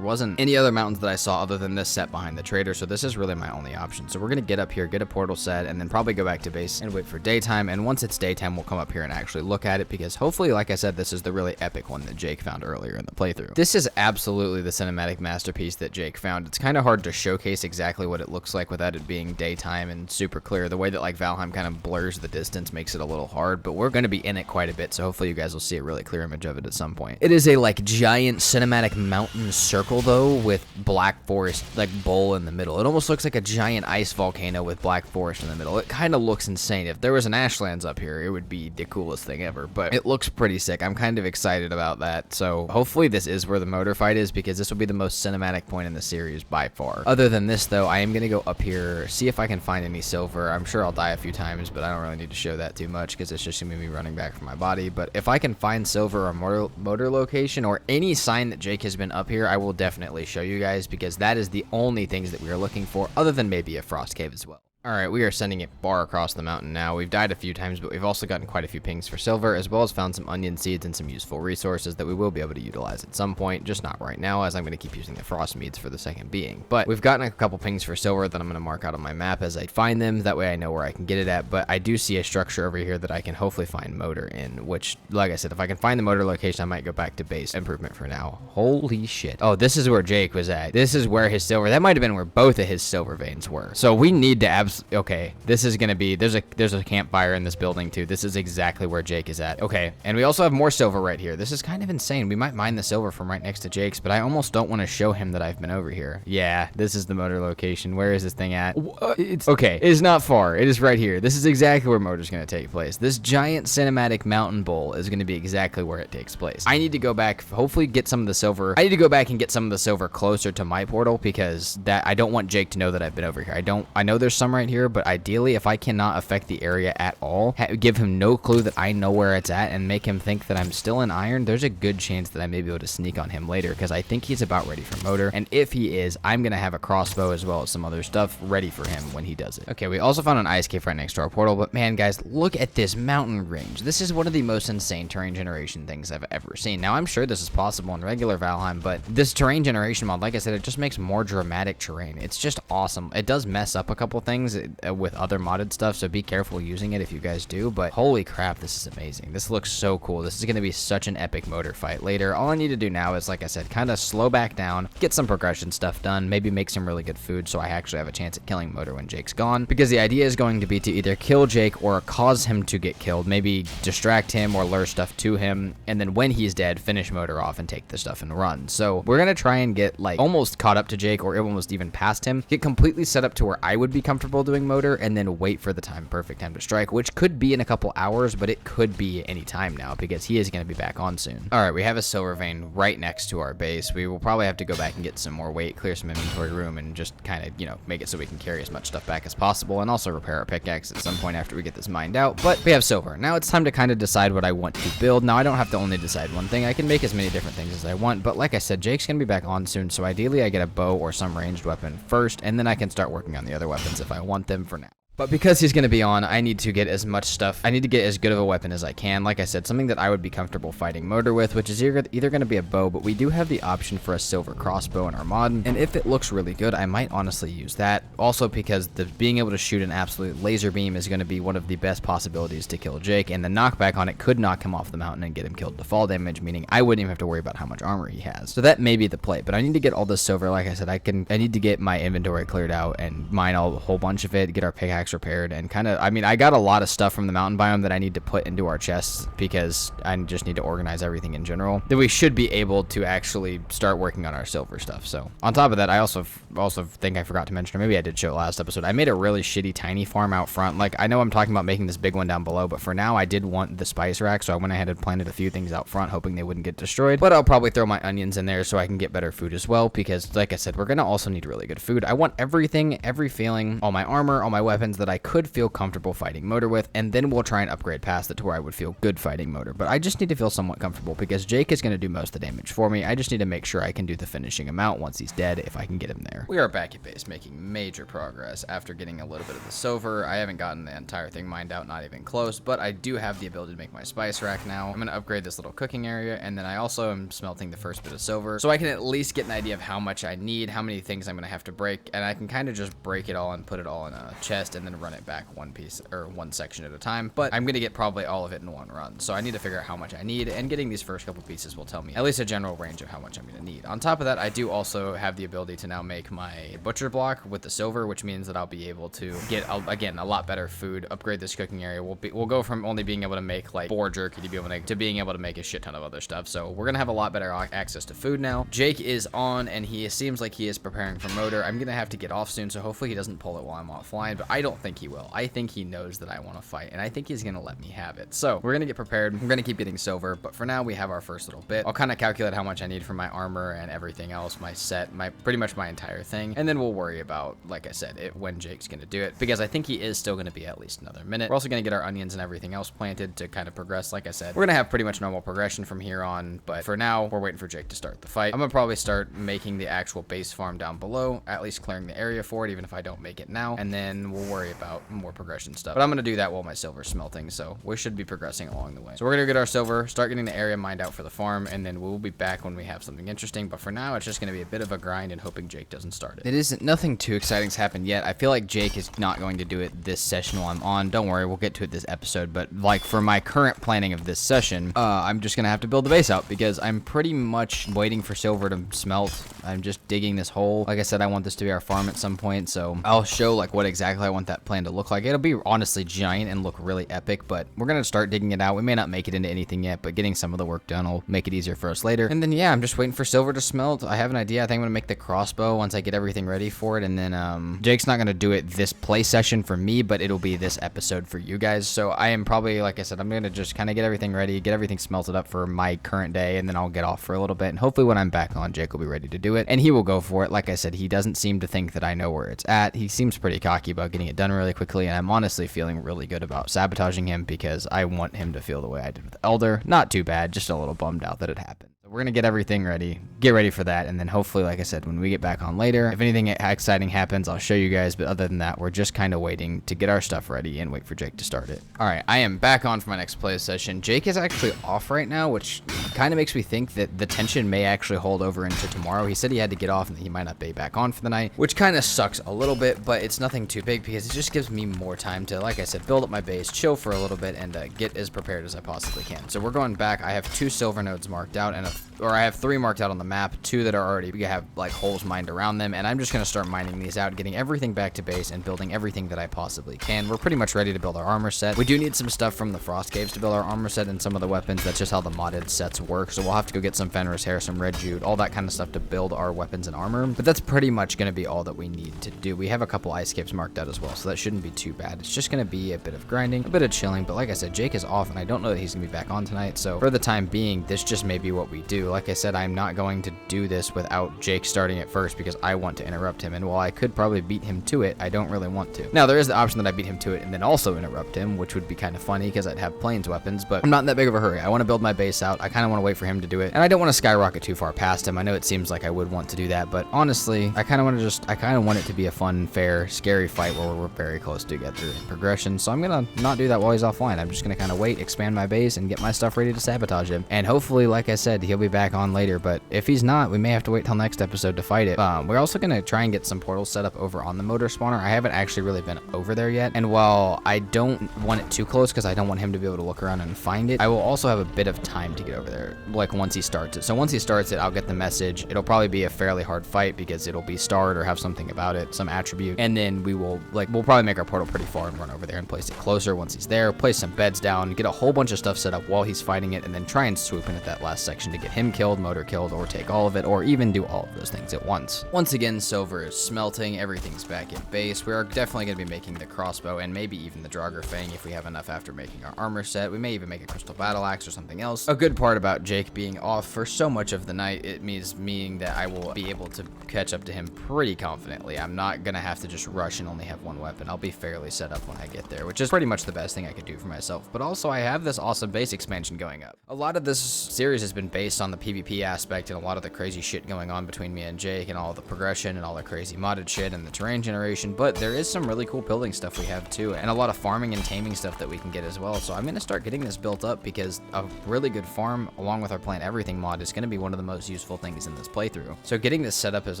wasn't any other mountains that I saw other than this set behind the trader, so this is really my only option. So we're gonna get up here, get a portal set, and then probably go back to base and wait for daytime. And once it's daytime, we'll come up here and actually look at it, because hopefully, like I said, this is the really epic one that Jake found earlier in the playthrough. This is absolutely the cinematic masterpiece that Jake found. It's kind of hard to showcase exactly what it looks like without it being daytime and super clear. The way that like Valheim kind of blurs the distance makes it a little hard, but we're going to be in it quite a bit, so hopefully you guys will see a really clear image of it at some point. It is a like giant cinematic mountain circle though, with black forest like bowl in the middle. It almost looks like a giant ice volcano with black forest in the middle. It kind of looks insane. If there was an Ashlands up here, it would be the coolest thing ever, but it looks pretty sick. I'm kind of excited about that, so hopefully this is where the motor fight is, because this will be the most cinematic point in the series by far. Other than this though, I am going to go up here, see if I can find any silver. I'm sure I'll die a few times, but I don't really need to show that too much because it's just going to be running back from my body. But if I can find silver or motor location or any sign that Jake has been up here, I will definitely show you guys, because that is the only things that we are looking for, other than maybe a frost cave as well. Alright, we are sending it far across the mountain now. We've died a few times, but we've also gotten quite a few pings for silver, as well as found some onion seeds and some useful resources that we will be able to utilize at some point, just not right now, as I'm going to keep using the frost meads for the second being. But we've gotten a couple pings for silver that I'm going to mark out on my map as I find them. That way I know where I can get it at, but I do see a structure over here that I can hopefully find motor in, which, like I said, if I can find the motor location, I might go back to base improvement for now. Holy shit. Oh, this is where Jake was at. This is where his silver, that might have been where both of his silver veins were. So we need to absolutely okay, this is gonna be, there's a campfire in this building too. This is exactly where Jake is at. Okay, and we also have more silver right here. This is kind of insane. We might mine the silver from right next to Jake's, but I almost don't want to show him that I've been over here. Yeah, this is the motor location. Where is this thing at? It's okay. It is not far. It is right here. This is exactly where motor's gonna take place. This giant cinematic mountain bowl is gonna be exactly where it takes place. I need to go back, hopefully get some of the silver. I need to go back and get some of the silver closer to my portal because I don't want Jake to know that I've been over here. I know there's some right here, but ideally if I cannot affect the area at all, give him no clue that I know where it's at and make him think that I'm still in iron, there's a good chance that I may be able to sneak on him later because I think he's about ready for motor. And if he is, I'm gonna have a crossbow as well as some other stuff ready for him when he does it. Okay, we also found an ice cave right next to our portal, but man, guys, look at this mountain range. This is one of the most insane terrain generation things I've ever seen. Now, I'm sure this is possible in regular Valheim, but this terrain generation mod, like I said, it just makes more dramatic terrain. It's just awesome. It does mess up a couple things with other modded stuff, so be careful using it if you guys do, but holy crap, this is amazing. This looks so cool. This is going to be such an epic motor fight later. All I need to do now is, like I said, kind of slow back down, get some progression stuff done, maybe make some really good food so I actually have a chance at killing motor when Jake's gone, because the idea is going to be to either kill Jake or cause him to get killed, maybe distract him or lure stuff to him, and then when he's dead, finish motor off and take the stuff and run. So we're going to try and get like almost caught up to Jake or almost even past him, get completely set up to where I would be comfortable doing motor, and then wait for the perfect time to strike, which could be in a couple hours, but it could be any time now because he is going to be back on soon. All right, we have a silver vein right next to our base. We will probably have to go back and get some more weight, clear some inventory room, and just kind of, you know, make it so we can carry as much stuff back as possible, and also repair our pickaxe at some point after we get this mined out. But we have silver. Now it's time to kind of decide what I want to build. Now I don't have to only decide one thing. I can make as many different things as I want, but like I said, Jake's going to be back on soon, so ideally I get a bow or some ranged weapon first, and then I can start working on the other weapons if I want them for now. But because he's going to be on, I need to get as much stuff. I need to get as good of a weapon as I can. Like I said, something that I would be comfortable fighting motor with, which is either going to be a bow, but we do have the option for a silver crossbow in our mod. And if it looks really good, I might honestly use that. Also because being able to shoot an absolute laser beam is going to be one of the best possibilities to kill Jake. And the knockback on it could knock him off the mountain and get him killed to fall damage, meaning I wouldn't even have to worry about how much armor he has. So that may be the play, but I need to get all this silver. Like I said, I need to get my inventory cleared out and mine a whole bunch of it, get our pickaxe repaired, and kind of, I mean, I got a lot of stuff from the mountain biome that I need to put into our chests because I just need to organize everything in general. Then we should be able to actually start working on our silver stuff. So on top of that, I also think I forgot to mention, or maybe I did show it last episode, I made a really shitty tiny farm out front. Like, I know I'm talking about making this big one down below, but for now I did want the spice rack, so I went ahead and planted a few things out front hoping they wouldn't get destroyed. But I'll probably throw my onions in there so I can get better food as well, because like I said, we're gonna also need really good food. I want everything, every feeling, all my armor, all my weapons that I could feel comfortable fighting motor with, and then we'll try and upgrade past it to where I would feel good fighting motor. But I just need to feel somewhat comfortable because Jake is going to do most of the damage for me. I just need to make sure I can do the finishing him out once he's dead if I can get him there. We are back at base making major progress after getting a little bit of the silver. I haven't gotten the entire thing mined out, not even close, but I do have the ability to make my spice rack now. I'm going to upgrade this little cooking area, and then I also am smelting the first bit of silver so I can at least get an idea of how much I need, how many things I'm going to have to break, and I can kind of just break it all and put it all in a chest and then run it back one piece or one section at a time. But I'm gonna get probably all of it in one run, so I need to figure out how much I need, and getting these first couple pieces will tell me at least a general range of how much I'm gonna need. On top of that, I do also have the ability to now make my butcher block with the silver, which means that I'll be able to get again a lot better food, upgrade this cooking area. We'll go from only being able to make like boar jerky to being able to make a shit ton of other stuff. So we're gonna have a lot better access to food now. Jake is on, and he seems like he is preparing for motor. I'm gonna have to get off soon, so hopefully he doesn't pull it while I'm offline, but I don't think he will. I think he knows that I want to fight, and I think he's gonna let me have it. So we're gonna get prepared. We're gonna keep getting silver, but for now we have our first little bit. I'll kind of calculate how much I need for my armor and everything else, my set, pretty much my entire thing, and then we'll worry about, like I said, when Jake's gonna do it, because I think he is still gonna be at least another minute. We're also gonna get our onions and everything else planted to kind of progress. Like I said, we're gonna have pretty much normal progression from here on, but for now we're waiting for Jake to start the fight. I'm gonna probably start making the actual base farm down below, at least clearing the area for it, even if I don't make it now, and then we'll worry about more progression stuff. But I'm gonna do that while my silver's smelting, so we should be progressing along the way. So we're gonna get our silver, start getting the area mined out for the farm, and then we'll be back when we have something interesting. But for now, it's just gonna be a bit of a grind and hoping Jake doesn't start it. It isn't, nothing too exciting's happened yet. I feel like Jake is not going to do it this session while I'm on. Don't worry, we'll get to it this episode, but like for my current planning of this session, I'm just gonna have to build the base out because I'm pretty much waiting for silver to smelt. I'm just digging this hole. Like I said, I want this to be our farm at some point, so I'll show like what exactly I want want that plan to look like. It'll be honestly giant and look really epic, but we're going to start digging it out. We may not make it into anything yet, but getting some of the work done will make it easier for us later. And then, yeah, I'm just waiting for silver to smelt. I have an idea. I think I'm going to make the crossbow once I get everything ready for it. And then Jake's not going to do it this play session for me, but it'll be this episode for you guys. So I am probably, like I said, I'm going to just kind of get everything ready, get everything smelted up for my current day, and then I'll get off for a little bit. And hopefully when I'm back on, Jake will be ready to do it. And he will go for it. Like I said, he doesn't seem to think that I know where it's at. He seems pretty cocky about getting it done really quickly. And I'm honestly feeling really good about sabotaging him because I want him to feel the way I did with Elder. Not too bad, just a little bummed out that it happened. So we're going to get everything ready, get ready for that, and then hopefully, like I said, when we get back on later, if anything exciting happens, I'll show you guys, but other than that, we're just kind of waiting to get our stuff ready and wait for Jake to start it. All right, I am back on for my next play session. Jake is actually off right now, which kind of makes me think that the tension may actually hold over into tomorrow. He said he had to get off and that he might not be back on for the night, which kind of sucks a little bit, but it's nothing too big because it just gives me more time to, like I said, build up my base, chill for a little bit, and get as prepared as I possibly can. So we're going back. I have 2 silver nodes marked out, and I have 3 marked out on the map, 2 that are already, we have like holes mined around them, and I'm just going to start mining these out, getting everything back to base and building everything that I possibly can. We're pretty much ready to build our armor set. We do need some stuff from the frost caves to build our armor set and some of the weapons. That's just how the modded sets work, so we'll have to go get some Fenris hair, some red jute, all that kind of stuff to build our weapons and armor, but that's pretty much going to be all that we need to do. We have a couple ice caves marked out as well, so that shouldn't be too bad. It's just going to be a bit of grinding, a bit of chilling, but like I said, Jake is off, and I don't know that he's going to be back on tonight, so for the time being, this just may be what we do. Like I said, I'm not going to do this without Jake starting it first because I want to interrupt him, and while I could probably beat him to it, I don't really want to. Now, there is the option that I beat him to it and then also interrupt him, which would be kind of funny because I'd have plains weapons, but I'm not in that big of a hurry. I want to build my base out. I kind of want to wait for him to do it, and I don't want to skyrocket too far past him. I know it seems like I would want to do that, but honestly, I kind of want it to be a fun, fair, scary fight where we're very close together in progression, so I'm going to not do that while he's offline. I'm just going to kind of wait, expand my base, and get my stuff ready to sabotage him, and hopefully, like I said, he'll be back on later, but if he's not, we may have to wait till next episode to fight it. We're also going to try and get some portals set up over on the motor spawner. I haven't actually really been over there yet, and while I don't want it too close because I don't want him to be able to look around and find it, I will also have a bit of time to get over there, like once he starts it. So once he starts it, I'll get the message. It'll probably be a fairly hard fight because it'll be starred or have something about it, some attribute, and then we'll probably make our portal pretty far and run over there and place it closer once he's there, place some beds down, get a whole bunch of stuff set up while he's fighting it, and then try and swoop in at that last section to get him killed, motor killed, or take all of it, or even do all of those things at once. Once again, silver is smelting, everything's back in base. We are definitely going to be making the crossbow and maybe even the Draugr Fang if we have enough after making our armor set. We may even make a crystal battle axe or something else. A good part about Jake being off for so much of the night, it meaning that I will be able to catch up to him pretty confidently. I'm not going to have to just rush and only have one weapon. I'll be fairly set up when I get there, which is pretty much the best thing I could do for myself. But also, I have this awesome base expansion going up. A lot of this series has been based on the PvP aspect and a lot of the crazy shit going on between me and Jake and all the progression and all the crazy modded shit and the terrain generation, but there is some really cool building stuff we have too, and a lot of farming and taming stuff that we can get as well. So I'm going to start getting this built up because a really good farm along with our plant everything mod is going to be one of the most useful things in this playthrough. So getting this set up is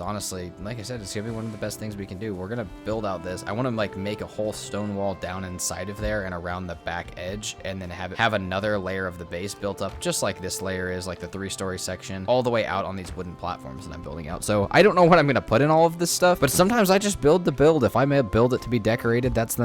honestly, like I said, it's going to be one of the best things we can do. We're going to build out this. I want to make a whole stone wall down inside of there and around the back edge, and then have another layer of the base built up just like this layer is, like the 3-story section, all the way out on these wooden platforms that I'm building out. So I don't know what I'm going to put in all of this stuff, but sometimes I just build the build. If I may build it to be decorated, that's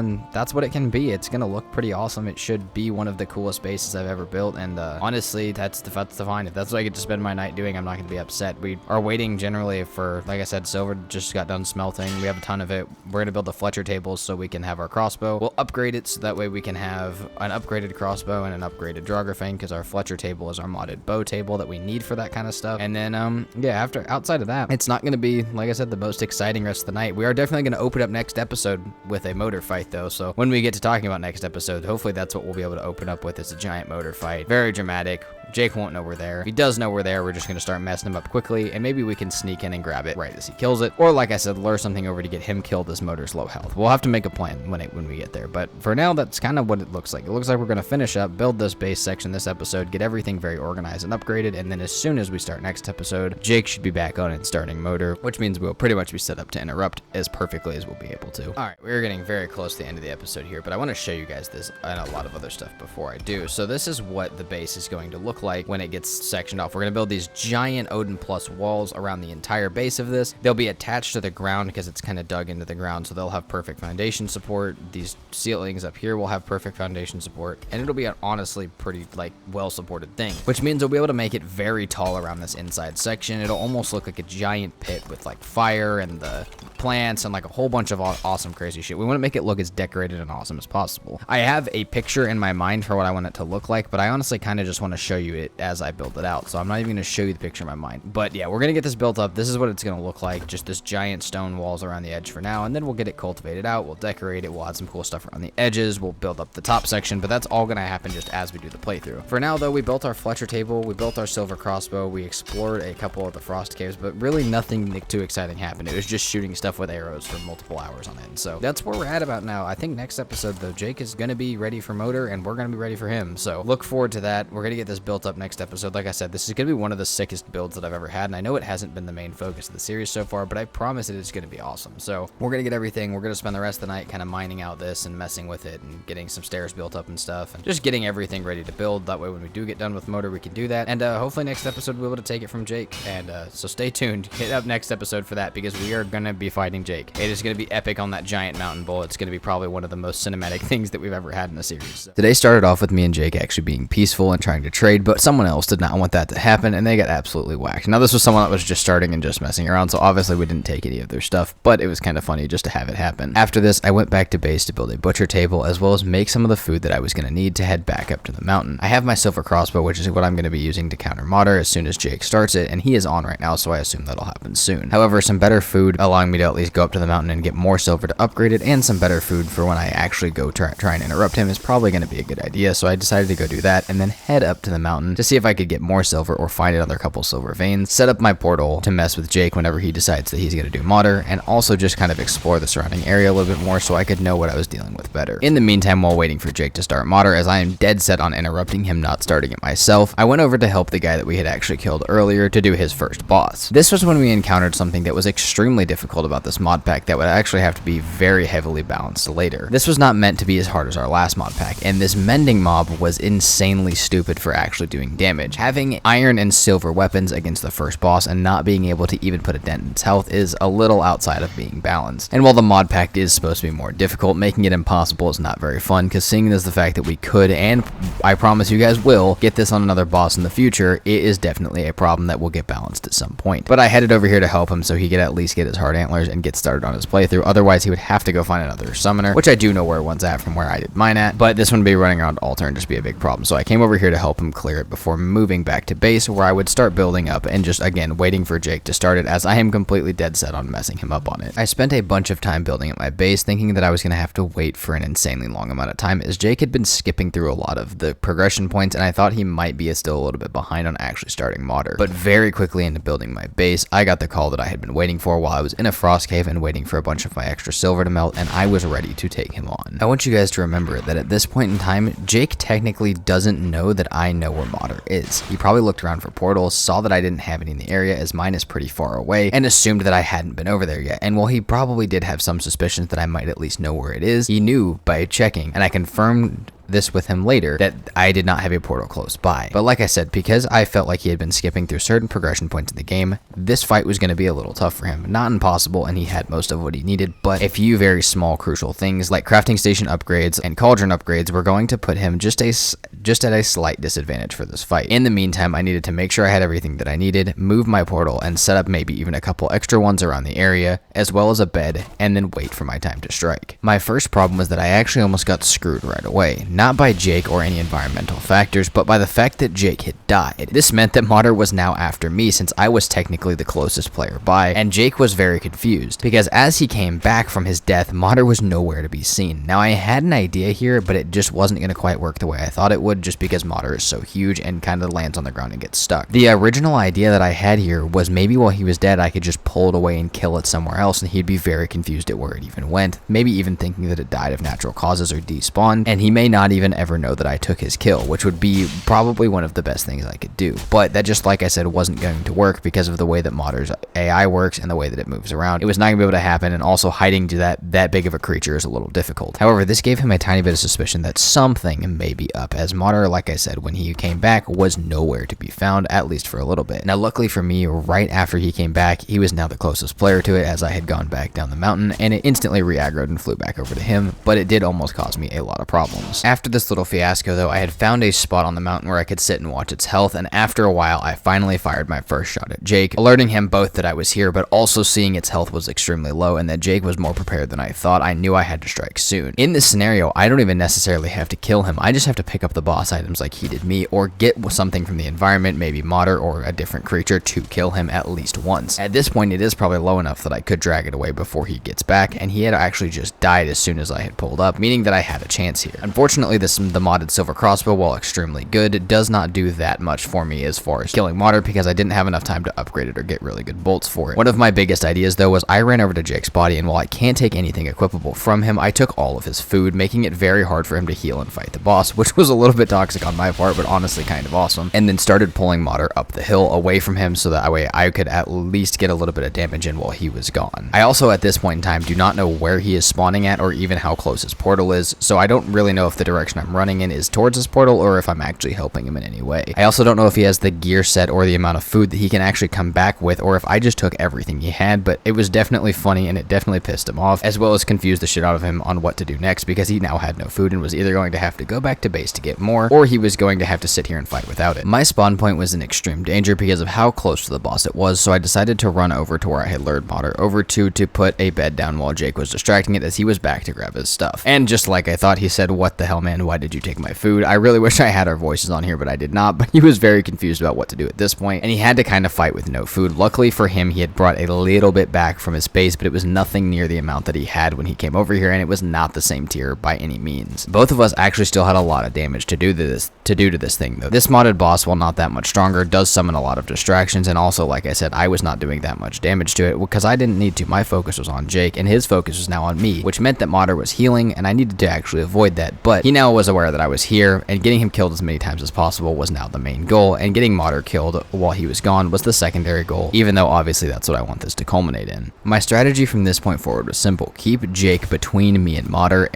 what it can be. It's going to look pretty awesome. It should be one of the coolest bases I've ever built, and honestly, that's fine. If that's what I get to spend my night doing, I'm not going to be upset. We are waiting generally for, like I said, silver just got done smelting. We have a ton of it. We're going to build the Fletcher tables so we can have our crossbow. We'll upgrade it so that way we can have an upgraded crossbow and an upgraded Draugr Fang, because our Fletcher table is our modded bow table that we need for that kind of stuff. And then, yeah, outside of that, it's not going to be, like I said, the most exciting rest of the night. We are definitely going to open up next episode with a motor fight, though. So when we get to talking about next episode, hopefully that's what we'll be able to open up with, is a giant motor fight. Very dramatic. Jake won't know we're there. If he does know we're there, we're just going to start messing him up quickly, and maybe we can sneak in and grab it right as he kills it. Or, like I said, lure something over to get him killed as motor's low health. We'll have to make a plan when we get there, but for now, that's kind of what it looks like. It looks like we're going to finish up, build this base section this episode, get everything very organized and upgraded, and then as soon as we start next episode, Jake should be back on and starting motor, which means we'll pretty much be set up to interrupt as perfectly as we'll be able to. All right, we're getting very close to the end of the episode here, but I want to show you guys this and a lot of other stuff before I do. So this is what the base is going to look like when it gets sectioned off. We're going to build these giant Odin Plus walls around the entire base of this. They'll be attached to the ground because it's kind of dug into the ground, so they'll have perfect foundation support. These ceilings up here will have perfect foundation support, and it'll be an honestly pretty like well supported thing, which means we'll be able to make it very tall around this inside section. It'll almost look like a giant pit with like fire and the plants and like a whole bunch of awesome crazy shit. We want to make it look as decorated and awesome as possible. I have a picture in my mind for what I want it to look like, but I honestly kind of just want to show you it as I build it out, so I'm not even going to show you the picture in my mind. But yeah, we're going to get this built up. This is what it's going to look like, just this giant stone walls around the edge for now, and then we'll get it cultivated out, we'll decorate it, we'll add some cool stuff around the edges, we'll build up the top section, but that's all going to happen just as we do the playthrough. For now though, we built our Fletcher table, we built our silver crossbow, we explored a couple of the frost caves, but really nothing too exciting happened. It was just shooting stuff with arrows for multiple hours on end. So that's where we're at about now. I think next episode though, Jake is going to be ready for motor and we're going to be ready for him. So look forward to that. We're going to get this built up next episode. Like I said, this is going to be one of the sickest builds that I've ever had, and I know it hasn't been the main focus of the series so far, but I promise it is going to be awesome. So we're going to get everything. We're going to spend the rest of the night kind of mining out this and messing with it and getting some stairs built up and stuff and just getting everything ready to build. That way when we do get done with motor, we can do that, and hopefully next episode we'll be able to take it from Jake. And so stay tuned, hit up next episode for that, because we are going to be fighting Jake. It is going to be epic on that giant mountain bull. It's going to be probably one of the most cinematic things that we've ever had in the series. Today started off with me and Jake actually being peaceful and trying to trade, but someone else did not want that to happen and they got absolutely whacked. Now this was someone that was just starting and just messing around, so obviously we didn't take any of their stuff, but it was kind of funny just to have it happen. After this, I went back to base to build a butcher table as well as make some of the food that I was going to need to head back up to the mountain. I have my silver crossbow, which is what I'm going to be using to counter modder as soon as Jake starts it, and he is on right now, so I assume that'll happen soon. However, some better food allowing me to at least go up to the mountain and get more silver to upgrade it, and some better food for when I actually go try and interrupt him is probably going to be a good idea, so I decided to go do that and then head up to the mountain to see if I could get more silver or find another couple silver veins, set up my portal to mess with Jake whenever he decides that he's going to do modder, and also just kind of explore the surrounding area a little bit more so I could know what I was dealing with better. In the meantime, while waiting for Jake to start modder, as I am dead set on interrupting him not starting it myself, I went over to help the guy that we had actually killed earlier to do his first boss. This was when we encountered something that was extremely difficult about this mod pack that would actually have to be very heavily balanced later. This was not meant to be as hard as our last mod pack, and this mending mob was insanely stupid for actually doing damage. Having iron and silver weapons against the first boss and not being able to even put a dent in its health is a little outside of being balanced. And while the mod pack is supposed to be more difficult, making it impossible is not very fun, because seeing as the fact that we could, and I promise you guys will, get this on another boss in the future, it is definitely a problem that will get balanced at some point. But I headed over here to help him so he could at least get his hard antlers and get started on his playthrough. Otherwise, he would have to go find another summoner, which I do know where one's at from where I did mine at, but this one would be running around altar and just be a big problem. So I came over here to help him clear it before moving back to base, where I would start building up and just again waiting for Jake to start it, as I am completely dead set on messing him up on it. I spent a bunch of time building up my base thinking that I was going to have to wait for an insanely long amount of time, as Jake had been skipping through a lot of the progression points and I thought he might be still a little bit behind on actually starting modder. But very quickly into building my base, I got the call that I had been waiting for while I was in a frost cave and waiting for a bunch of my extra silver to melt, and I was ready to take him on. I want you guys to remember that at this point in time, Jake technically doesn't know that I know where modder is. He probably looked around for portals, saw that I didn't have any in the area as mine is pretty far away, and assumed that I hadn't been over there yet. And while he probably did have some suspicions that I might at least know where it is, he knew by checking, and I confirmed this with him later, that I did not have a portal close by. But like I said, because I felt like he had been skipping through certain progression points in the game, this fight was going to be a little tough for him. Not impossible, and he had most of what he needed, but a few very small crucial things like crafting station upgrades and cauldron upgrades were going to put him just at a slight disadvantage for this fight. In the meantime, I needed to make sure I had everything that I needed, move my portal, and set up maybe even a couple extra ones around the area, as well as a bed, and then wait for my time to strike. My first problem was that I actually almost got screwed right away. Not by Jake or any environmental factors, but by the fact that Jake had died. This meant that modder was now after me, since I was technically the closest player by, and Jake was very confused, because as he came back from his death, modder was nowhere to be seen. Now I had an idea here, but it just wasn't going to quite work the way I thought it would, just because modder is so huge and kind of lands on the ground and gets stuck. The original idea that I had here was maybe while he was dead, I could just pull it away and kill it somewhere else, and he'd be very confused at where it even went, maybe even thinking that it died of natural causes or despawned, and he may not not even ever know that I took his kill, which would be probably one of the best things I could do. But that, just like I said, wasn't going to work because of the way that Modder's AI works and the way that it moves around. It was not going to be able to happen, and also hiding to that big of a creature is a little difficult. However, this gave him a tiny bit of suspicion that something may be up, as Modder, like I said, when he came back, was nowhere to be found, at least for a little bit. Now, luckily for me, right after he came back, he was now the closest player to it, as I had gone back down the mountain, and it instantly re-aggroed and flew back over to him, but it did almost cause me a lot of problems. After this little fiasco, though, I had found a spot on the mountain where I could sit and watch its health, and after a while, I finally fired my first shot at Jake, alerting him both that I was here, but also seeing its health was extremely low and that Jake was more prepared than I thought. I knew I had to strike soon. In this scenario, I don't even necessarily have to kill him. I just have to pick up the boss items like he did me, or get something from the environment, maybe Modder or a different creature, to kill him at least once. At this point, it is probably low enough that I could drag it away before he gets back, and he had actually just died as soon as I had pulled up, meaning that I had a chance here. Unfortunately, the modded silver crossbow, while extremely good, does not do that much for me as far as killing Modder, because I didn't have enough time to upgrade it or get really good bolts for it. One of my biggest ideas, though, was I ran over to Jake's body, and while I can't take anything equipable from him, I took all of his food, making it very hard for him to heal and fight the boss, which was a little bit toxic on my part, but honestly kind of awesome, and then started pulling Modder up the hill away from him so that way I could at least get a little bit of damage in while he was gone. I also, at this point in time, do not know where he is spawning at or even how close his portal is, so I don't really know if the direction I'm running in is towards his portal or if I'm actually helping him in any way. I also don't know if he has the gear set or the amount of food that he can actually come back with, or if I just took everything he had, but it was definitely funny and it definitely pissed him off, as well as confused the shit out of him on what to do next, because he now had no food and was either going to have to go back to base to get more, or he was going to have to sit here and fight without it. My spawn point was in extreme danger because of how close to the boss it was, so I decided to run over to where I had lured Modder over to put a bed down while Jake was distracting it, as he was back to grab his stuff. And just like I thought, he said, "What the hell, man, why did you take my food?" I really wish I had our voices on here, but I did not, but he was very confused about what to do at this point, and he had to kind of fight with no food. Luckily for him, he had brought a little bit back from his base, but it was nothing near the amount that he had when he came over here, and it was not the same tier by any means. Both of us actually still had a lot of damage to do to this thing, though. This modded boss, while not that much stronger, does summon a lot of distractions, and also, like I said, I was not doing that much damage to it because I didn't need to. My focus was on Jake, and his focus was now on me, which meant that Modder was healing, and I needed to actually avoid that, but he now was aware that I was here, and getting him killed as many times as possible was now the main goal, and getting Modder killed while he was gone was the secondary goal, even though obviously that's what I want this to culminate in. My strategy from this point forward was simple: keep Jake between me and Modder,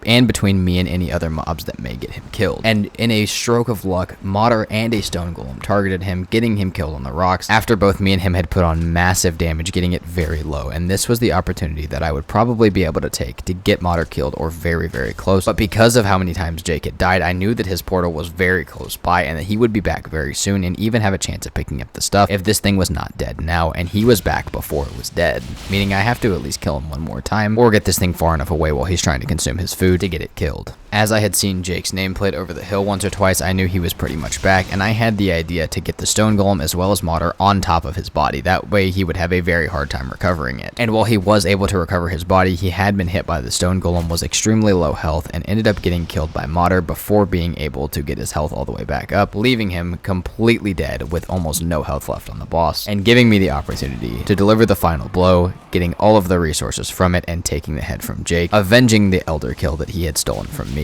and between me and any other mobs that may get him killed. And in a stroke of luck, Modder and a stone golem targeted him, getting him killed on the rocks, after both me and him had put on massive damage, getting it very low, and this was the opportunity that I would probably be able to take to get Modder killed, or very, very close. But because of how many times Jake had died, I knew that his portal was very close by, and that he would be back very soon, and even have a chance of picking up the stuff if this thing was not dead now, and he was back before it was dead, meaning I have to at least kill him one more time, or get this thing far enough away while he's trying to consume his food to get it killed. As I had seen Jake's nameplate over the hill once or twice, I knew he was pretty much back, and I had the idea to get the stone golem as well as Modder on top of his body. That way he would have a very hard time recovering it. And while he was able to recover his body, he had been hit by the stone golem, was extremely low health, and ended up getting killed by Modder before being able to get his health all the way back up, leaving him completely dead with almost no health left on the boss, and giving me the opportunity to deliver the final blow, getting all of the resources from it, and taking the head from Jake, avenging the elder kill that he had stolen from me.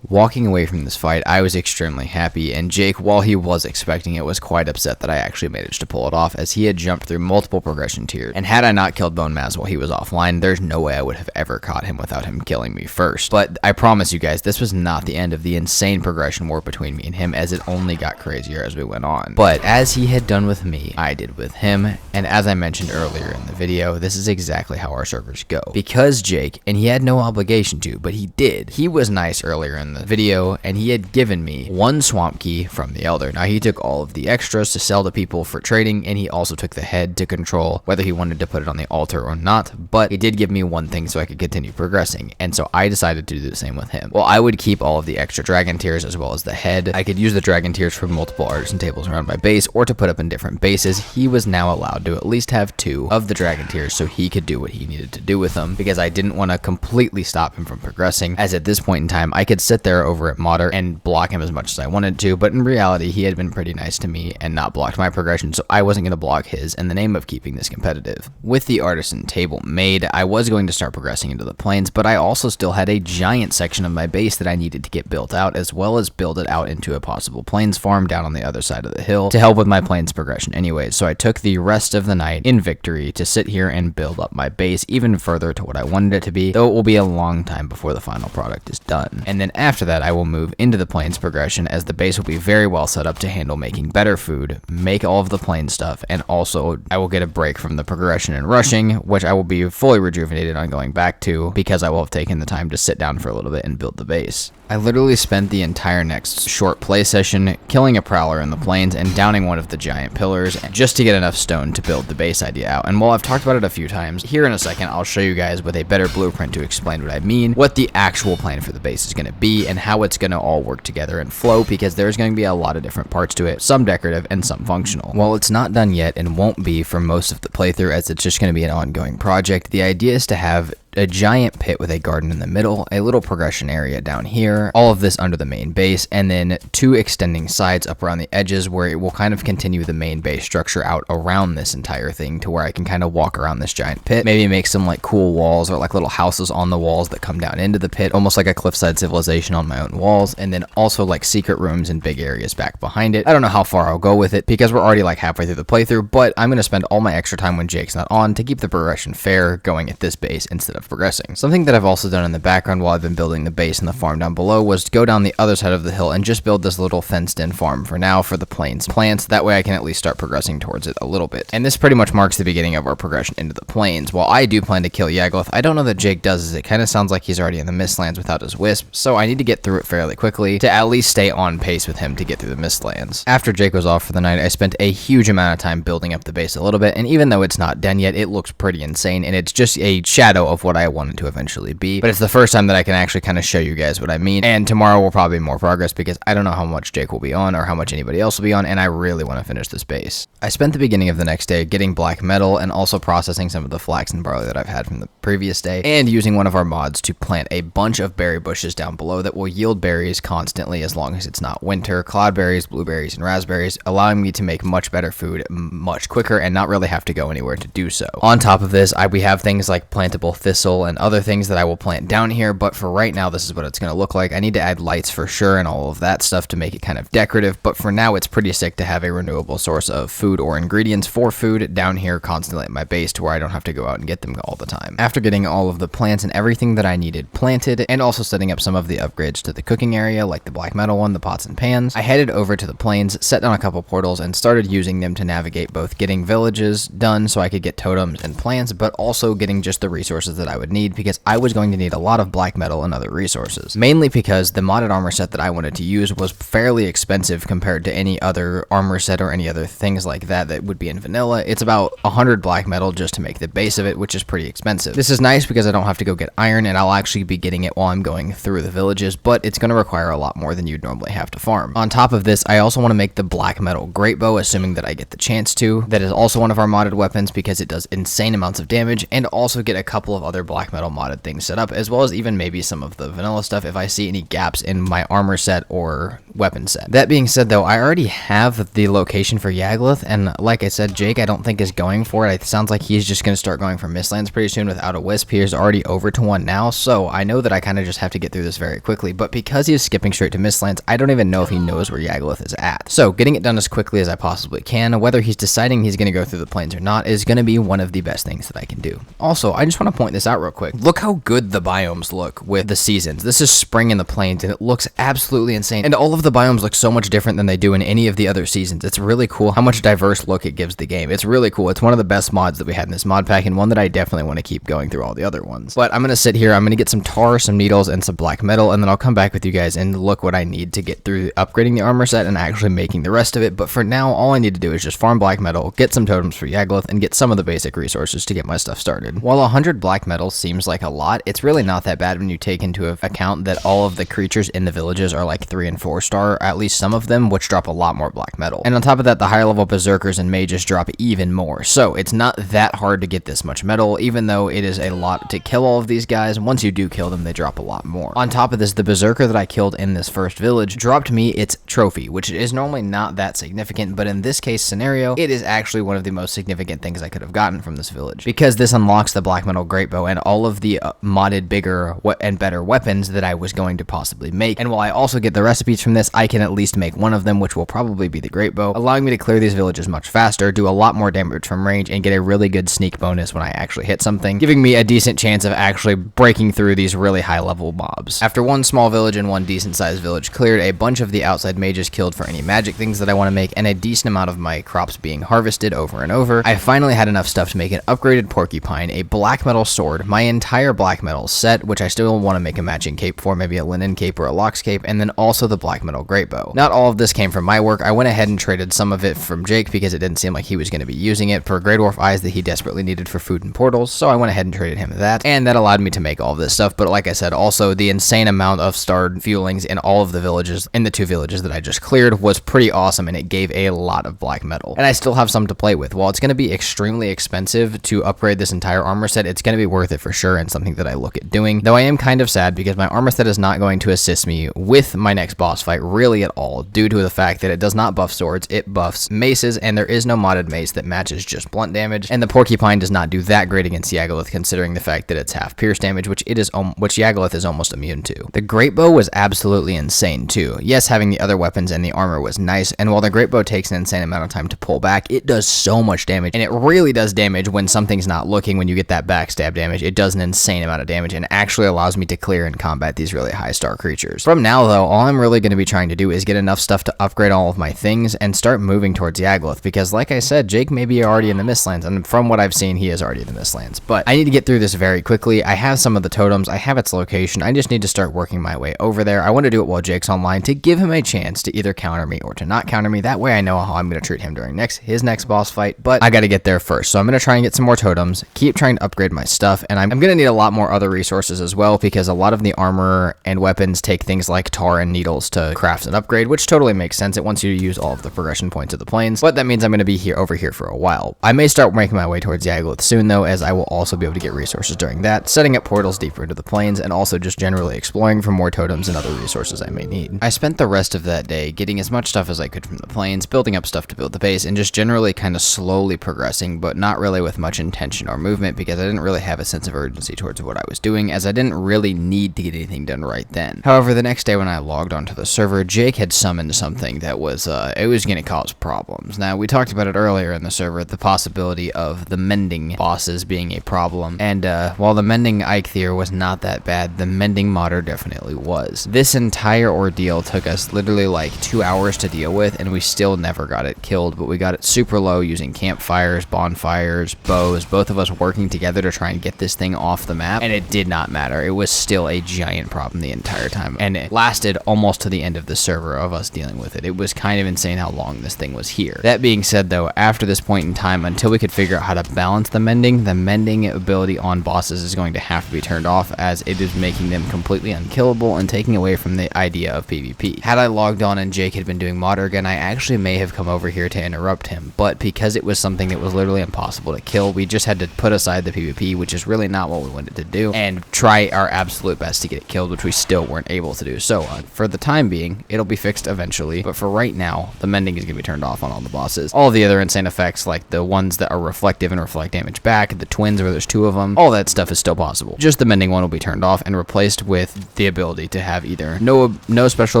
Walking away from this fight, I was extremely happy, and Jake, while he was expecting it, was quite upset that I actually managed to pull it off, as he had jumped through multiple progression tiers, and had I not killed Bone Maz while he was offline, there's no way I would have ever caught him without him killing me first. But I promise you guys, this was not the end of the insane progression war between me and him, as it only got crazier as we went on. But as he had done with me, I did with him, and as I mentioned earlier in the video, this is exactly how our servers go. Because Jake, and he had no obligation to, but he did, he was nice earlier in the video, and he had given me one swamp key from the elder. Now, he took all of the extras to sell to people for trading, and he also took the head to control whether he wanted to put it on the altar or not, but he did give me one thing so I could continue progressing, and so I decided to do the same with him. Well, I would keep all of the extra dragon tiers as well as the head. I could use the dragon tiers for multiple artisan tables around my base, or to put up in different bases. He was now allowed to at least have 2 of the dragon tiers so he could do what he needed to do with them, because I didn't want to completely stop him from progressing, as at this point in time I could sit sit there over at Modder and block him as much as I wanted to, but in reality, he had been pretty nice to me and not blocked my progression, so I wasn't going to block his in the name of keeping this competitive. With the artisan table made, I was going to start progressing into the plains, but I also still had a giant section of my base that I needed to get built out, as well as build it out into a possible plains farm down on the other side of the hill to help with my plains progression anyways. So I took the rest of the night in victory to sit here and build up my base even further to what I wanted it to be, though it will be a long time before the final product is done. And then after that, I will move into the plains progression, as the base will be very well set up to handle making better food, make all of the plain stuff, and also I will get a break from the progression and rushing, which I will be fully rejuvenated on going back to, because I will have taken the time to sit down for a little bit and build the base. I literally spent the entire next short play session killing a prowler in the plains and downing one of the giant pillars just to get enough stone to build the base idea out. And while I've talked about it a few times, here in a second I'll show you guys with a better blueprint to explain what I mean, what the actual plan for the base is going to be, and how it's going to all work together and flow, because there's going to be a lot of different parts to it, some decorative and some functional. While it's not done yet and won't be for most of the playthrough, as it's just going to be an ongoing project, the idea is to have a giant pit with a garden in the middle, a little progression area down here, all of this under the main base, and then 2 extending sides up around the edges where it will kind of continue the main base structure out around this entire thing, to where I can kind of walk around this giant pit, maybe make some like cool walls or like little houses on the walls that come down into the pit, almost like a cliffside civilization on my own walls, and then also like secret rooms and big areas back behind it. I don't know how far I'll go with it because we're already like halfway through the playthrough, but I'm going to spend all my extra time when Jake's not on to keep the progression fair going at this base instead of progressing. Something that I've also done in the background while I've been building the base and the farm down below was to go down the other side of the hill and just build this little fenced in farm for now for the plains plants. That way I can at least start progressing towards it a little bit. And this pretty much marks the beginning of our progression into the plains. While I do plan to kill Yagluth, I don't know that Jake does, as it kind of sounds like he's already in the Mistlands without his wisp, so I need to get through it fairly quickly to at least stay on pace with him to get through the Mistlands. After Jake was off for the night, I spent a huge amount of time building up the base a little bit, and even though it's not done yet, it looks pretty insane, and it's just a shadow of what I wanted to eventually be. But it's the first time that I can actually kind of show you guys what I mean, and tomorrow will probably be more progress because I don't know how much Jake will be on or how much anybody else will be on, and I really want to finish this base. I spent the beginning of the next day getting black metal and also processing some of the flax and barley that I've had from the previous day, and using one of our mods to plant a bunch of berry bushes down below that will yield berries constantly as long as it's not winter, cloudberries, blueberries, and raspberries, allowing me to make much better food much quicker and not really have to go anywhere to do so. On top of this, we have things like plantable thistle and other things that I will plant down here, but for right now this is what it's going to look like. I need to add lights for sure and all of that stuff to make it kind of decorative, but for now it's pretty sick to have a renewable source of food or ingredients for food down here constantly at my base, to where I don't have to go out and get them all the time. After getting all of the plants and everything that I needed planted, and also setting up some of the upgrades to the cooking area like the black metal one, the pots and pans, I headed over to the plains, set down a couple portals, and started using them to navigate both getting villages done so I could get totems and plants, but also getting just the resources that I would need, because I was going to need a lot of black metal and other resources. Mainly because the modded armor set that I wanted to use was fairly expensive compared to any other armor set or any other things like that that would be in vanilla. It's about 100 black metal just to make the base of it, which is pretty expensive. This is nice because I don't have to go get iron, and I'll actually be getting it while I'm going through the villages, but it's going to require a lot more than you'd normally have to farm. On top of this, I also want to make the black metal great bow, assuming that I get the chance to. That is also one of our modded weapons because it does insane amounts of damage, and also get a couple of other black metal modded things set up, as well as even maybe some of the vanilla stuff if I see any gaps in my armor set or weapon set. That being said though, I already have the location for Yagluth, and like I said, Jake I don't think is going for it. It sounds like he's just going to start going for Mistlands pretty soon without a wisp. He's already over to one now, so I know that I kind of just have to get through this very quickly, but because he is skipping straight to Mistlands, I don't even know if he knows where Yagluth is at. So getting it done as quickly as I possibly can, whether he's deciding he's going to go through the plains or not, is going to be one of the best things that I can do. Also, I just want to point this out real quick. Look how good the biomes look with the seasons. This is spring in the plains, and it looks absolutely insane, and all of the biomes look so much different than they do in any of the other seasons. It's really cool how much diverse look it gives the game. It's really cool. It's one of the best mods that we had in this mod pack, and one that I definitely want to keep going through all the other ones. But I'm going to sit here, I'm going to get some tar, some needles, and some black metal, and then I'll come back with you guys and look what I need to get through upgrading the armor set and actually making the rest of it. But for now, all I need to do is just farm black metal, get some totems for Yagluth, and get some of the basic resources to get my stuff started. While 100 black metal metal seems like a lot, it's really not that bad when you take into account that all of the creatures in the villages are like 3 and 4 star, at least some of them, which drop a lot more black metal. And on top of that, the higher level berserkers and mages drop even more. So it's not that hard to get this much metal, even though it is a lot to kill all of these guys. Once you do kill them, they drop a lot more. On top of this, the berserker that I killed in this first village dropped me its trophy, which is normally not that significant, but in this case scenario, it is actually one of the most significant things I could have gotten from this village, because this unlocks the black metal greatbow and all of the modded bigger and better weapons that I was going to possibly make. And while I also get the recipes from this, I can at least make one of them, which will probably be the greatbow, allowing me to clear these villages much faster, do a lot more damage from range, and get a really good sneak bonus when I actually hit something, giving me a decent chance of actually breaking through these really high level mobs. After one small village and one decent sized village cleared, a bunch of the outside mages killed for any magic things that I want to make, and a decent amount of my crops being harvested over and over, I finally had enough stuff to make an upgraded porcupine, a black metal sword, my entire black metal set, which I still want to make a matching cape for, maybe a linen cape or a lox cape, and then also the black metal greatbow. Not all of this came from my work. I went ahead and traded some of it from Jake because it didn't seem like he was going to be using it for Grey Dwarf eyes that he desperately needed for food and portals, so I went ahead and traded him that, and that allowed me to make all of this stuff. But like I said, also the insane amount of starred fuelings in all of the villages, in the 2 villages that I just cleared, was pretty awesome, and it gave a lot of black metal. And I still have some to play with. While it's going to be extremely expensive to upgrade this entire armor set, it's going to be worth it for sure, and something that I look at doing. Though I am kind of sad because my armor set is not going to assist me with my next boss fight really at all, due to the fact that it does not buff swords, it buffs maces, and there is no modded mace that matches just blunt damage, and the porcupine does not do that great against Yagaloth, considering the fact that it's half pierce damage, which Yagaloth is almost immune to. The greatbow was absolutely insane too. Yes, having the other weapons and the armor was nice, and while the greatbow takes an insane amount of time to pull back, it does so much damage, and it really does damage when something's not looking. When you get that backstab damage, it does an insane amount of damage and actually allows me to clear and combat these really high star creatures. From now though, all I'm really going to be trying to do is get enough stuff to upgrade all of my things and start moving towards Yagaloth, because like I said, Jake may be already in the Mistlands, and from what I've seen, he is already in the Mistlands. But I need to get through this very quickly. I have some of the totems, I have its location, I just need to start working my way over there. I want to do it while Jake's online to give him a chance to either counter me or to not counter me. That way I know how I'm going to treat him during his next boss fight, but I got to get there first. So I'm going to try and get some more totems, keep trying to upgrade my stuff, and I'm going to need a lot more other resources as well, because a lot of the armor and weapons take things like tar and needles to craft and upgrade, which totally makes sense. It wants you to use all of the progression points of the planes, but that means I'm going to be over here for a while. I may start making my way towards Yagaloth soon though, as I will also be able to get resources during that, setting up portals deeper into the plains, and also just generally exploring for more totems and other resources I may need. I spent the rest of that day getting as much stuff as I could from the plains, building up stuff to build the base, and just generally kind of slowly progressing, but not really with much intention or movement, because I didn't really have a sense of urgency towards what I was doing, as I didn't really need to get anything done right then. However, the next day when I logged onto the server, Jake had summoned something that was, it was going to cause problems. Now, we talked about it earlier in the server, the possibility of the mending bosses being a problem, and while the mending Eitr was not that bad, the mending modder definitely was. This entire ordeal took us literally like 2 hours to deal with, and we still never got it killed, but we got it super low using campfires, bonfires, bows, both of us working together to try and get this thing off the map, and it did not matter. It was still a giant problem the entire time, and it lasted almost to the end of the server of us dealing with it. It was kind of insane how long this thing was here. That being said though, after this point in time, until we could figure out how to balance the mending ability on bosses is going to have to be turned off, as it is making them completely unkillable and taking away from the idea of PvP. Had I logged on and Jake had been doing modder again, I actually may have come over here to interrupt him, but because it was something that was literally impossible to kill, we just had to put aside the PvP, which is really not what we wanted to do, and try our absolute best to get it killed, which we still weren't able to do. So for the time being, it'll be fixed eventually, but for right now, the mending is going to be turned off on all the bosses. All of the other insane effects, like the ones that are reflective and reflect damage back, the twins where there's 2 of them, all that stuff is still possible. Just the mending one will be turned off and replaced with the ability to have either no special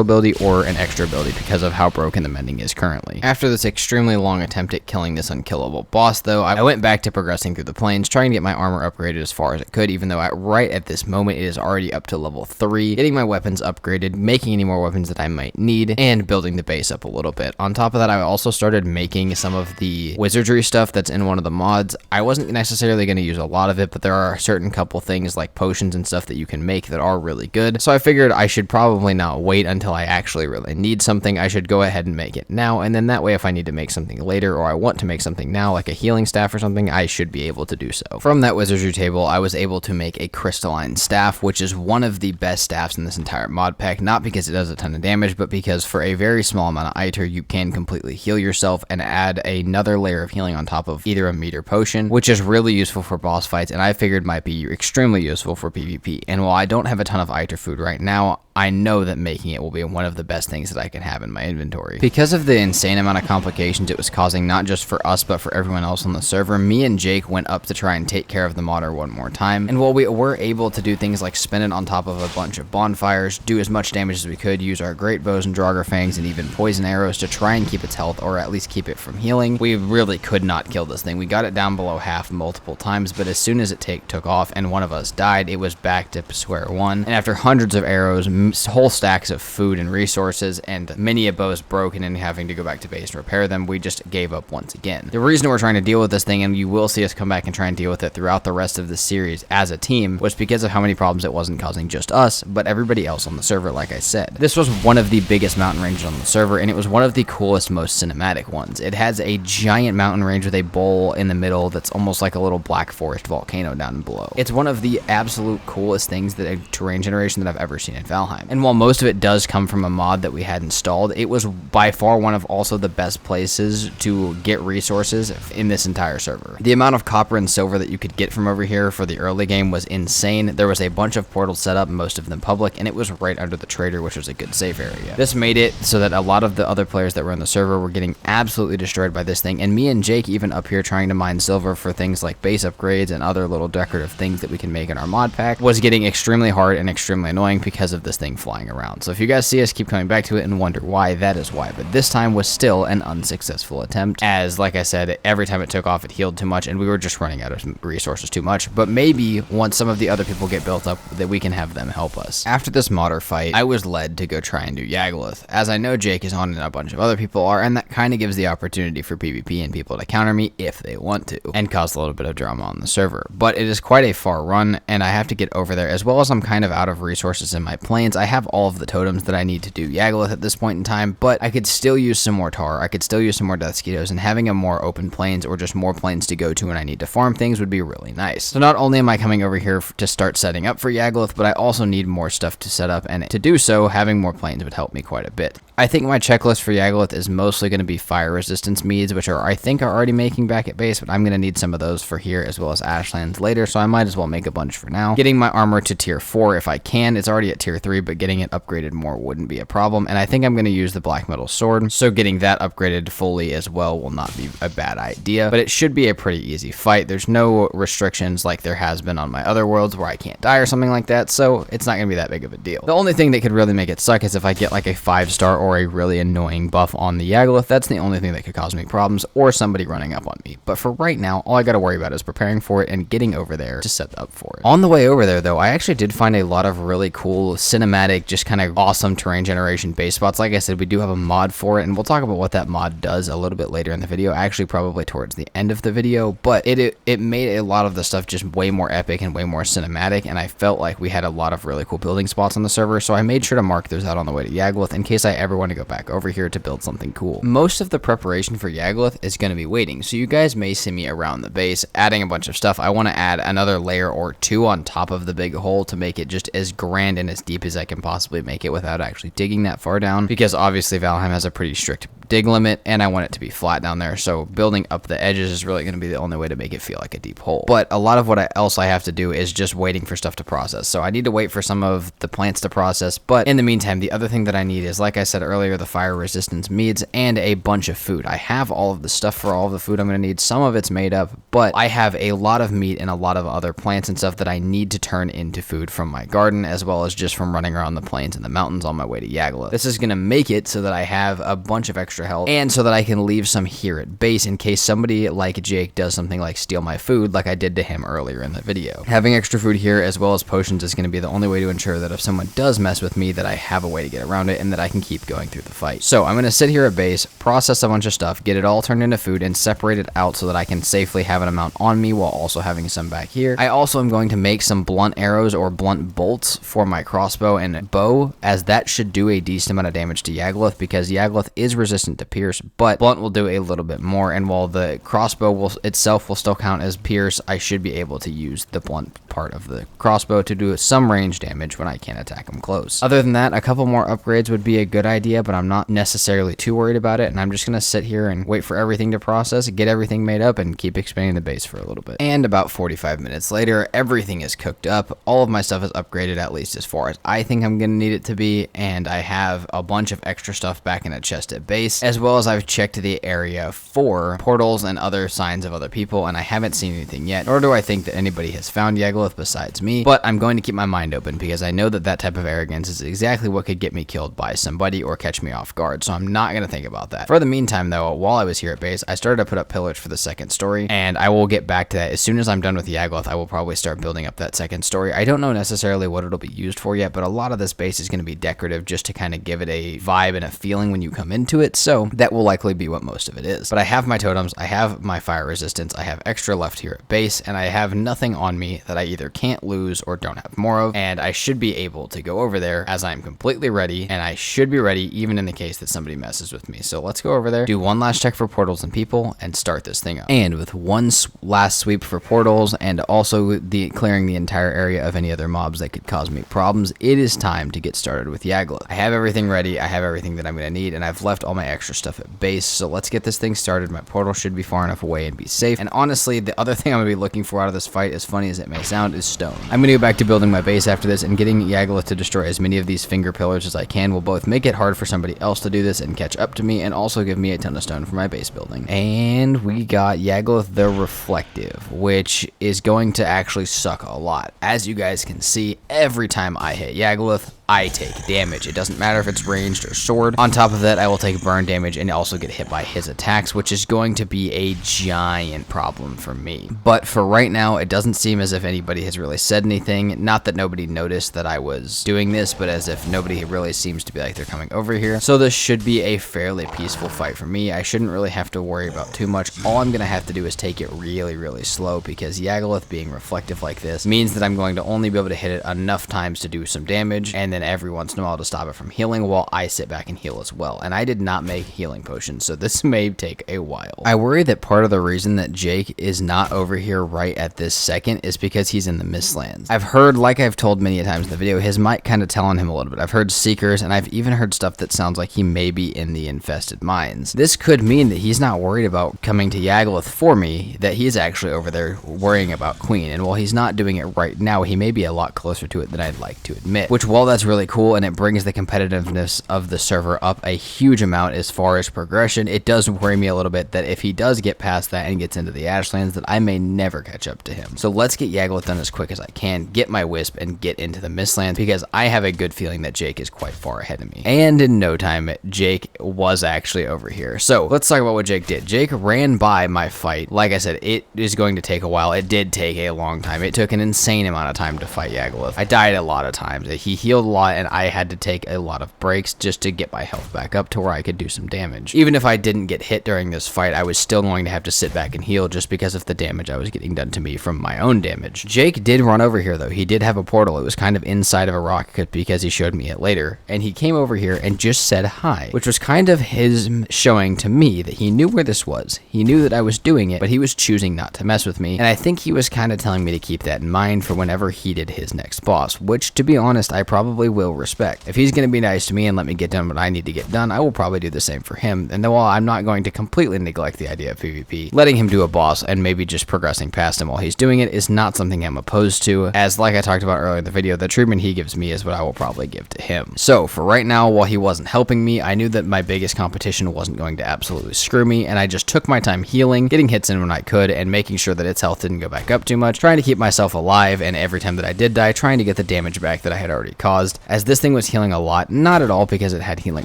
ability or an extra ability, because of how broken the mending is currently. After this extremely long attempt at killing this unkillable boss though, I went back to progressing through the plains, trying to get my armor upgraded as far as it could, even though right at this moment it is already up to level 3, getting my weapons upgraded, making any more weapons that I might need, and building the base up a little bit. On top of that, I also started making some of the wizardry stuff that's in one of the mods. I wasn't necessarily going to use a lot of it, but there are a certain couple things like potions and stuff that you can make that are really good, so I figured I should probably not wait until I actually really need something. I should go ahead and make it now, and then that way if I need to make something later, or I want to make something now like a healing staff or something, I should be able to do so. From that wizardry table, I was able to make a crystalline staff, which is one of the best staffs in this entire mod pack, not because it does a ton of damage, but because for a very small amount of Eitr, you can completely heal yourself and add another layer of healing on top of either a meter potion, which is really useful for boss fights, and I figured might be extremely useful for PvP. And while I don't have a ton of Eitr food right now, I know that making it will be one of the best things that I can have in my inventory. Because of the insane amount of complications it was causing, not just for us, but for everyone else on the server, me and Jake went up to try and take care of the modder one more time. And while we were able to do things like spin it on top of a bunch of bonfires, do as much damage as we could, use our great bows and Draugr fangs and even poison arrows to try and keep its health, or at least keep it from healing, we really could not kill this thing. We got it down below half multiple times, but as soon as it took off and one of us died, it was back to square one. And after hundreds of arrows, whole stacks of food and resources, and many of bows broken and having to go back to base and repair them, we just gave up once again. The reason we're trying to deal with this thing, and you will see us come back and try and deal with it throughout the rest of the series as a team, was because of how many problems it wasn't causing just us, but everybody else on the server, like I said. This was one of the biggest mountain ranges on the server, and it was one of the coolest, most cinematic ones. It has a giant mountain range with a bowl in the middle that's almost like a little black forest volcano down below. It's one of the absolute coolest things that a terrain generation that I've ever seen in Valheim. And while most of it does come from a mod that we had installed, it was by far one of also the best places to get resources in this entire server. The amount of copper and silver that you could get from over here for the early game was insane. There was a bunch of portals set up, most of them public, and it was right under the trader, which was a good safe area. This made it so that a lot of the other players that were on the server were getting absolutely destroyed by this thing, and me and Jake even up here trying to mine silver for things like base upgrades and other little decorative things that we can make in our mod pack was getting extremely hard and extremely annoying because of this thing flying around. So if you guys see us keep coming back to it and wonder why, that is why. But this time was still an unsuccessful attempt, as like I said, every time it took off it healed too much and we were just running out of resources too much. But maybe once some of the other people get built up, that we can have them help us. After this modder fight, I was led to go try and do Yagluth, as I know Jake is on and a bunch of other people are, and that kind of gives the opportunity for PvP and people to counter me if they want to, and cause a little bit of drama on the server. But it is quite a far run, and I have to get over there, as well as I'm kind of out of resources in my plains. I have all of the totems that I need to do Yagluth at this point in time, but I could still use some more tar, I could still use some more death skeetos, and having a more open plains or just more plains to go to when I need to farm things would be really nice. So not only am I coming over here to start setting up for Yagluth, but I also need more stuff to set up, and to do so, having more plains would help me quite a bit. I think my checklist for Yagluth is mostly going to be fire resistance meads, which I think are already making back at base, but I'm going to need some of those for here as well as Ashlands later, so I might as well make a bunch for now. Getting my armor to tier 4 if I can. It's already at tier 3, but getting it upgraded more wouldn't be a problem, and I think I'm going to use the black metal sword, so getting that upgraded fully as well will not be a bad idea, but it should be a pretty easy fight. There's no restrictions like there has been on my other worlds where I can't die or something like that, so it's not going to be that big of a deal. The only thing that could really make it suck is if I get like a 5-star or a really annoying buff on the Yagluth. That's the only thing that could cause me problems, or somebody running up on me. But for right now, all I gotta worry about is preparing for it and getting over there to set up for it. On the way over there though, I actually did find a lot of really cool cinematic, just kind of awesome terrain generation base spots. Like I said, we do have a mod for it, and we'll talk about what that mod does a little bit later in the video, actually probably towards the end of the video, but it made a lot of the stuff just way more epic and way more cinematic, and I felt like we had a lot of really cool building spots on the server, so I made sure to mark those out on the way to Yagluth in case I ever want to go back over here to build something cool. Most of the preparation for Yagluth is going to be waiting, so you guys may see me around the base adding a bunch of stuff. I want to add another layer or two on top of the big hole to make it just as grand and as deep as I can possibly make it without actually digging that far down, because obviously Valheim has a pretty strict dig limit and I want it to be flat down there, so building up the edges is really going to be the only way to make it feel like a deep hole. But a lot of what else I have to do is just waiting for stuff to process, so I need to wait for some of the plants to process, but in the meantime, the other thing that I need is, like I said earlier, the fire resistance meads and a bunch of food. I have all of the stuff for all of the food I'm going to need. Some of it's made up, but I have a lot of meat and a lot of other plants and stuff that I need to turn into food from my garden, as well as just from running around the plains and the mountains on my way to Yagluth. This is going to make it so that I have a bunch of extra health, and so that I can leave some here at base in case somebody like Jake does something like steal my food like I did to him earlier in the video. Having extra food here as well as potions is going to be the only way to ensure that if someone does mess with me, that I have a way to get around it and that I can keep going through the fight. So I'm going to sit here at base, process a bunch of stuff, get it all turned into food, and separate it out so that I can safely have an amount on me while also having some back here. I also am going to make some blunt arrows or blunt bolts for my crossbow and bow, as that should do a decent amount of damage to Yagluth, because Yagluth is resistant resistant to pierce, but blunt will do a little bit more, and while the crossbow itself will still count as pierce, I should be able to use the blunt part of the crossbow to do some range damage when I can't attack them close. Other than that, a couple more upgrades would be a good idea, but I'm not necessarily too worried about it, and I'm just going to sit here and wait for everything to process, get everything made up, and keep expanding the base for a little bit. And about 45 minutes later, everything is cooked up. All of my stuff is upgraded, at least as far as I think I'm going to need it to be, and I have a bunch of extra stuff back in a chest at base, as well as I've checked the area for portals and other signs of other people, and I haven't seen anything yet, nor do I think that anybody has found Yagluth besides me, but I'm going to keep my mind open because I know that that type of arrogance is exactly what could get me killed by somebody or catch me off guard, so I'm not going to think about that. For the meantime, though, while I was here at base, I started to put up pillars for the second story, and I will get back to that. As soon as I'm done with Yagluth, I will probably start building up that second story. I don't know necessarily what it'll be used for yet, but a lot of this base is going to be decorative just to kind of give it a vibe and a feeling when you come into it, so that will likely be what most of it is. But I have my totems, I have my fire resistance, I have extra left here at base, and I have nothing on me that I either can't lose or don't have more of, and I should be able to go over there as I'm completely ready, and I should be ready even in the case that somebody messes with me. So let's go over there, do one last check for portals and people, and start this thing up. And with one last sweep for portals, and also clearing the entire area of any other mobs that could cause me problems, it is time to get started with Yagluth. I have everything ready, I have everything that I'm going to need, and I've left all my extra stuff at base, so let's get this thing started. My portal should be far enough away and be safe, and honestly, the other thing I'm going to be looking for out of this fight, as funny as it may sound, is stone. I'm going to go back to building my base after this, and getting Yagluth to destroy as many of these finger pillars as I can will both make it hard for somebody else to do this and catch up to me, and also give me a ton of stone for my base building. And we got Yagluth the Reflective, which is going to actually suck a lot. As you guys can see, every time I hit Yagluth, I take damage. It doesn't matter if it's ranged or sword. On top of that, I will take burn damage and also get hit by his attacks, which is going to be a giant problem for me. But for right now, it doesn't seem as if anybody has really said anything. Not that nobody noticed that I was doing this, but as if nobody really seems to be like they're coming over here. So this should be a fairly peaceful fight for me. I shouldn't really have to worry about too much. All I'm going to have to do is take it really, really slow, because Yagluth being reflective like this means that I'm going to only be able to hit it enough times to do some damage, and then every once in a while to stop it from healing while I sit back and heal as well. And I did not make healing potions, so this may take a while. I worry that part of the reason that Jake is not over here right at this second is because he's in the Mistlands. I've heard, like I've told many a times in the video, his mic kind of telling him a little bit. I've heard Seekers, and I've even heard stuff that sounds like he may be in the Infested Mines. This could mean that he's not worried about coming to Yagluth for me, that he's actually over there worrying about Queen, and while he's not doing it right now, he may be a lot closer to it than I'd like to admit, which, while that's really cool and it brings the competitiveness of the server up a huge amount as far as progression, it does worry me a little bit that if he does get past that and gets into the Ashlands, that I may never catch up to him. So let's get Yagluth done as quick as I can, get my Wisp, and get into the Mistlands, because I have a good feeling that Jake is quite far ahead of me. And in no time, Jake was actually over here. So let's talk about what Jake did. Jake ran by my fight. Like I said, it is going to take a while. It did take a long time. It took an insane amount of time to fight Yagluth. I died a lot of times. He healed a lot, and I had to take a lot of breaks just to get my health back up to where I could do some damage. Even if I didn't get hit during this fight, I was still going to have to sit back and heal just because of the damage I was getting done to me from my own damage. Jake did run over here though. He did have a portal. It was kind of inside of a rock because he showed me it later, and he came over here and just said hi, which was kind of his showing to me that he knew where this was. He knew that I was doing it, but he was choosing not to mess with me, and I think he was kind of telling me to keep that in mind for whenever he did his next boss, which, to be honest, I probably will respect. If he's going to be nice to me and let me get done what I need to get done, I will probably do the same for him. And while I'm not going to completely neglect the idea of PvP, letting him do a boss and maybe just progressing past him while he's doing it is not something I'm opposed to, as like I talked about earlier in the video, the treatment he gives me is what I will probably give to him. So for right now, while he wasn't helping me, I knew that my biggest competition wasn't going to absolutely screw me, and I just took my time healing, getting hits in when I could, and making sure that its health didn't go back up too much, trying to keep myself alive, and every time that I did die, trying to get the damage back that I had already caused, as this thing was healing a lot, not at all because it had healing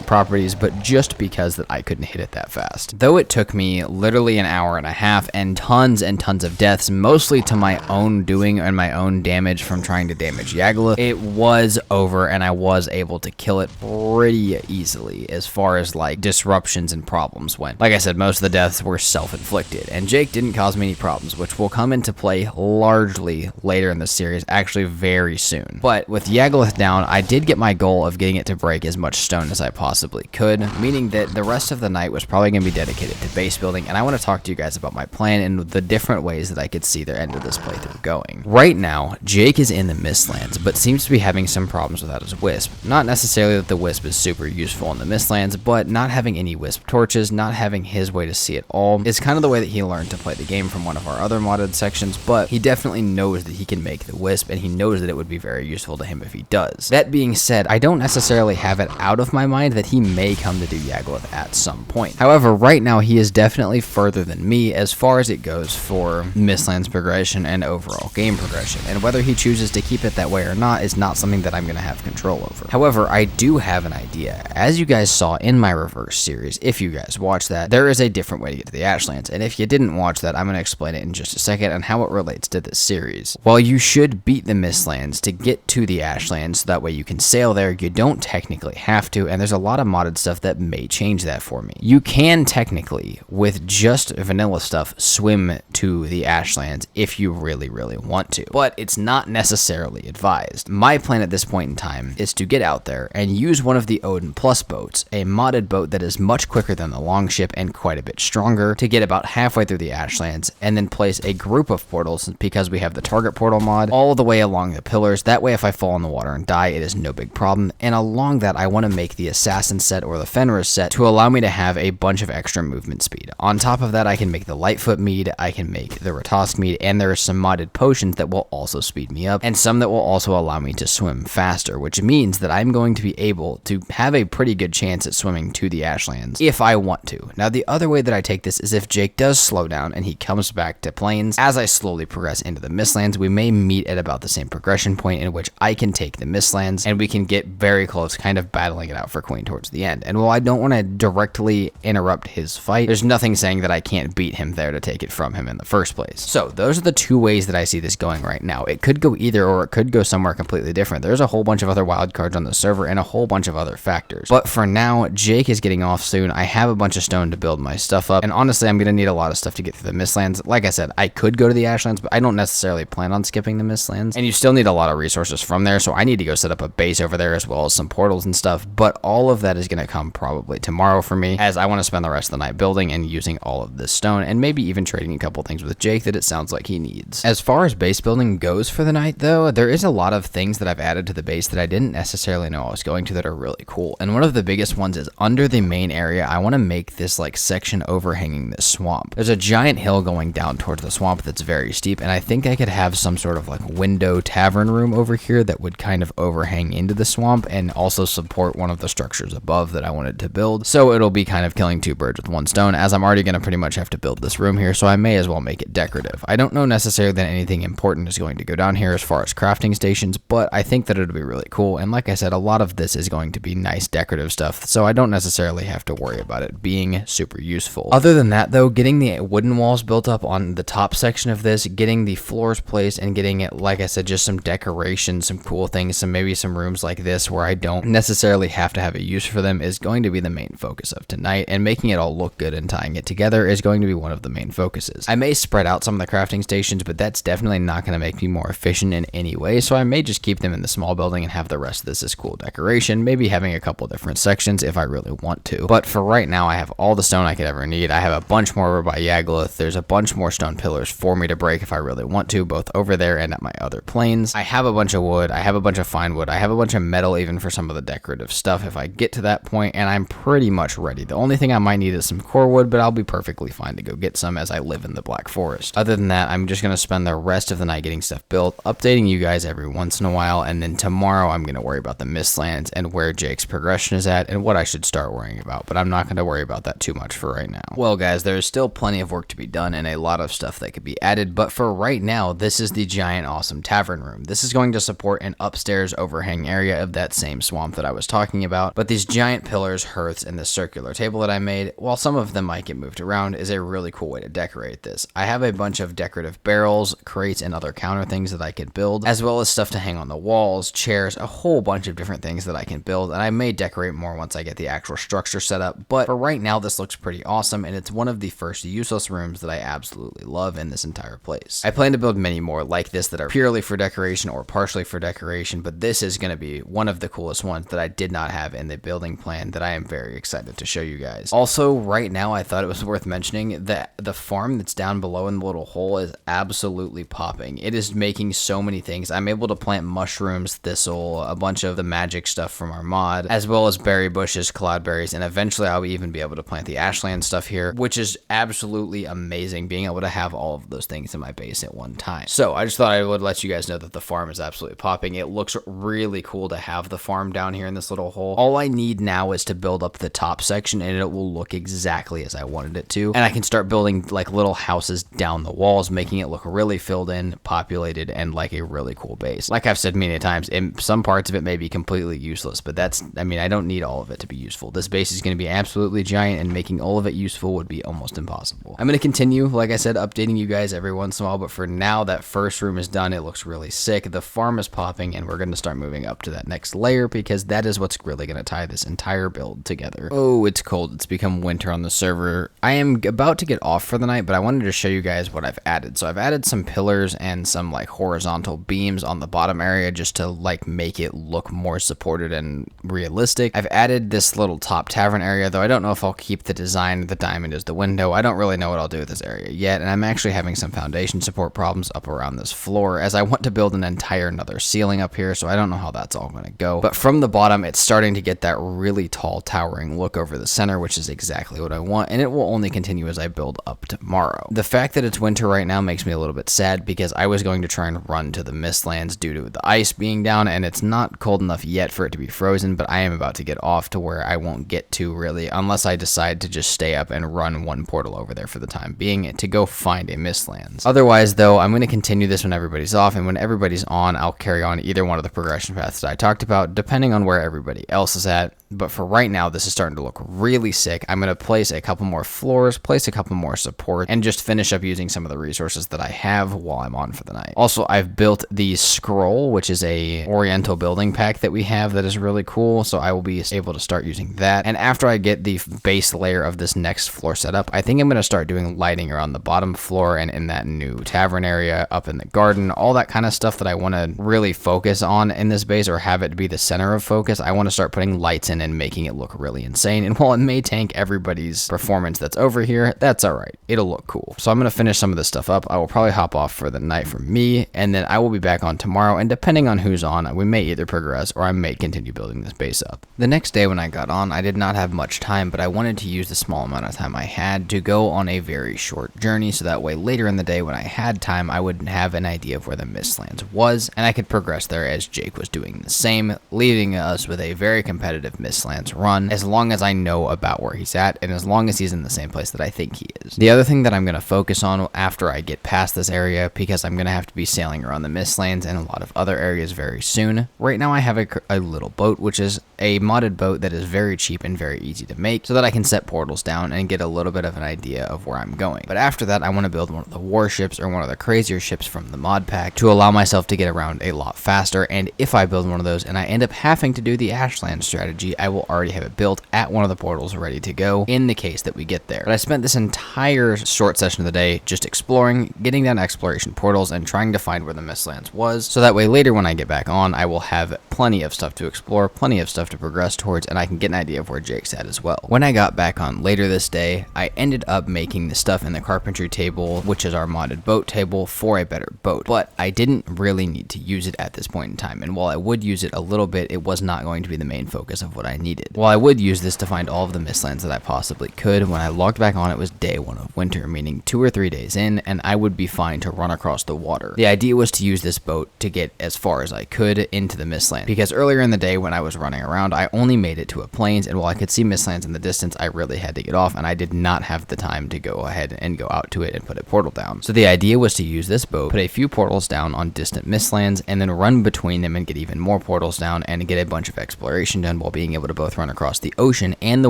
properties, but just because that I couldn't hit it that fast. Though it took me literally an hour and a half and tons of deaths, mostly to my own doing and my own damage from trying to damage Yagluth, it was over, and I was able to kill it pretty easily as far as like disruptions and problems went. Like I said, most of the deaths were self-inflicted, and Jake didn't cause me any problems, which will come into play largely later in the series, actually very soon. But with Yagluth down, I I did get my goal of getting it to break as much stone as I possibly could, meaning that the rest of the night was probably going to be dedicated to base building, and I want to talk to you guys about my plan and the different ways that I could see the end of this playthrough going. Right now, Jake is in the Mistlands, but seems to be having some problems without his Wisp. Not necessarily that the Wisp is super useful in the Mistlands, but not having any Wisp torches, not having his way to see it all, is kind of the way that he learned to play the game from one of our other modded sections, but he definitely knows that he can make the Wisp, and he knows that it would be very useful to him if he does. That being said, I don't necessarily have it out of my mind that he may come to do Yagluth at some point. However, right now he is definitely further than me as far as it goes for Mistlands progression and overall game progression, and whether he chooses to keep it that way or not is not something that I'm going to have control over. However, I do have an idea. As you guys saw in my reverse series, if you guys watched that, there is a different way to get to the Ashlands, and if you didn't watch that, I'm going to explain it in just a second and how it relates to this series. While you should beat the Mistlands to get to the Ashlands so that way you can sail there, you don't technically have to, and there's a lot of modded stuff that may change that for me. You can technically, with just vanilla stuff, swim to the Ashlands if you really want to, but it's not necessarily advised. My plan at this point in time is to get out there and use one of the Odin Plus boats, a modded boat that is much quicker than the Longship and quite a bit stronger, to get about halfway through the Ashlands and then place a group of portals, because we have the target portal mod, all the way along the pillars. That way if I fall in the water and die, it is no big problem. And along that, I want to make the Assassin set or the Fenris set to allow me to have a bunch of extra movement speed. On top of that, I can make the Lightfoot mead, I can make the Ratosk mead, and there are some modded potions that will also speed me up, and some that will also allow me to swim faster, which means that I'm going to be able to have a pretty good chance at swimming to the Ashlands if I want to. Now, the other way that I take this is if Jake does slow down and he comes back to plains, as I slowly progress into the Mistlands, we may meet at about the same progression point in which I can take the Mistlands and we can get very close, kind of battling it out for Queen towards the end. And while I don't want to directly interrupt his fight, there's nothing saying that I can't beat him there to take it from him in the first place. So those are the two ways that I see this going right now. It could go either, or it could go somewhere completely different. There's a whole bunch of other wildcards on the server and a whole bunch of other factors. But for now, Jake is getting off soon. I have a bunch of stone to build my stuff up, and honestly, I'm going to need a lot of stuff to get through the Mistlands. Like I said, I could go to the Ashlands, but I don't necessarily plan on skipping the Mistlands, and you still need a lot of resources from there, so I need to go set up a base over there as well as some portals and stuff, but all of that is going to come probably tomorrow for me, as I want to spend the rest of the night building and using all of this stone, and maybe even trading a couple things with Jake that it sounds like he needs. As far as base building goes for the night, though, there is a lot of things that I've added to the base that I didn't necessarily know I was going to that are really cool, and one of the biggest ones is under the main area. I want to make this like section overhanging this swamp. There's a giant hill going down towards the swamp that's very steep, and I think I could have some sort of like window tavern room over here that would kind of overhang into the swamp and also support one of the structures above that I wanted to build. So it'll be kind of killing two birds with one stone, as I'm already going to pretty much have to build this room here, so I may as well make it decorative. I don't know necessarily that anything important is going to go down here as far as crafting stations, but I think that it'll be really cool, and like I said, a lot of this is going to be nice decorative stuff, so I don't necessarily have to worry about it being super useful. Other than that though, getting the wooden walls built up on the top section of this, getting the floors placed, and getting it, like I said, just some decoration, some cool things, maybe some rooms like this where I don't necessarily have to have a use for them is going to be the main focus of tonight, and making it all look good and tying it together is going to be one of the main focuses. I may spread out some of the crafting stations, but that's definitely not going to make me more efficient in any way, so I may just keep them in the small building and have the rest of this as cool decoration, maybe having a couple different sections if I really want to. But for right now, I have all the stone I could ever need. I have a bunch more over by Yagluth. There's a bunch more stone pillars for me to break if I really want to, both over there and at my other planes. I have a bunch of wood. I have a bunch of fine wood. I have a bunch of metal even for some of the decorative stuff if I get to that point, and I'm pretty much ready. The only thing I might need is some core wood, but I'll be perfectly fine to go get some as I live in the Black Forest. Other than that, I'm just going to spend the rest of the night getting stuff built, updating you guys every once in a while, and then tomorrow I'm going to worry about the Mistlands and where Jake's progression is at and what I should start worrying about, but I'm not going to worry about that too much for right now. Well guys, there's still plenty of work to be done and a lot of stuff that could be added, but for right now, this is the giant awesome tavern room. This is going to support an upstairs overhang area of that same swamp that I was talking about, but these giant pillars, hearths, and this circular table that I made, while some of them might get moved around, is a really cool way to decorate this. I have a bunch of decorative barrels, crates, and other counter things that I could build, as well as stuff to hang on the walls, chairs, a whole bunch of different things that I can build, and I may decorate more once I get the actual structure set up, but for right now this looks pretty awesome, and it's one of the first useless rooms that I absolutely love in this entire place. I plan to build many more like this that are purely for decoration or partially for decoration, but this this is going to be one of the coolest ones that I did not have in the building plan that I am very excited to show you guys. Also, right now, I thought it was worth mentioning that the farm that's down below in the little hole is absolutely popping. It is making so many things. I'm able to plant mushrooms, thistle, a bunch of the magic stuff from our mod, as well as berry bushes, cloudberries, and eventually I'll even be able to plant the ashland stuff here, which is absolutely amazing being able to have all of those things in my base at one time. So I just thought I would let you guys know that the farm is absolutely popping. It looks really cool to have the farm down here in this little hole. All I need now is to build up the top section and it will look exactly as I wanted it to. And I can start building like little houses down the walls, making it look really filled in, populated, and like a really cool base. Like I've said many times, in some parts of it may be completely useless, but I don't need all of it to be useful. This base is going to be absolutely giant, and making all of it useful would be almost impossible. I'm going to continue, like I said, updating you guys every once in a while, but for now, that first room is done. It looks really sick. The farm is popping, and we're going to start moving up to that next layer because that is what's really going to tie this entire build together. Oh, it's cold. It's become winter on the server. I am about to get off for the night, but I wanted to show you guys what I've added. So I've added some pillars and some like horizontal beams on the bottom area just to like make it look more supported and realistic. I've added this little top tavern area, though I don't know if I'll keep the design. The diamond is the window. I don't really know what I'll do with this area yet, and I'm actually having some foundation support problems up around this floor as I want to build an entire another ceiling up here, so I don't know how that's all going to go. But from the bottom, it's starting to get that really tall towering look over the center, which is exactly what I want, and it will only continue as I build up tomorrow. The fact that it's winter right now makes me a little bit sad because I was going to try and run to the Mistlands due to the ice being down, and it's not cold enough yet for it to be frozen, but I am about to get off to where I won't get to really unless I decide to just stay up and run one portal over there for the time being to go find a Mistlands. Otherwise, though, I'm going to continue this when everybody's off, and when everybody's on, I'll carry on either one of the progression paths that I talked about, depending on where everybody else is at. But for right now, this is starting to look really sick. I'm going to place a couple more floors, place a couple more support, and just finish up using some of the resources that I have while I'm on for the night. Also, I've built the scroll, which is a oriental building pack that we have that is really cool, so I will be able to start using that. And after I get the base layer of this next floor set up, I think I'm going to start doing lighting around the bottom floor and in that new tavern area, up in the garden, all that kind of stuff that I want to really focus on in this base or have it be the center of focus. I want to start putting lights in and making it look really insane. And while it may tank everybody's performance that's over here, that's all right. It'll look cool. So I'm going to finish some of this stuff up. I will probably hop off for the night for me, and then I will be back on tomorrow. And depending on who's on, we may either progress or I may continue building this base up. The next day when I got on, I did not have much time, but I wanted to use the small amount of time I had to go on a very short journey, so that way later in the day when I had time, I would have an idea of where the Mistlands was, and I could progress there as Jake was doing the same, leaving us with a very competitive Mistlands run, as long as I know about where he's at, and as long as he's in the same place that I think he is. The other thing that I'm going to focus on after I get past this area, because I'm going to have to be sailing around the Mistlands and a lot of other areas very soon. Right now I have a little boat, which is a modded boat that is very cheap and very easy to make, so that I can set portals down and get a little bit of an idea of where I'm going. But after that, I want to build one of the warships or one of the crazier ships from the mod pack to allow myself to get around a lot faster, and if I build one of those and I end up having to do the Ashland strategy, I will already have it built at one of the portals ready to go in the case that we get there. But I spent this entire short session of the day just exploring, getting down exploration portals, and trying to find where the Mistlands was, so that way later when I get back on, I will have plenty of stuff to explore, plenty of stuff to progress towards, and I can get an idea of where Jake's at as well. When I got back on later this day, I ended up making the stuff in the carpentry table, which is our modded boat table, for a better boat, but I didn't really need to use it at this point in time, and while I would use it a little bit, it was not going to be the main focus of what I needed. While I would use this to find all of the Mistlands that I possibly could, when I logged back on, it was day 1 of winter, meaning 2 or 3 days in, and I would be fine to run across the water. The idea was to use this boat to get as far as I could into the Mistlands, because earlier in the day when I was running around, I only made it to a plains, and while I could see Mistlands in the distance, I really had to get off, and I did not have the time to go ahead and go out to it and put a portal down. So the idea was to use this boat, put a few portals down on distant Mistlands, and then run between them and get even more portals down and get a bunch of exploration done while being being able to both run across the ocean and the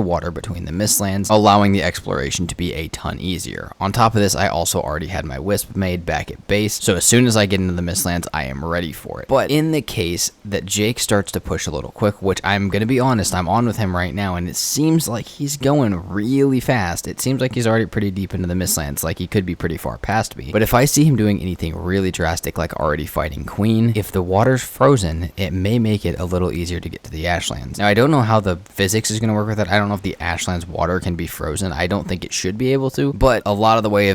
water between the Mistlands, allowing the exploration to be a ton easier. On top of this, I also already had my wisp made back at base, so as soon as I get into the Mistlands, I am ready for it. But in the case that Jake starts to push a little quick, which I'm going to be honest, I'm on with him right now, and it seems like he's going really fast. It seems like he's already pretty deep into the Mistlands, like he could be pretty far past me. But if I see him doing anything really drastic, like already fighting Queen, if the water's frozen, it may make it a little easier to get to the Ashlands. Now, I don't know how the physics is going to work with it. I don't know if the Ashlands water can be frozen. I don't think it should be able to, but a lot of the way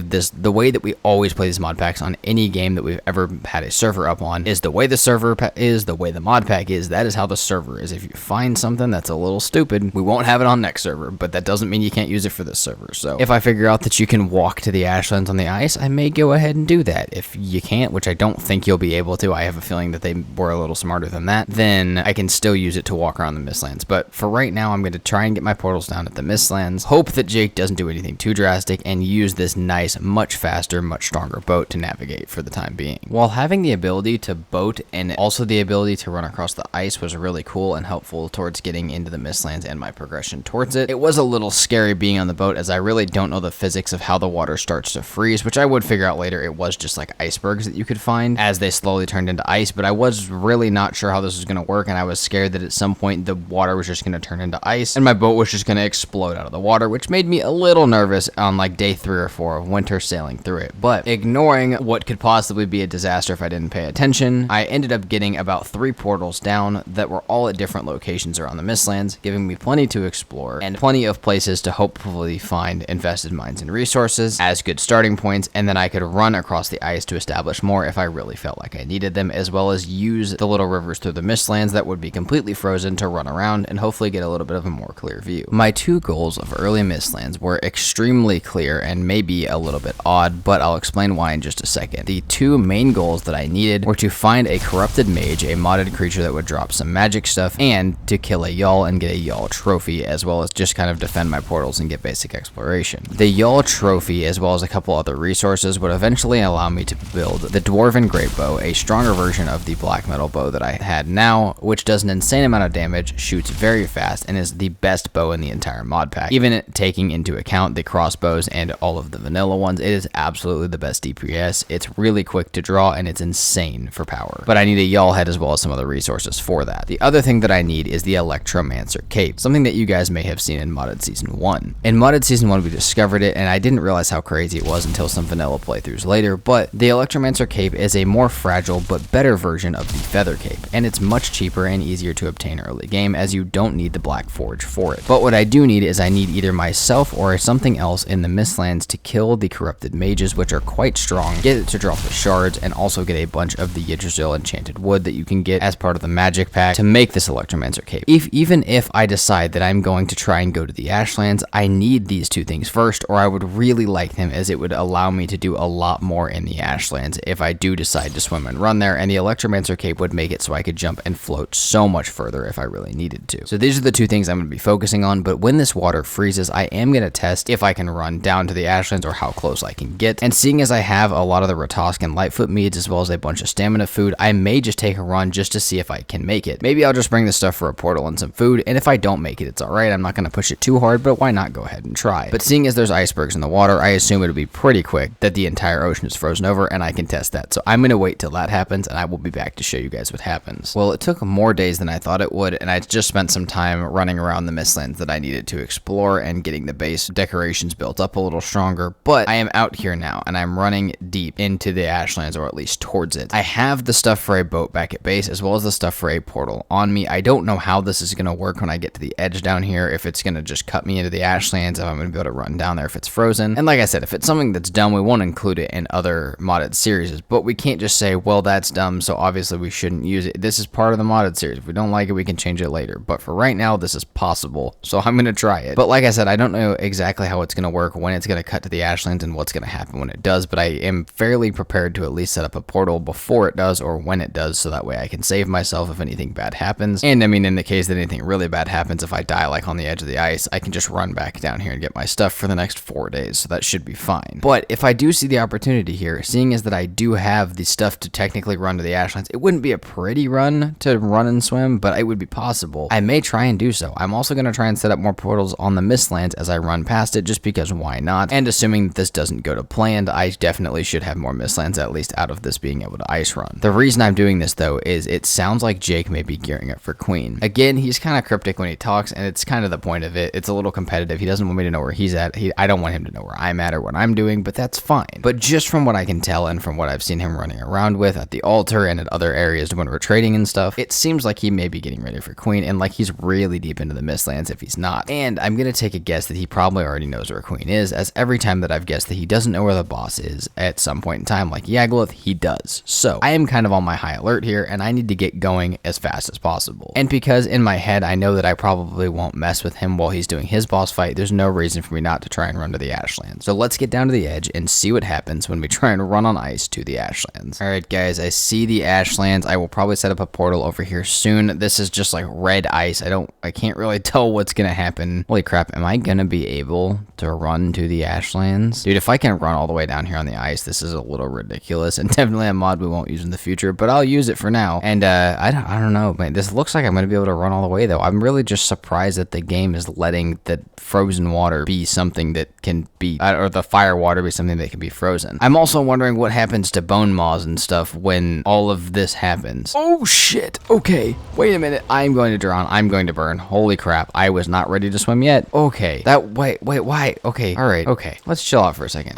that we always play these mod packs on any game that we've ever had a server up on is the way the server is, the way the mod pack is. That is how the server is. If you find something that's a little stupid, we won't have it on next server, but that doesn't mean you can't use it for this server. So if I figure out that you can walk to the Ashlands on the ice, I may go ahead and do that. If you can't, which I don't think you'll be able to, I have a feeling that they were a little smarter than that, then I can still use it to walk around the Mistlands. But for right now, I'm going to try and get my portals down at the Mistlands, hope that Jake doesn't do anything too drastic, and use this nice, much faster, much stronger boat to navigate for the time being. While having the ability to boat and also the ability to run across the ice was really cool and helpful towards getting into the Mistlands and my progression towards it, it was a little scary being on the boat, as I really don't know the physics of how the water starts to freeze, which I would figure out later. It was just like icebergs that you could find as they slowly turned into ice, but I was really not sure how this was going to work, and I was scared that at some point the water was just going to turn into ice and my boat was just going to explode out of the water, which made me a little nervous on like day 3 or 4 of winter sailing through it. But ignoring what could possibly be a disaster if I didn't pay attention, I ended up getting about 3 portals down that were all at different locations around the Mistlands, giving me plenty to explore and plenty of places to hopefully find invested mines and resources as good starting points, and then I could run across the ice to establish more if I really felt like I needed them, as well as use the little rivers through the Mistlands that would be completely frozen to run around and hopefully get a little bit of a more clear view. My 2 goals of early Mistlands were extremely clear and maybe a little bit odd, but I'll explain why in just a second. The 2 main goals that I needed were to find a corrupted mage, a modded creature that would drop some magic stuff, and to kill a Yawl and get a Yawl trophy, as well as just kind of defend my portals and get basic exploration. The Yawl trophy, as well as a couple other resources, would eventually allow me to build the Dwarven Great Bow, a stronger version of the black metal bow that I had now, which does an insane amount of damage, shoots very fast, and is the best bow in the entire mod pack. Even taking into account the crossbows and all of the vanilla ones, it is absolutely the best DPS. It's really quick to draw and it's insane for power. But I need a Yawl head as well as some other resources for that. The other thing that I need is the Electromancer cape, something that you guys may have seen in modded season 1. In modded season 1, we discovered it, and I didn't realize how crazy it was until some vanilla playthroughs later, but the Electromancer cape is a more fragile but better version of the feather cape, and it's much cheaper and easier to obtain early game, as you don't need the black forge for it. But what I do need is I need either myself or something else in the Mistlands to kill the corrupted mages, which are quite strong, get it to drop the shards, and also get a bunch of the Yggdrasil enchanted wood that you can get as part of the magic pack to make this Electromancer cape. Even if I decide that I'm going to try and go to the Ashlands, I need these 2 things first, or I would really like them, as it would allow me to do a lot more in the Ashlands if I do decide to swim and run there, and the Electromancer cape would make it so I could jump and float so much further if I really needed to. So these are the 2 things I'm going to be focusing on, but when this water freezes, I am going to test if I can run down to the Ashlands or how close I can get, and seeing as I have a lot of the Ratosk and Lightfoot meads as well as a bunch of stamina food, I may just take a run just to see if I can make it. Maybe I'll just bring the stuff for a portal and some food, and if I don't make it, it's alright. I'm not going to push it too hard, but why not go ahead and try? But seeing as there's icebergs in the water, I assume it'll be pretty quick that the entire ocean is frozen over, and I can test that. So I'm going to wait till that happens, and I will be back to show you guys what happens. Well, it took more days than I thought it would, and I just spent some time running around the Mistlands that I needed to explore and getting the base decorations built up a little stronger, but I am out here now, and I'm running deep into the Ashlands, or at least towards it. I have the stuff for a boat back at base, as well as the stuff for a portal on me. I don't know how this is going to work when I get to the edge down here, if it's going to just cut me into the Ashlands, if I'm going to be able to run down there if it's frozen. And like I said, if it's something that's dumb, we won't include it in other modded series, but we can't just say, well, that's dumb, so obviously we shouldn't use it. This is part of the modded series. If we don't like it, we can change it later. But for right now, this is possible, so I'm going to try it. But like I said, I don't know exactly how it's going to work, when it's going to cut to the Ashlands, and what's going to happen when it does, but I am fairly prepared to at least set up a portal before it does or when it does, so that way I can save myself if anything bad happens. And I mean, in the case that anything really bad happens, if I die like on the edge of the ice, I can just run back down here and get my stuff for the next 4 days, so that should be fine. But if I do see the opportunity here, seeing as that I do have the stuff to technically run to the Ashlands, it wouldn't be a pretty run to run and swim, but it would be possible. I may try and do so. I'm also going to try and set up more portals on the Mistlands as I run past it, just because why not? And assuming that this doesn't go to plan, I definitely should have more Mistlands at least out of this being able to ice run. The reason I'm doing this though is it sounds like Jake may be gearing up for Queen. Again, he's kind of cryptic when he talks, and it's kind of the point of it. It's a little competitive. He doesn't want me to know where he's at. I don't want him to know where I'm at or what I'm doing, but that's fine. But just from what I can tell and from what I've seen him running around with at the altar and at other areas when we're trading and stuff, it seems like he may be getting ready for Queen, and like he's really deep into the Mistlands if he's not. And I'm gonna take a guess that he probably already knows where Queen is, as every time that I've guessed that he doesn't know where the boss is at some point in time, like Yagluth, he does. So I am kind of on my high alert here, and I need to get going as fast as possible. And because in my head I know that I probably won't mess with him while he's doing his boss fight, there's no reason for me not to try and run to the Ashlands. So let's get down to the edge and see what happens when we try and run on ice to the Ashlands. Alright guys, I see the Ashlands. I will probably set up a portal over here soon. This is just like red ice. I can't really tell what's gonna happen. Holy crap, am I gonna be able to run to the Ashlands? Dude, if I can run all the way down here on the ice, this is a little ridiculous, and definitely a mod we won't use in the future, but I'll use it for now. And I don't know, man, this looks like I'm gonna be able to run all the way though. I'm really just surprised that the game is letting the frozen water be something that can be, or the fire water be something that can be frozen. I'm also wondering what happens to bone maws and stuff when all of this happens. Oh shit, okay, wait a minute, I'm going to drown, I'm going to burn. Holy crap, I was not ready to swim yet. Okay, wait, why? Okay, alright, okay, let's chill out for a second.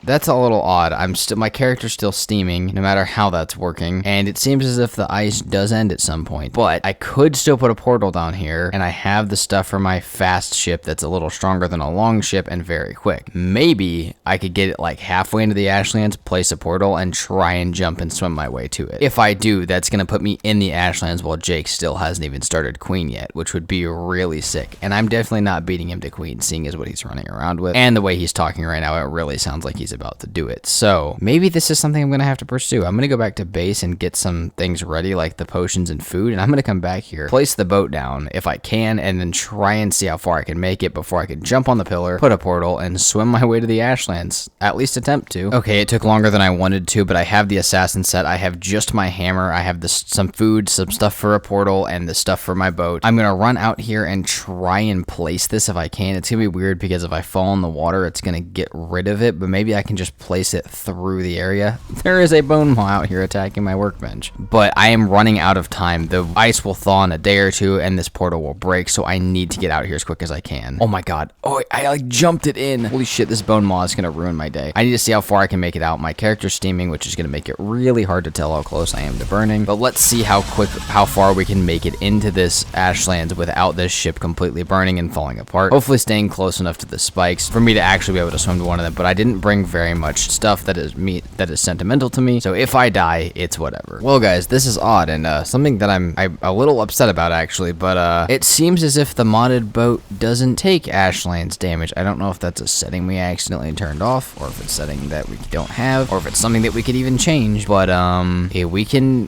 That's a little odd. My character's still steaming, no matter how that's working, and it seems as if the ice does end at some point, but I could still put a portal down here, and I have the stuff for my fast ship that's a little stronger than a long ship and very quick. Maybe I could get it like halfway into the Ashlands, place a portal, and try and jump and swim my way to it. If I do, that's gonna put me in the Ashlands while Jake still hasn't even started Queen yet, which would be really sick, and I'm definitely not beating him to Queen, seeing as what he's running around with, and the way he's talking right now, it really sounds like he's about to do it. So maybe this is something I'm gonna have to pursue. I'm gonna go back to base and get some things ready, like the potions and food, and I'm gonna come back here, place the boat down if I can, and then try and see how far I can make it before I can jump on the pillar, put a portal, and swim my way to the Ashlands. At least attempt to. Okay, it took longer than I wanted to, but I have the assassin set. I have just my hammer. I have some food, some stuff for a portal, and the stuff for my boat. I'm gonna run out here and try and place this if I can. It's gonna be weird because if I fall in the water, it's gonna get rid of it, but maybe I can just place it through the area. There is a bone maw out here attacking my workbench, but I am running out of time. The ice will thaw in a day or two, and this portal will break, so I need to get out here as quick as I can. Oh my god. Oh, I like jumped it in. Holy shit, this bone maw is gonna ruin my day. I need to see how far I can make it out. My character's steaming, which is gonna make it really hard to tell how close I am to burning, but let's see how far we can make it into this Ashlands without this ship completely burning and falling apart. Hopefully staying close enough to the spikes for me to actually be able to swim to one of them, but I didn't bring very much stuff that is sentimental to me, so if I die, it's whatever. Well guys, this is odd, and something that I'm a little upset about actually, but it seems as if the modded boat doesn't take Ashlands damage. I don't know if that's a setting we accidentally turned off, or if it's a setting that we don't have, or if it's something that we could even change, but yeah, we can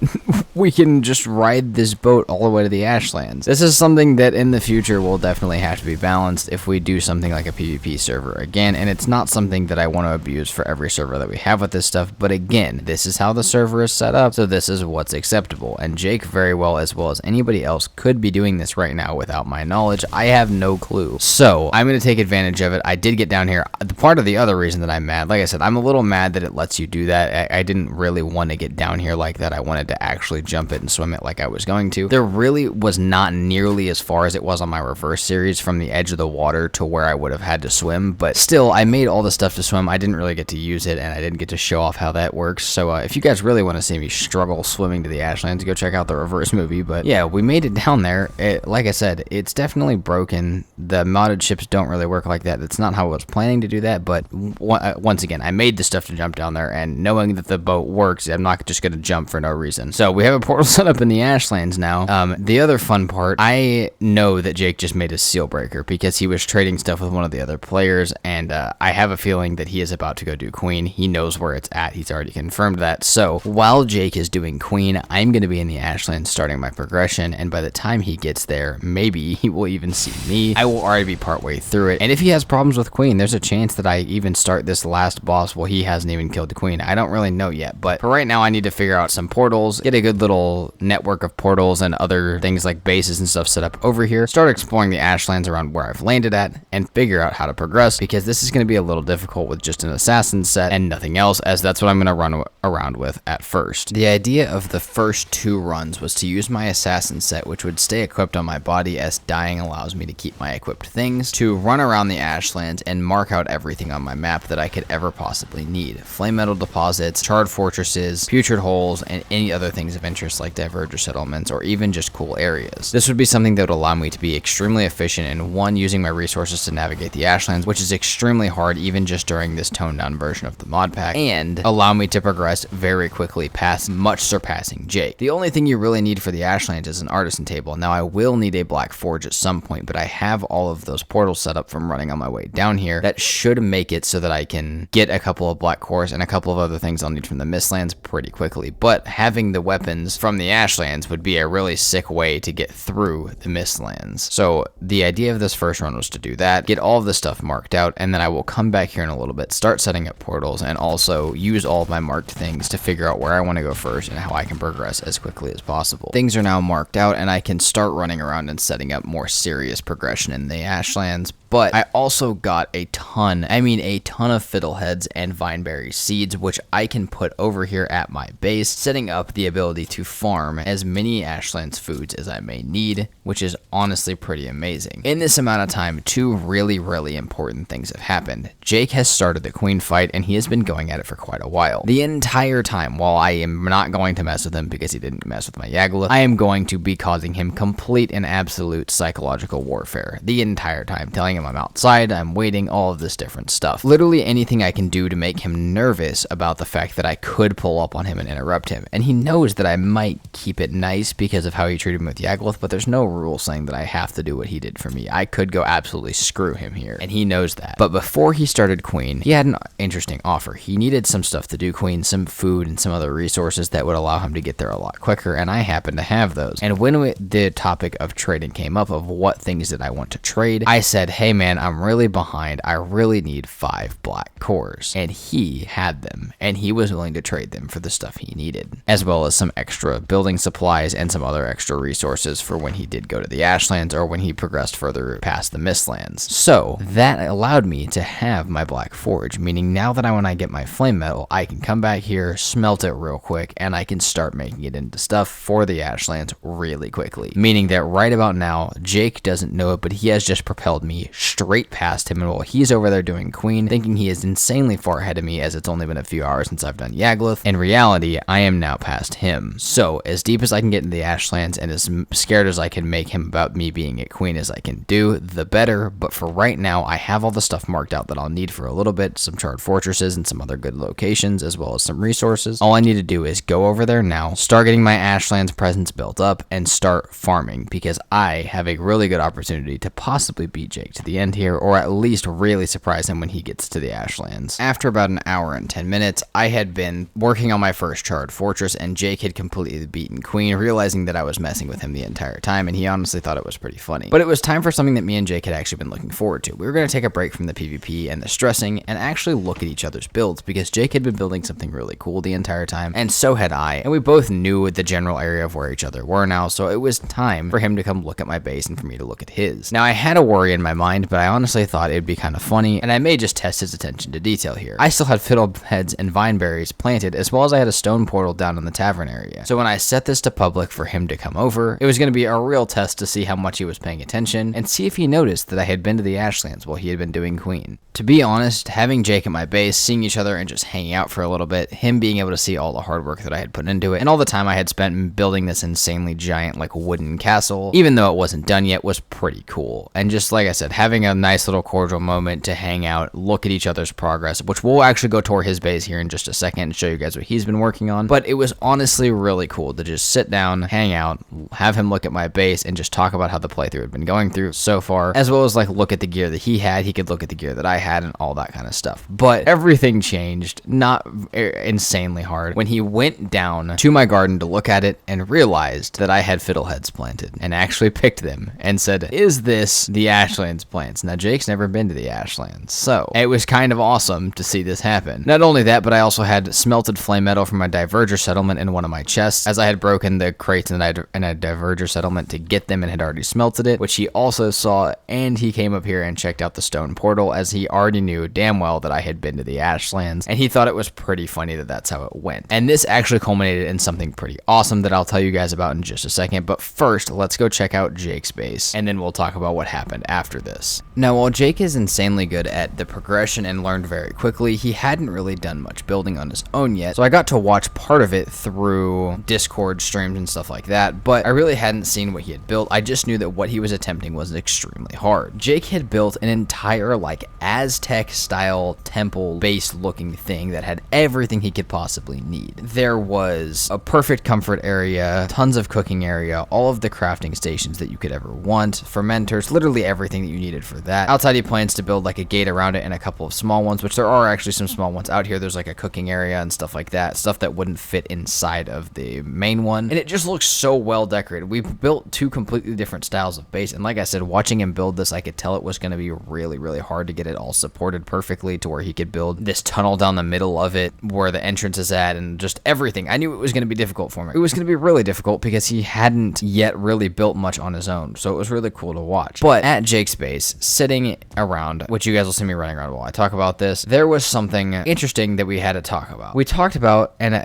we can just ride this boat all the way to the Ashlands. This is something that in the future will definitely have to be balanced if we do something like a PvP server again, and it's not something that I want to abuse for every server that we have with this stuff, but again, this is how the server is set up, so this is what's acceptable, and Jake very well as anybody else could be doing this right now without my knowledge. I have no clue, so I'm going to take advantage of it. I did get down here. Part of the other reason that I'm mad, like I said, I'm a little mad that it lets you do that. I didn't really want to get down here like that. I wanted to actually jump it and swim it like I was going to. There really was not nearly as far as it was on my reverse series from the edge of the water to where I would have had to swim, but still, I made all the stuff to swim. I didn't really get to use it, and I didn't get to show off how that works, so if you guys really want to see me struggle swimming to the Ashlands, go check out the reverse movie. But yeah, we made it down there. Like I said, it's definitely broken. The modded ships don't really work like that. That's not how I was planning to do that, but once again, I made the stuff to jump down there, and knowing that the boat works, I'm not just going to jump for no reason. So we have a portal set up in the Ashlands now. The other fun part, I know that Jake just made a seal breaker because he was trading stuff with one of the other players, and I have a feeling that he is about to go do Queen. He knows where it's at. He's already confirmed that. So while Jake is doing Queen, I'm going to be in the Ashlands starting my progression, and by the time he gets there, maybe he will even see me. I will already be partway through it, and if he has problems with Queen, there's a chance that I even start this last boss while he hasn't even killed the Queen. I don't really know yet, but for right now, I need to figure out some portals, get a good little network of portals and other things like like bases and stuff set up over here, start exploring the ashlands around where I've landed at, and figure out how to progress, because this is going to be a little difficult with just an assassin set and nothing else, as that's what I'm going to run around with at first. The idea of the first 2 runs was to use my assassin set, which would stay equipped on my body as dying allows me to keep my equipped things, to run around the ashlands and mark out everything on my map that I could ever possibly need. Flame metal deposits, charred fortresses, putrid holes, and any other things of interest like diverger settlements or even just cool areas. This would be something that would allow me to be extremely efficient in one, using my resources to navigate the ashlands, which is extremely hard even just during this toned down version of the mod pack, and allow me to progress very quickly past much surpassing Jake. The only thing you really need for the ashlands is an artisan table. Now I will need a black forge at some point, but I have all of those portals set up from running on my way down here that should make it so that I can get a couple of black cores and a couple of other things I'll need from the Mistlands pretty quickly. But having the weapons from the ashlands would be a really sick way to get through the Mistlands. So the idea of this first run was to do that, get all of the stuff marked out, and then I will come back here in a little bit, start setting up portals, and also use all of my marked things to figure out where I want to go first and how I can progress as quickly as possible. Things are now marked out, and I can start running around and setting up more serious progression in the ashlands. But I also got a ton of fiddleheads and vineberry seeds, which I can put over here at my base, setting up the ability to farm as many ashlands foods as I may need, which is honestly pretty amazing. In this amount of time, 2 really, really important things have happened. Jake has started the queen fight, and he has been going at it for quite a while. The entire time, while I am not going to mess with him because he didn't mess with my Yagluth, I am going to be causing him complete and absolute psychological warfare the entire time, telling him I'm outside, I'm waiting, all of this different stuff. Literally anything I can do to make him nervous about the fact that I could pull up on him and interrupt him. And he knows that I might keep it nice because of how he treated me with Yagluth, but there's no rule saying that I have to do what he did for me. I could go absolutely screw him here, and he knows that. But before he started Queen, he had an interesting offer. He needed some stuff to do Queen, some food and some other resources that would allow him to get there a lot quicker, and I happen to have those. And when the topic of trading came up of what things did I want to trade, I said, hey man, I'm really behind. I really need 5 black cores. And he had them, and he was willing to trade them for the stuff he needed, as well as some extra building supplies and some other extra resources for when he did go to the ashlands or when he progressed further past the Mistlands. So that allowed me to have my black forge, meaning now that when I get my flame metal, I can come back here, smelt it real quick, and I can start making it into stuff for the ashlands really quickly. Meaning that right about now, Jake doesn't know it, but he has just propelled me straight past him, and while he's over there doing Queen, thinking he is insanely far ahead of me as it's only been a few hours since I've done Yagluth, in reality, I am now past him. So as deep as I can get into the ashlands and as scared as I can make him about me being at Queen as I can do, the better. But for right now, I have all the stuff marked out that I'll need for a little bit, some charred fortresses and some other good locations, as well as some resources. All I need to do is go over there now, start getting my ashlands presence built up, and start farming, because I have a really good opportunity to possibly beat Jake to the end here, or at least really surprise him when he gets to the ashlands. After about an hour and 10 minutes, I had been working on my first charred fortress, and Jake had completely beaten Queen, realizing that I was messing with him the entire time, and he honestly thought it was pretty funny. But it was time for something that me and Jake had actually been looking forward to. We were going to take a break from the PvP and the stressing and actually look at each other's builds, because Jake had been building something really cool the entire time, and so had I, and we both knew the general area of where each other were now, so it was time for him to come look at my base and for me to look at his. Now I had a worry in my mind, but I honestly thought it'd be kind of funny, and I may just test his attention to detail here. I still had fiddleheads and vineberries planted, as well as I had a stone portal down in the tavern area. So when I set this to public for him to come over, it was going to be a real test to see how much he was paying attention and see if he noticed that I had been to the ashlands while he had been doing Queen. To be honest, having Jake at my base, seeing each other and just hanging out for a little bit, him being able to see all the hard work that I had put into it, and all the time I had spent building this insanely giant like wooden castle, even though it wasn't done yet, was pretty cool. And just like I said, having a nice little cordial moment to hang out, look at each other's progress, which we'll actually go tour his base here in just a second and show you guys what he's been working on. But it was honestly really cool to just sit down, hang out, have him look at my base, and just talk about how the playthrough had been going through so far, as well as like look at the gear that he had. He could look at the gear that I had and all that kind of stuff. But everything changed, not insanely hard, when he went down to my garden to look at it and realized that I had fiddleheads planted, and actually picked them and said, "Is this the ashlands plains. Now, Jake's never been to the Ashlands, so it was kind of awesome to see this happen. Not only that, but I also had smelted flame metal from my diverger settlement in one of my chests, as I had broken the crates in a diverger settlement to get them and had already smelted it, which he also saw, and he came up here and checked out the stone portal, as he already knew damn well that I had been to the Ashlands, and he thought it was pretty funny that that's how it went. And this actually culminated in something pretty awesome that I'll tell you guys about in just a second, but first, let's go check out Jake's base, and then we'll talk about what happened after this. Now, while Jake is insanely good at the progression and learned very quickly, he hadn't really done much building on his own yet, so I got to watch part of it through Discord streams and stuff like that, but I really hadn't seen what he had built. I just knew that what he was attempting was extremely hard. Jake had built an entire, like, Aztec-style temple-based looking thing that had everything he could possibly need. There was a perfect comfort area, tons of cooking area, all of the crafting stations that you could ever want, fermenters, literally everything that you needed for that. Outside, he plans to build like a gate around it and a couple of small ones, which there are actually some small ones out here. There's like a cooking area and stuff like that, stuff that wouldn't fit inside of the main one. And it just looks so well decorated. We've built two completely different styles of base, and like I said, watching him build this, I could tell it was going to be really, really hard to get it all supported perfectly to where he could build this tunnel down the middle of it where the entrance is at and just everything. I knew it was going to be difficult for me. It was going to be really difficult because he hadn't yet really built much on his own, so it was really cool to watch. But at Jake's base, sitting around, which you guys will see me running around while I talk about this, there was something interesting that we had to talk about. We talked about, and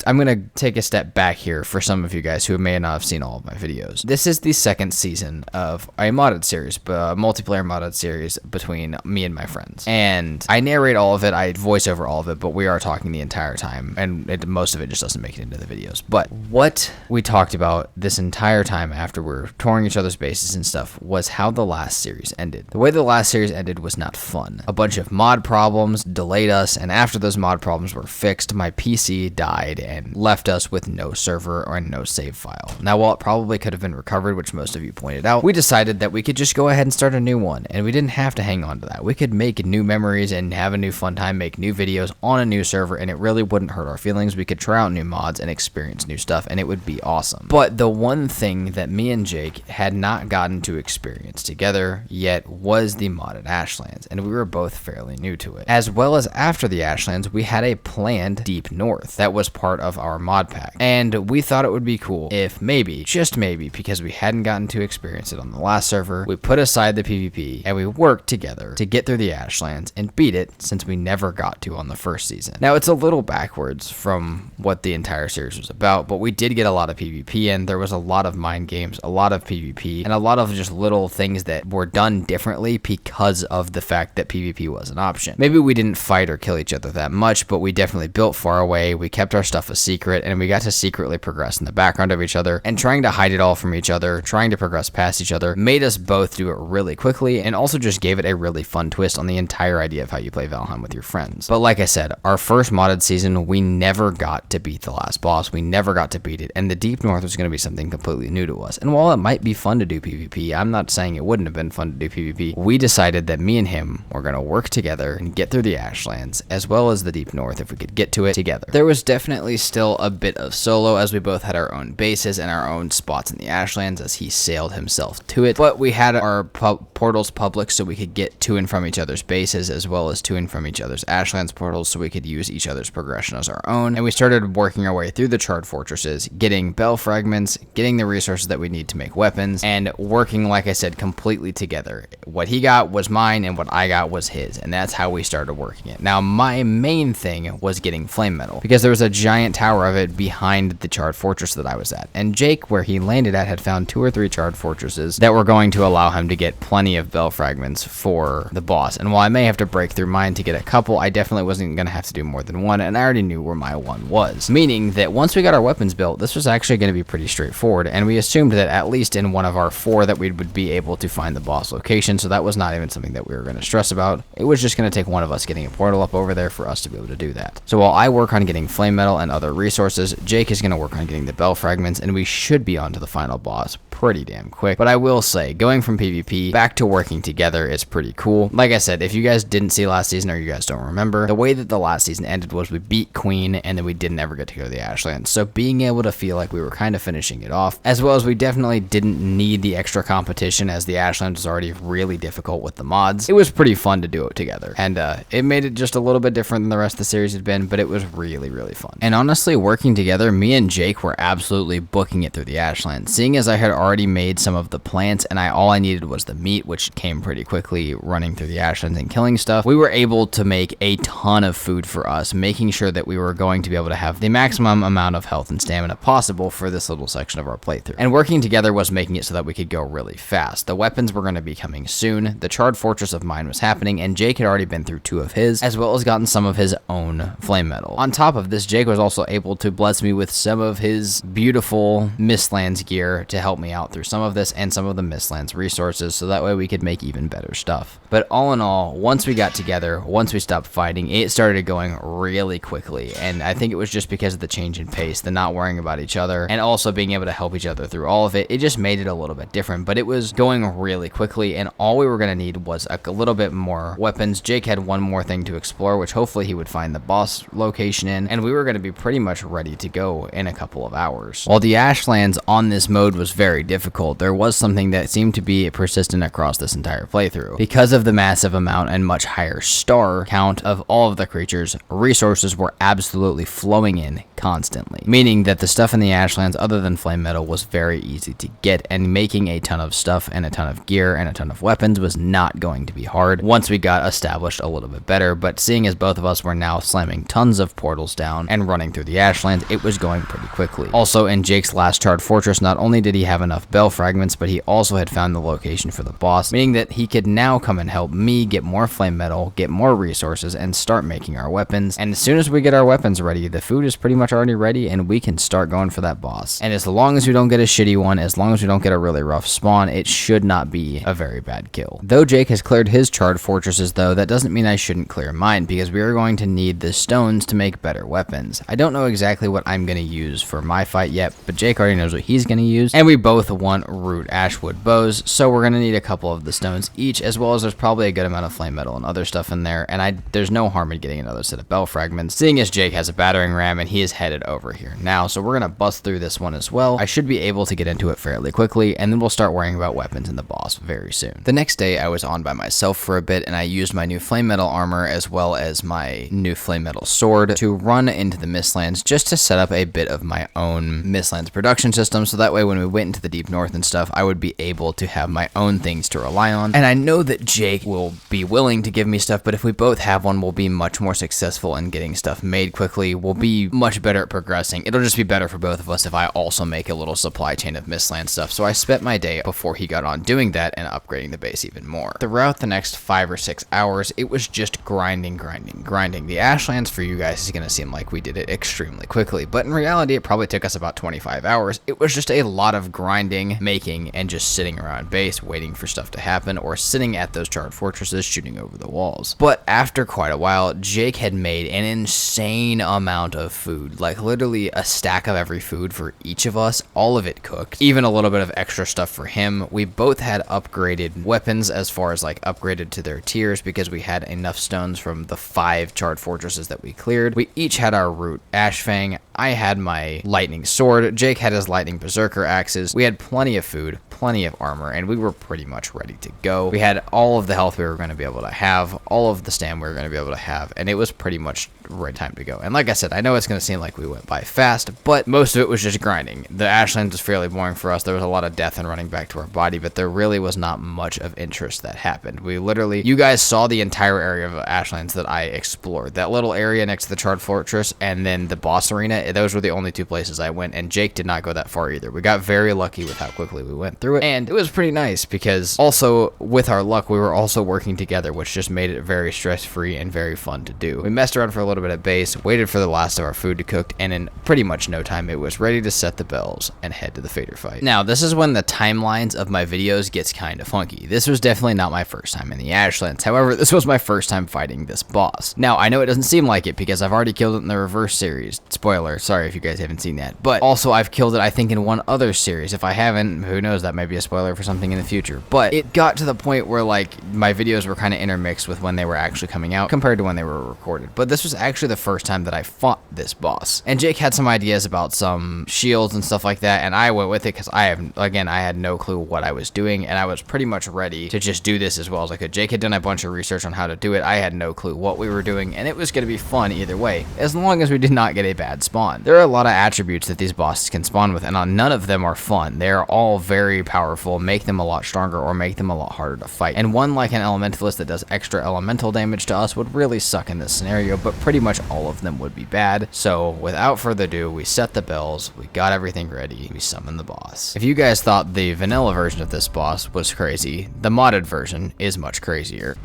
I'm going to take a step back here for some of you guys who may not have seen all of my videos. This is the second season of a modded series, a multiplayer modded series between me and my friends. And I narrate all of it, I voice over all of it, but we are talking the entire time, and most of it just doesn't make it into the videos. But what we talked about this entire time after we're touring each other's bases and stuff was how the last series ended. The way the last series ended was not fun. A bunch of mod problems delayed us, and after those mod problems were fixed, my PC died and left us with no server or no save file. Now, while it probably could have been recovered, which most of you pointed out, we decided that we could just go ahead and start a new one, and we didn't have to hang on to that. We could make new memories and have a new fun time, make new videos on a new server, and it really wouldn't hurt our feelings. We could try out new mods and experience new stuff, and it would be awesome. But the one thing that me and Jake had not gotten to experience together yet was the modded Ashlands, and we were both fairly new to it. As well as after the Ashlands, we had a planned Deep North that was part of our mod pack, and we thought it would be cool if maybe, just maybe, because we hadn't gotten to experience it on the last server, we put aside the PvP and we worked together to get through the Ashlands and beat it, since we never got to on the first season. Now, it's a little backwards from what the entire series was about, but we did get a lot of PvP in. There was a lot of mind games, a lot of PvP, and a lot of just little things that were done differently because of the fact that PvP was an option. Maybe we didn't fight or kill each other that much, but we definitely built far away, we kept our stuff a secret, and we got to secretly progress in the background of each other, and trying to hide it all from each other, trying to progress past each other, made us both do it really quickly, and also just gave it a really fun twist on the entire idea of how you play Valheim with your friends. But like I said, our first modded season, we never got to beat the last boss, we never got to beat it, and the Deep North was going to be something completely new to us. And while it might be fun to do PvP, I'm not saying it wouldn't have been fun to do PvP, we decided that me and him were going to work together and get through the Ashlands, as well as the Deep North if we could get to it together. There was definitely still a bit of solo, as we both had our own bases and our own spots in the Ashlands, as he sailed himself to it, but we had our portals public so we could get to and from each other's bases, as well as to and from each other's Ashlands portals, so we could use each other's progression as our own. And we started working our way through the charred fortresses, getting bell fragments, getting the resources that we need to make weapons, and working, like I said, completely together. What he got was mine, and what I got was his, and that's how we started working it. Now, my main thing was getting flame metal, because there was a giant tower of it behind the charred fortress that I was at, and Jake, where he landed at, had found 2 or 3 charred fortresses that were going to allow him to get plenty of bell fragments for the boss. And while I may have to break through mine to get a couple, I definitely wasn't going to have to do more than one, and I already knew where my one was. Meaning that once we got our weapons built, this was actually going to be pretty straightforward, and we assumed that at least in one of our 4 that we would be able to find the boss location, so that was not even something that we were going to stress about. It was just going to take one of us getting a portal up over there for us to be able to do that. So while I work on getting flame metal and other resources, Jake is going to work on getting the bell fragments, and we should be on to the final boss pretty damn quick. But I will say, going from PvP back to working together is pretty cool. Like I said, if you guys didn't see last season or you guys don't remember, the way that the last season ended was we beat Queen and then we didn't ever get to go to the Ashlands. So being able to feel like we were kind of finishing it off, as well as we definitely didn't need the extra competition as the Ashlands was already really difficult with the mods, it was pretty fun to do it together. And it made it just a little bit different than the rest of the series had been, but it was really, really fun. And honestly, working together, me and Jake were absolutely booking it through the Ashlands. Seeing as I had already made some of the plants and all I needed was the meat, which came pretty quickly running through the Ashlands and killing stuff, we were able to make a ton of food for us, making sure that we were going to be able to have the maximum amount of health and stamina possible for this little section of our playthrough. And working together was making it so that we could go really fast. The weapons were going to be coming soon, the charred fortress of mine was happening, and Jake had already been through 2 of his, as well as gotten some of his own flame metal. On top of this, Jake was also able to bless me with some of his beautiful Mistlands gear to help me out through some of this and some of the Mistlands resources, so that way we could make even better stuff. But all in all, once we got together, once we stopped fighting, it started going really quickly, and I think it was just because of the change in pace, the not worrying about each other, and also being able to help each other through all of it. It just made it a little bit different, but it was going really quickly, and all we were going to need was a little bit more weapons. Jake had one more thing to explore, which hopefully he would find the boss location in, and we were going to be pretty much ready to go in a couple of hours. While the Ashlands on this mode was very difficult, there was something that seemed to be persistent across this entire playthrough. Because of the massive amount and much higher star count of all of the creatures, resources were absolutely flowing in constantly, meaning that the stuff in the Ashlands other than flame metal was very easy to get, and making a ton of stuff and a ton of gear and a ton of weapons was not going to be hard once we got established a little bit better. But seeing as both of us were now slamming tons of portals down and running through the Ashlands, it was going pretty quickly. Also, in Jake's last charred fortress, not only did he have enough bell fragments, but he also had found the location for the boss, meaning that he could now come and help me get more flame metal, get more resources, and start making our weapons. And as soon as we get our weapons ready, the food is pretty much already ready, and we can start going for that boss. And as long as we don't get a shitty one, as long as we don't get a really rough spawn, it should not be a very bad kill. Though Jake has cleared his charred fortresses though, that doesn't mean I shouldn't clear mine, because we are going to need the stones to make better weapons. I don't know exactly what I'm going to use for my fight yet, but Jake already knows what he's going to use, and we both want root ashwood bows, so we're going to need a couple of the stones each, as well as there's probably a good amount of flame metal and other stuff in there, and there's no harm in getting another set of bell fragments, seeing as Jake has a battering ram and he is headed over here now, so we're going to bust through this one as well. I should be able to get into it fairly quickly, and then we'll start worrying about weapons and the boss very soon. The next day I was on by myself for a bit, and I used my new flame metal armor as well as my new flame metal sword to run into the Mistlands just to set up a bit of my own Mistlands production system, so that way when we went into the deep north and stuff, I would be able to have my own things to rely on. And I know that Jake will be willing to give me stuff, but if we both have one, we'll be much more successful in getting stuff made quickly. We'll be much better at progressing. It'll just be better for both of us if I also make a little supply chain of Mistland stuff. So I spent my day before he got on doing that and upgrading the base even more. Throughout the next 5 or 6 hours, it was just grinding. The Ashlands for you guys is going to seem like we did it extremely quickly, but in reality, it probably took us about 25 hours. It was just a lot of grinding, making, and just sitting around base, waiting for stuff to happen, or sitting at those charred fortresses, shooting over the walls. But after quite a while, Jake had made an insane amount of food, like literally a stack of every food for each of us, all of it cooked, even a little bit of extra stuff for him. We both had upgraded weapons as far as like upgraded to their tiers because we had enough stones from the 5 charred fortresses that we cleared. We each had our root ashfang. I had my lightning sword. Jake had his lightning berserker axes. We had plenty of food, plenty of armor, and we were pretty much ready to go. We had all of the health we were going to be able to have, all of the stamina we were going to be able to have, and it was pretty much right time to go. And like I said, I know it's going to seem like we went by fast, but most of it was just grinding. The Ashlands was fairly boring for us. There was a lot of death and running back to our body, but there really was not much of interest that happened. We literally, you guys saw the entire area of Ashlands that I explored. That little area next to the charred fortress and then the boss arena, those were the only 2 places I went, and Jake did not go that far either. We got very lucky with how quickly we went through it, and it was pretty nice because also with our luck, we were also working together, which just made it very stress-free and very fun to do. We messed around for a little bit at base, waited for the last of our food to cook, and in pretty much no time, it was ready to set the bells and head to the Fader fight. Now, this is when the timelines of my videos gets kind of funky. This was definitely not my first time in the Ashlands. However, this was my first time fighting this boss. Now, I know it doesn't seem like it because I've already killed it in the reverse series. Spoiler, sorry if you guys haven't seen that. But also, I've killed it, I think, in one other series. If I haven't, who knows, that might be a spoiler for something in the future. But it got to the point where like my videos were kind of intermixed with when they were actually coming out compared to when they were recorded. But this was actually the first time that I fought this boss. And Jake had some ideas about some shields and stuff like that, and I went with it because I had no clue what I was doing, and I was pretty much ready to just do this as well as I could. Jake had done a bunch of research on how to do it. I had no clue what we were doing, and it was going to be fun either way, as long as we did not get a bad spawn. There are a lot of attributes that these bosses can spawn with, and none of them are fun. They are all very powerful, make them a lot stronger, or make them a lot harder to fight. And one like an elementalist that does extra elemental damage to us would really suck in this scenario, but pretty much all of them would be bad. So without further ado, we set the bells, we got everything ready, we summoned the boss. If you guys thought the vanilla version of this boss was crazy, the modded version is much crazier.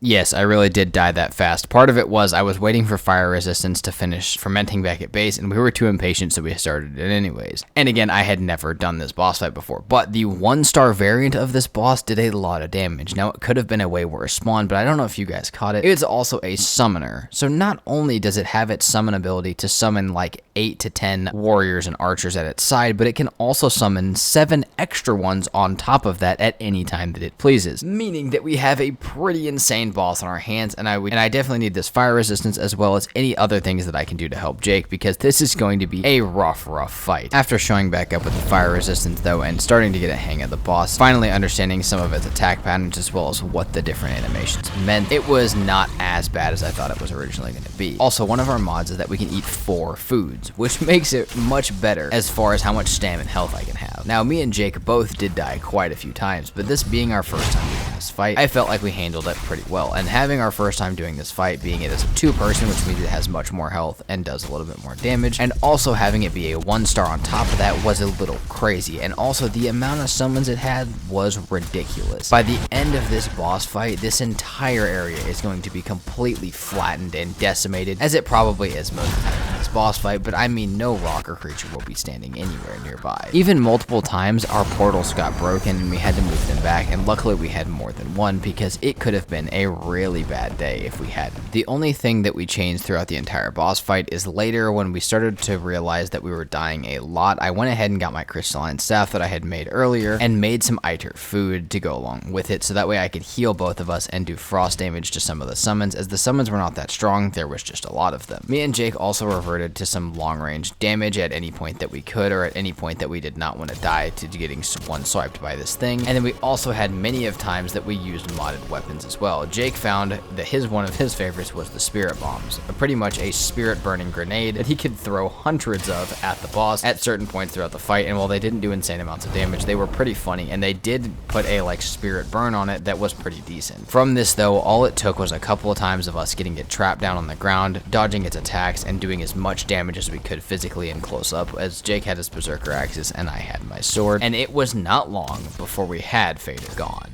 Yes, I really did die that fast. Part of it was I was waiting for fire resistance to finish fermenting back at base, and we were too impatient, so we started it anyways. And again, I had never done this boss fight before, but the 1-star variant of this boss did a lot of damage. Now, it could have been a way worse spawn, but I don't know if you guys caught it. It's also a summoner, so not only does it have its summon ability to summon like 8 to 10 warriors and archers at its side, but it can also summon 7 extra ones on top of that at any time that it pleases, meaning that we have a pretty insane boss on our hands, and I definitely need this fire resistance as well as any other things that I can do to help Jake, because this is going to be a rough fight. After showing back up with the fire resistance though and starting to get a hang of the boss, finally understanding some of its attack patterns as well as what the different animations meant, it was not as bad as I thought it was originally going to be. Also, one of our mods is that we can eat 4 foods, which makes it much better as far as how much stamina and health I can have. Now, me and Jake both did die quite a few times, but this being our first time doing this fight, I felt like we handled it pretty well. And having our first time doing this fight, being it as a 2-person, which means it has much more health and does a little bit more damage, and also having it be a 1-star on top of that was a little crazy. And also the amount of summons it had was ridiculous. By the end of this boss fight, this entire area is going to be completely flattened and decimated, as it probably is most of the time in this boss fight, but I mean no rock or creature will be standing anywhere nearby. Even multiple times our portals got broken and we had to move them back, and luckily we had more than one, because it could have been a really bad day if we hadn't. The only thing that we changed throughout the entire boss fight is later when we started to realize that we were dying a lot, I went ahead and got my crystalline staff that I had made earlier and made some Eitr food to go along with it, so that way I could heal both of us and do frost damage to some of the summons, as the summons were not that strong, there was just a lot of them. Me and Jake also reverted to some long range damage at any point that we could, or at any point that we did not want to die to getting one swiped by this thing. And then we also had many of times that we used modded weapons as well. Jake found that one of his favorites was the spirit bombs, pretty much a spirit burning grenade that he could throw hundreds of at the boss at certain points throughout the fight. And while they didn't do insane amounts of damage, they were pretty funny, and they did put a like spirit burn on it that was pretty decent. From this though, all it took was a couple of times of us getting it trapped down on the ground, dodging its attacks, and doing as much damage as we could physically and close up, as Jake had his berserker axes and I had my sword, and it was not long before we had Fader gone.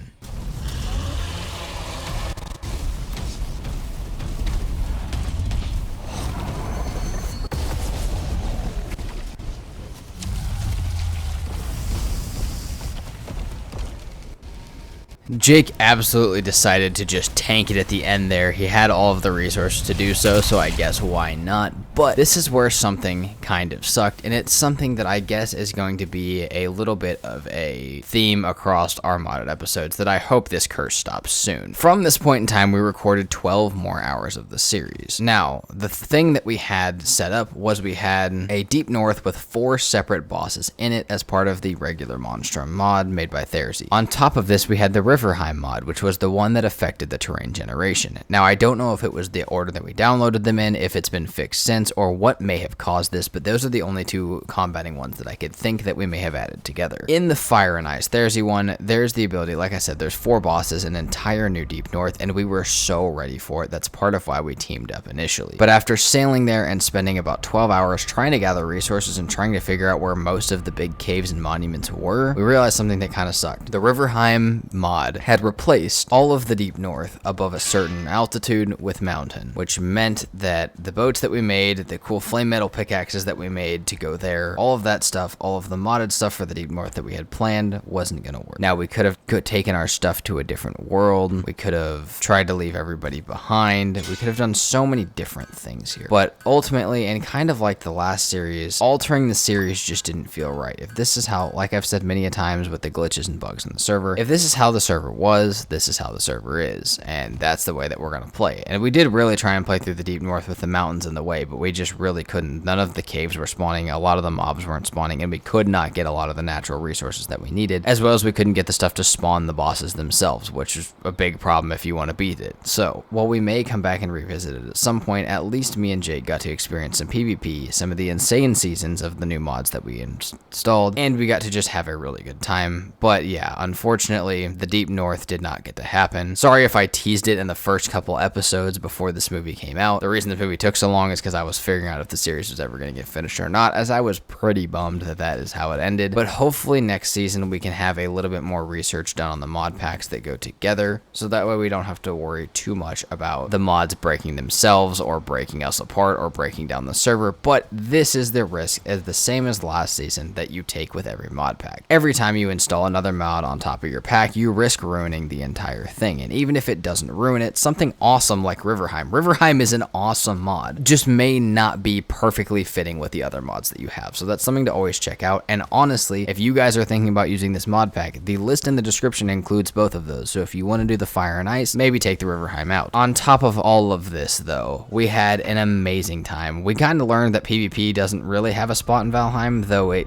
Jake absolutely decided to just tank it at the end there. He had all of the resources to do so, so I guess why not? But this is where something kind of sucked, and it's something that I guess is going to be a little bit of a theme across our modded episodes that I hope this curse stops soon. From this point in time, we recorded 12 more hours of the series. Now, the thing that we had set up was we had a Deep North with 4 separate bosses in it as part of the regular Monstrum mod made by Therzie. On top of this, we had the Riverheim mod, which was the one that affected the terrain generation. Now, I don't know if it was the order that we downloaded them in, if it's been fixed since, or what may have caused this, but those are the only 2 combating ones that I could think that we may have added together. In the Fire and Ice Therzie one, there's the ability, like I said, there's 4 bosses, an entire new Deep North, and we were so ready for it. That's part of why we teamed up initially. But after sailing there and spending about 12 hours trying to gather resources and trying to figure out where most of the big caves and monuments were, we realized something that kind of sucked. The Riverheim mod had replaced all of the Deep North above a certain altitude with mountain, which meant that the boats that we made made, the cool flame metal pickaxes that we made to go there, all of that stuff, all of the modded stuff for the Deep North that we had planned wasn't gonna work. Now, we could have taken our stuff to a different world. We could have tried to leave everybody behind. We could have done so many different things here. But ultimately, and kind of like the last series, altering the series just didn't feel right. If this is how, like I've said many a times with the glitches and bugs in the server, if this is how the server was, this is how the server is. And that's the way that we're gonna play. And we did really try and play through the Deep North with the mountains in the way, but we just really couldn't. None of the caves were spawning, a lot of the mobs weren't spawning, and we could not get a lot of the natural resources that we needed, as well as we couldn't get the stuff to spawn the bosses themselves, which is a big problem if you want to beat it. So, while we may come back and revisit it at some point, at least me and Jake got to experience some PvP, some of the insane seasons of the new mods that we installed, and we got to just have a really good time. But yeah, unfortunately, the Deep North did not get to happen. Sorry if I teased it in the first couple episodes before this movie came out. The reason the movie took so long is because I was figuring out if the series was ever going to get finished or not, as I was pretty bummed that that is how it ended. But hopefully next season we can have a little bit more research done on the mod packs that go together, so that way we don't have to worry too much about the mods breaking themselves or breaking us apart or breaking down the server. But this is the risk, as the same as last season, that you take with every mod pack. Every time you install another mod on top of your pack, you risk ruining the entire thing. And even if it doesn't ruin it, something awesome like Riverheim is an awesome mod, just may not be perfectly fitting with the other mods that you have. So that's something to always check out. And honestly, if you guys are thinking about using this mod pack, the list in the description includes both of those. So if you want to do the fire and ice, maybe take the Riverheim out. On top of all of this though, we had an amazing time. We kind of learned that PvP doesn't really have a spot in Valheim, though it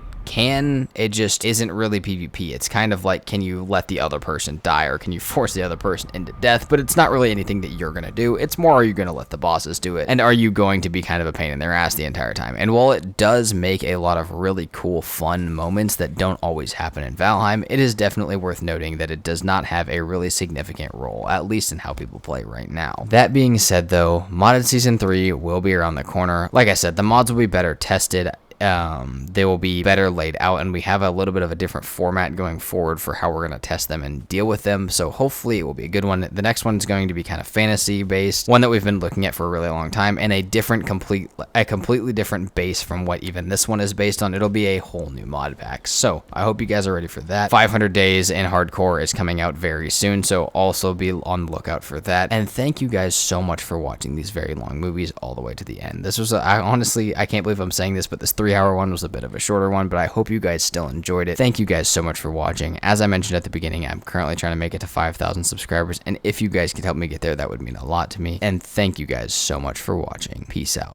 just isn't really PvP. It's kind of like, can you let the other person die, or can you force the other person into death? But it's not really anything that you're gonna do. It's more, are you gonna let the bosses do it, and are you going to be kind of a pain in their ass the entire time? And while it does make a lot of really cool fun moments that don't always happen in Valheim, it is definitely worth noting that it does not have a really significant role, at least in how people play right now. That being said though, modded season 3 will be around the corner. Like I said, the mods will be better tested. They will be better laid out, and we have a little bit of a different format going forward for how we're going to test them and deal with them, so hopefully it will be a good one. The next one is going to be kind of fantasy based, one that we've been looking at for a really long time, and a completely different base from what even this one is based on. It'll be a whole new mod pack, so I hope you guys are ready for that. 500 Days in Hardcore is coming out very soon, so also be on the lookout for that. And thank you guys so much for watching these very long movies all the way to the end. This was honestly, I can't believe I'm saying this, but this 3-hour one was a bit of a shorter one, but I hope you guys still enjoyed it. Thank you guys so much for watching. As I mentioned at the beginning, I'm currently trying to make it to 5,000 subscribers, and if you guys could help me get there, that would mean a lot to me. And thank you guys so much for watching. Peace out.